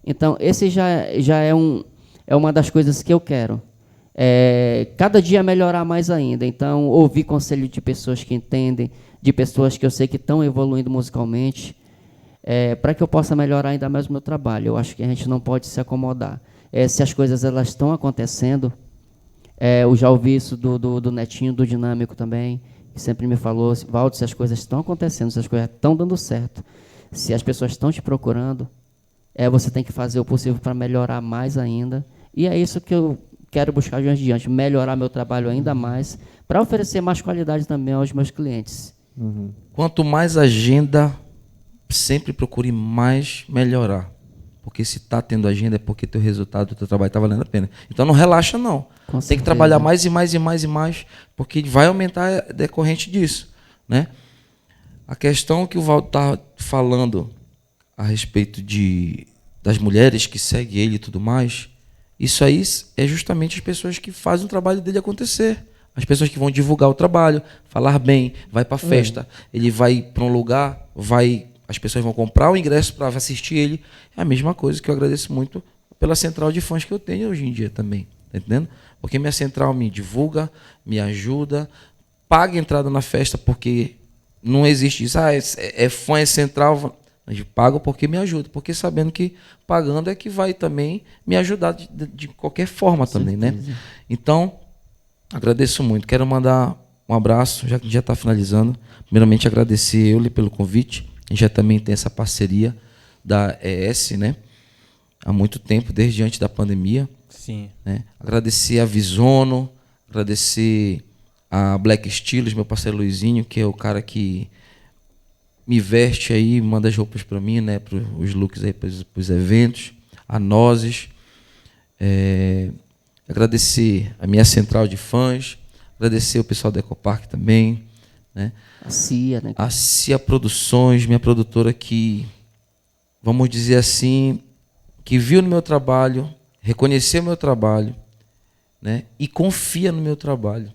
Então, esse já é uma das coisas que eu quero. Cada dia melhorar mais ainda. Então, ouvir conselho de pessoas que entendem, de pessoas que eu sei que estão evoluindo musicalmente, para que eu possa melhorar ainda mais o meu trabalho. Eu acho que a gente não pode se acomodar. Se as coisas elas estão acontecendo, eu já ouvi isso do Netinho, do Dinâmico também, que sempre me falou, Valdo, se as coisas estão acontecendo, se as coisas estão dando certo, se as pessoas estão te procurando, você tem que fazer o possível para melhorar mais ainda. E é isso que eu quero buscar de hoje em diante, melhorar meu trabalho ainda mais, para oferecer mais qualidade também aos meus clientes. Uhum. Quanto mais agenda, sempre procure mais melhorar. Porque se está tendo agenda é porque teu resultado do teu trabalho está valendo a pena. Então não relaxa, não. Tem que trabalhar mais e mais e mais e mais, porque vai aumentar decorrente disso, né? A questão que o Valdo está falando a respeito das mulheres que seguem ele e tudo mais, isso aí é justamente as pessoas que fazem o trabalho dele acontecer. As pessoas que vão divulgar o trabalho, falar bem, vai para festa, ele vai para um lugar, as pessoas vão comprar o ingresso para assistir ele. É a mesma coisa que eu agradeço muito pela central de fãs que eu tenho hoje em dia também, tá entendendo? Porque minha central me divulga, me ajuda, paga entrada na festa, porque não existe isso, fã, é central, mas pago porque me ajuda, porque sabendo que pagando é que vai também me ajudar de qualquer forma também, né? Então, agradeço muito. Quero mandar um abraço, já que já está finalizando. Primeiramente, agradecer ele pelo convite. A gente já também tem essa parceria da ES, né? Há muito tempo, desde antes da pandemia. Sim. Né? Agradecer a Visono, agradecer a Black Styles, meu parceiro Luizinho, que é o cara que me veste aí, manda as roupas para mim, né? Para os looks aí, para os eventos. A Nozes. Agradecer a minha central de fãs. Agradecer o pessoal da Ecoparque também, né? A CIA, né? A CIA Produções, minha produtora que, vamos dizer assim, que viu no meu trabalho, reconheceu meu trabalho, né? E confia no meu trabalho.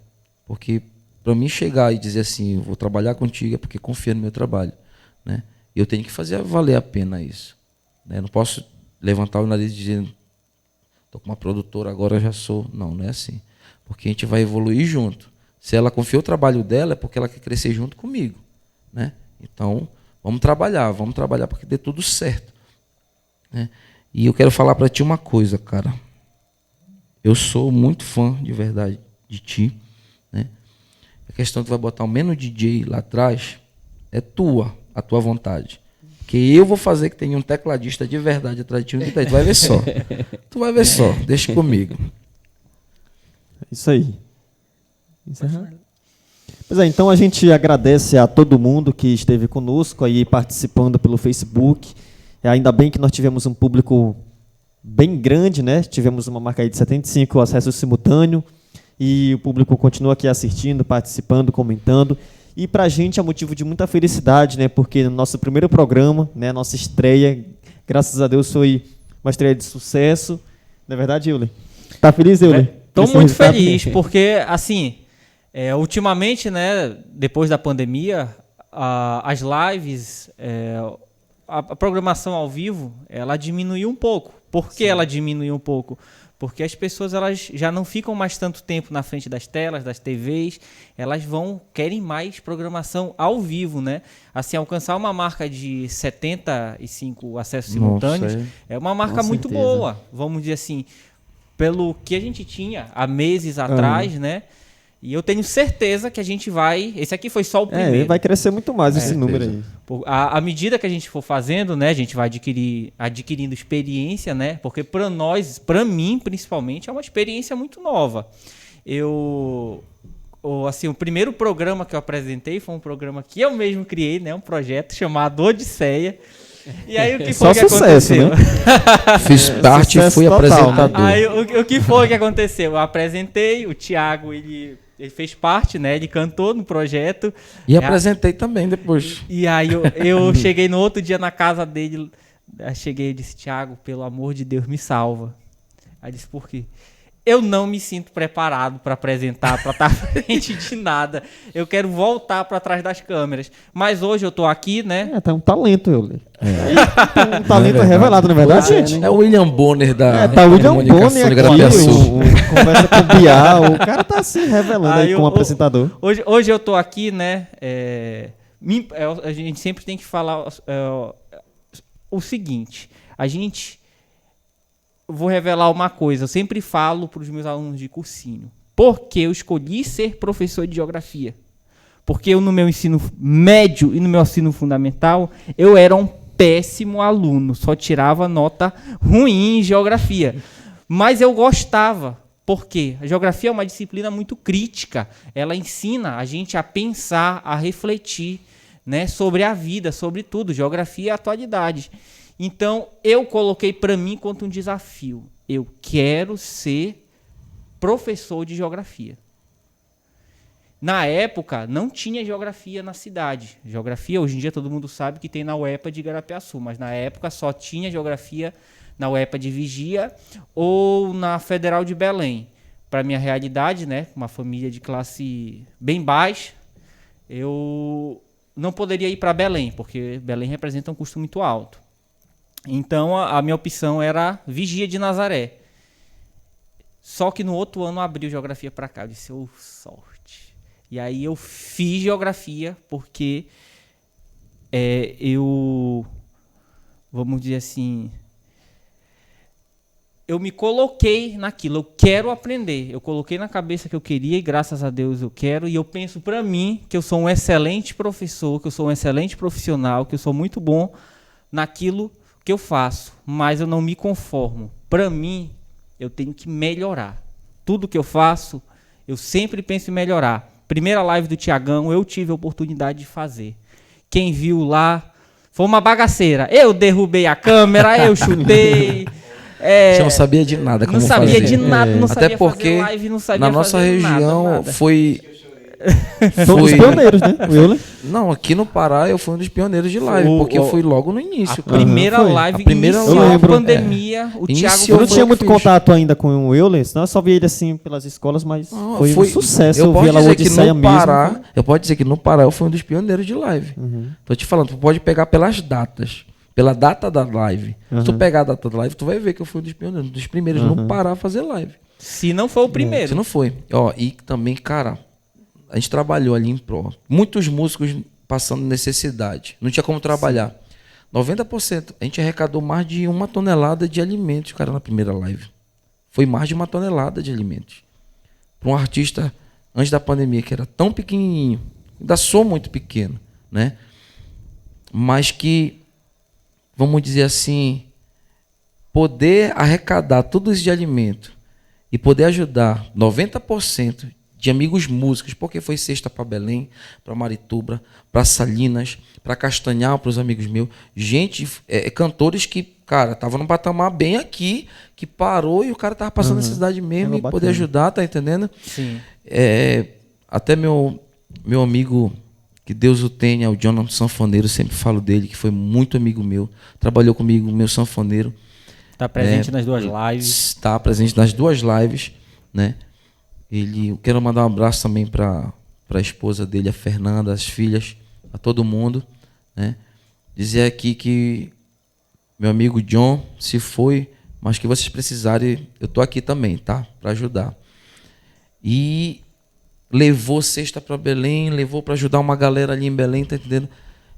Porque para mim chegar e dizer assim, vou trabalhar contigo é porque confia no meu trabalho, né? E eu tenho que fazer valer a pena isso, né? Não posso levantar o nariz dizendo, estou com uma produtora, agora já sou. Não, não é assim. Porque a gente vai evoluir junto. Se ela confiou o trabalho dela, é porque ela quer crescer junto comigo, né? Então, vamos trabalhar para que dê tudo certo, né? E eu quero falar para ti uma coisa, cara. Eu sou muito fã, de verdade, de ti, né? A questão que tu vai botar o menos DJ lá atrás é a tua vontade. Porque eu vou fazer que tenha um tecladista de verdade atrás de ti, um guitarrista. Tu vai ver só. Tu vai ver só. Deixa comigo. Isso aí. Encerrar? Pois é, então a gente agradece a todo mundo que esteve conosco aí participando pelo Facebook. Ainda bem que nós tivemos um público bem grande, né? Tivemos uma marca aí de 75 acessos simultâneos e o público continua aqui assistindo, participando, comentando. E para a gente é motivo de muita felicidade, né? Porque no nosso primeiro programa, né, nossa estreia, graças a Deus foi uma estreia de sucesso. Não é verdade, Euler? Tá feliz, Euler? Estou muito feliz, porque, assim, ultimamente, né, depois da pandemia, as lives, a programação ao vivo, ela diminuiu um pouco. Por que ela diminuiu um pouco? Porque as pessoas elas já não ficam mais tanto tempo na frente das telas, das TVs, elas querem mais programação ao vivo, né? Assim, alcançar uma marca de 75 acessos simultâneos é uma marca muito boa, vamos dizer assim, pelo que a gente tinha há meses atrás, né? E eu tenho certeza que a gente vai... Esse aqui foi só o primeiro. Vai crescer muito mais esse número aí. À medida que a gente for fazendo, né, a gente vai adquirindo experiência, né? Porque para nós, para mim principalmente, é uma experiência muito nova. Assim, o primeiro programa que eu apresentei foi um programa que eu mesmo criei, né? Um projeto chamado Odisseia. E aí o que foi que aconteceu? Né? Fiz parte e fui apresentador. Aí o que foi que aconteceu? Eu apresentei, o Thiago, ele fez parte, né? Ele cantou no projeto. E apresentei também depois. E aí eu cheguei no outro dia na casa dele, cheguei e disse, Thiago, pelo amor de Deus, me salva. Aí disse, por quê? Eu não me sinto preparado para apresentar, para estar à frente de nada. Eu quero voltar para trás das câmeras. Mas hoje eu estou aqui, né? Tá um talento, Euler. Tem um talento revelado, não é verdade, gente? É o William Bonner da tá o William Bonner aqui, Garapiaçu. Conversa com o Bial. O cara tá se revelando aí como apresentador. Hoje eu estou aqui, né? A gente sempre tem que falar o seguinte. Vou revelar uma coisa, eu sempre falo para os meus alunos de cursinho. Por que eu escolhi ser professor de geografia? Porque eu, no meu ensino médio e no meu ensino fundamental, eu era um péssimo aluno, só tirava nota ruim em geografia. Mas eu gostava. Por quê? A geografia é uma disciplina muito crítica. Ela ensina a gente a pensar, a refletir, né, sobre a vida, sobre tudo. Geografia é a atualidade. Então, eu coloquei para mim quanto um desafio. Eu quero ser professor de geografia. Na época, não tinha geografia na cidade. Geografia, hoje em dia, todo mundo sabe que tem na UEPA de Garapiaçu, mas na época só tinha geografia na UEPA de Vigia ou na Federal de Belém. Para minha realidade, né, uma família de classe bem baixa, eu não poderia ir para Belém, porque Belém representa um custo muito alto. Então, a minha opção era Vigia de Nazaré. Só que no outro ano abriu geografia para cá. Eu disse, sorte. E aí eu fiz geografia porque vamos dizer assim, eu me coloquei naquilo. Eu quero aprender. Eu coloquei na cabeça que eu queria e graças a Deus eu quero. E eu penso para mim que eu sou um excelente professor, que eu sou um excelente profissional, que eu sou muito bom naquilo que eu faço, mas eu não me conformo. Para mim, eu tenho que melhorar. Tudo que eu faço, eu sempre penso em melhorar. Primeira live do Tiagão, eu tive a oportunidade de fazer. Quem viu lá, foi uma bagaceira. Eu derrubei a câmera, eu chutei. Você não sabia de nada como fazer. Não sabia de nada, não Até sabia porque fazer live, não sabia na nossa fazer região nada. foi São os Fui- pioneiros, né? O Euler. Não, aqui no Pará eu fui um dos pioneiros de live, porque eu fui logo no início. A cara. primeira foi. live A primeira iniciou eu a lembro. pandemia, o Iniciou Thiago Eu não foi tinha eu que muito fiz. contato ainda com o Euler, senão eu só via ele assim pelas escolas, mas Não, foi um sucesso. Eu posso via lá o dizer que Odisseia no mesmo. Pará, eu posso dizer que no Pará eu fui um dos pioneiros de live. Tô te falando, tu pode pegar pelas datas, pela data da live. Se tu pegar a data da live, tu vai ver que eu fui um dos pioneiros, um dos primeiros no Pará a fazer live. Se não for o primeiro. Se não foi. Ó, e também, cara, a gente trabalhou ali em pró. Muitos músicos passando necessidade. Não tinha como trabalhar. 90%. A gente arrecadou mais de 1 tonelada de alimentos, cara, na primeira live. Foi mais de 1 tonelada de alimentos. Para um artista, antes da pandemia, que era tão pequenininho. Ainda sou muito pequeno, né? Mas que, vamos dizer assim, poder arrecadar tudo isso de alimento e poder ajudar 90% de amigos músicos, porque foi cesta para Belém, para Marituba, para Salinas, para Castanhal, para os amigos meus. Gente, cantores que, cara, estavam num patamar bem aqui, que parou e o cara tava passando necessidade mesmo É e bacana. poder ajudar, tá entendendo? Sim. Até meu amigo, que Deus o tenha, o Jonathan Sanfoneiro, sempre falo dele, que foi muito amigo meu, trabalhou comigo, meu sanfoneiro. Tá presente nas duas lives. Está presente nas duas lives, né? Eu quero mandar um abraço também para a esposa dele, a Fernanda, as filhas, a todo mundo, né? Dizer aqui que meu amigo John se foi, mas que vocês precisarem, eu tô aqui também, tá? Para ajudar. E levou cesta para Belém, levou para ajudar uma galera ali em Belém, tá entendendo?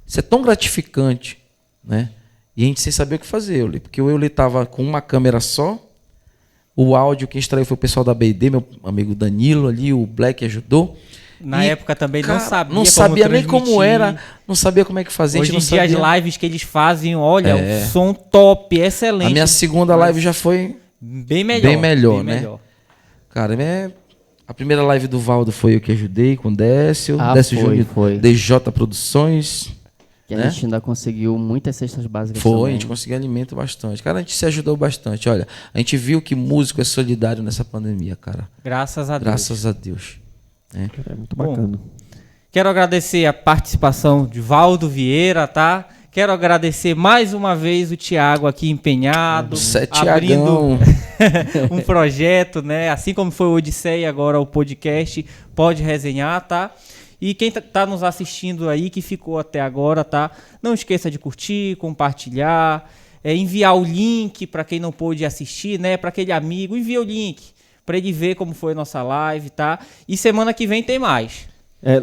Isso é tão gratificante, né? E a gente sem saber o que fazer, Euler, porque o Euler estava com uma câmera só, o áudio quem extraiu foi o pessoal da BD, meu amigo Danilo ali, o Black ajudou. Na E, época também cara, não sabia nem como transmitir. era, não sabia como é que fazia. Hoje a em gente dia não sabia. as lives que eles fazem, olha, o som top, excelente. A minha segunda live já foi bem melhor. bem melhor, né? melhor. Cara, a primeira live do Valdo foi eu que ajudei com o Décio. Ah, Décio foi, Júnior, foi. DJ Produções. Que a né? gente ainda conseguiu muitas cestas básicas Foi, a também. gente conseguiu alimento bastante. Cara, a gente se ajudou bastante. Olha, a gente viu que músico é solidário nessa pandemia, cara. Graças a Deus. Graças a Deus. né? É muito Bom, bacana. Quero agradecer a participação de Valdo Vieira, tá? Quero agradecer mais uma vez o Thiago aqui empenhado, Tiagão. um projeto, né? Assim como foi o Odisseia, agora o podcast, pode resenhar, tá? E quem tá nos assistindo aí, que ficou até agora, tá? Não esqueça de curtir, compartilhar, enviar o link para quem não pôde assistir, né? Para aquele amigo, envia o link para ele ver como foi a nossa live, tá? E semana que vem tem mais.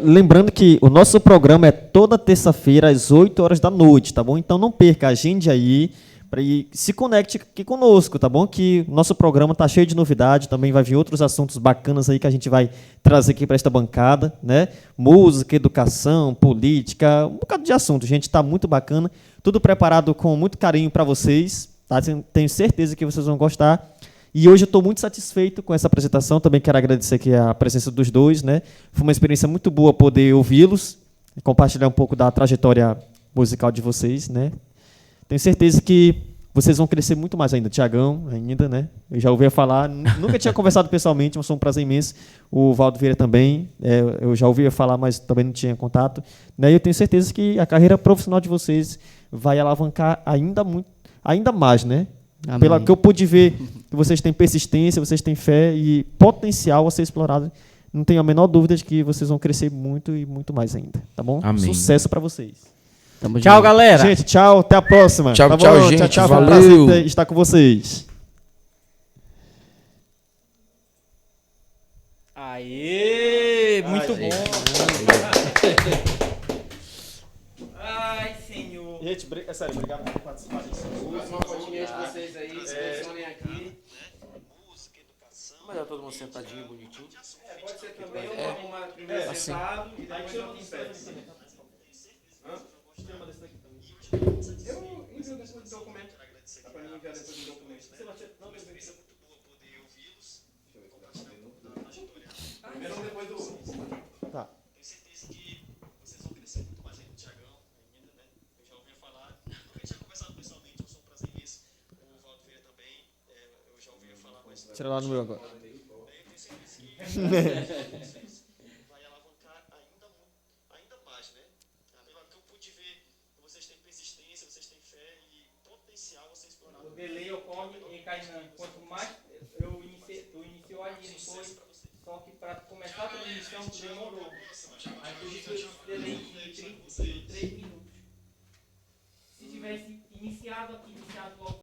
Lembrando que o nosso programa é toda terça-feira às 8 horas da noite, tá bom? Então não perca, agende aí, se conecte aqui conosco, tá bom? Que o nosso programa tá cheio de novidade, também vai vir outros assuntos bacanas aí que a gente vai trazer aqui para esta bancada, né? Música, educação, política, um bocado de assunto, gente, tá muito bacana, tudo preparado com muito carinho para vocês, tá? Tenho certeza que vocês vão gostar. E hoje eu estou muito satisfeito com essa apresentação, também quero agradecer aqui a presença dos dois, né? Foi uma experiência muito boa poder ouvi-los, compartilhar um pouco da trajetória musical de vocês, né? Tenho certeza que vocês vão crescer muito mais ainda. Tiagão, ainda, né? Eu já ouvi falar, nunca tinha conversado pessoalmente, mas foi um prazer imenso. O Valdo Vieira também, eu já ouvia falar, mas também não tinha contato. Né? E eu tenho certeza que a carreira profissional de vocês vai alavancar ainda mais, né? Amém. Pelo que eu pude ver, que vocês têm persistência, vocês têm fé e potencial a ser explorado. Não tenho a menor dúvida de que vocês vão crescer muito e muito mais ainda, tá bom? Amém. Sucesso para vocês. Tamo Tchau, junto. galera. Gente, tau, até a próxima. Tchau, Tá tchau, bom? gente, Tchau, foi um valeu. prazer estar com vocês. Aê, muito bom. Ai, senhor. Gente, é sério, obrigado por participar disso. Uma fotinha de vocês aí, se posicionem aqui. Melhor todo mundo sentadinho, bonitinho. Pode ser também. Assim. Eu envio depois do documento. Dá pra mim enviar depois do documento. Você vai ter uma experiência muito boa poder ouvi-los. Primeiro ou depois do outro? Tá. Tenho certeza que vocês vão crescer muito mais aí no Thiagão ainda, né? Eu já ouvi falar, nunca tinha conversado pessoalmente, eu sou um prazer imenso. O Valdo Vieira também, eu já ouvi falar, mas Tira lá no meu agora. eu tenho certeza que vai alavancar persistência, vocês têm fé e potencial a ser explorado. O delay ocorre em Kainan. Quanto mais eu iniciou ali, não foi? Só que para começar a transmissão demorou. Aí por isso eu delay de 3 minutos. Se tivesse iniciado aqui, iniciado logo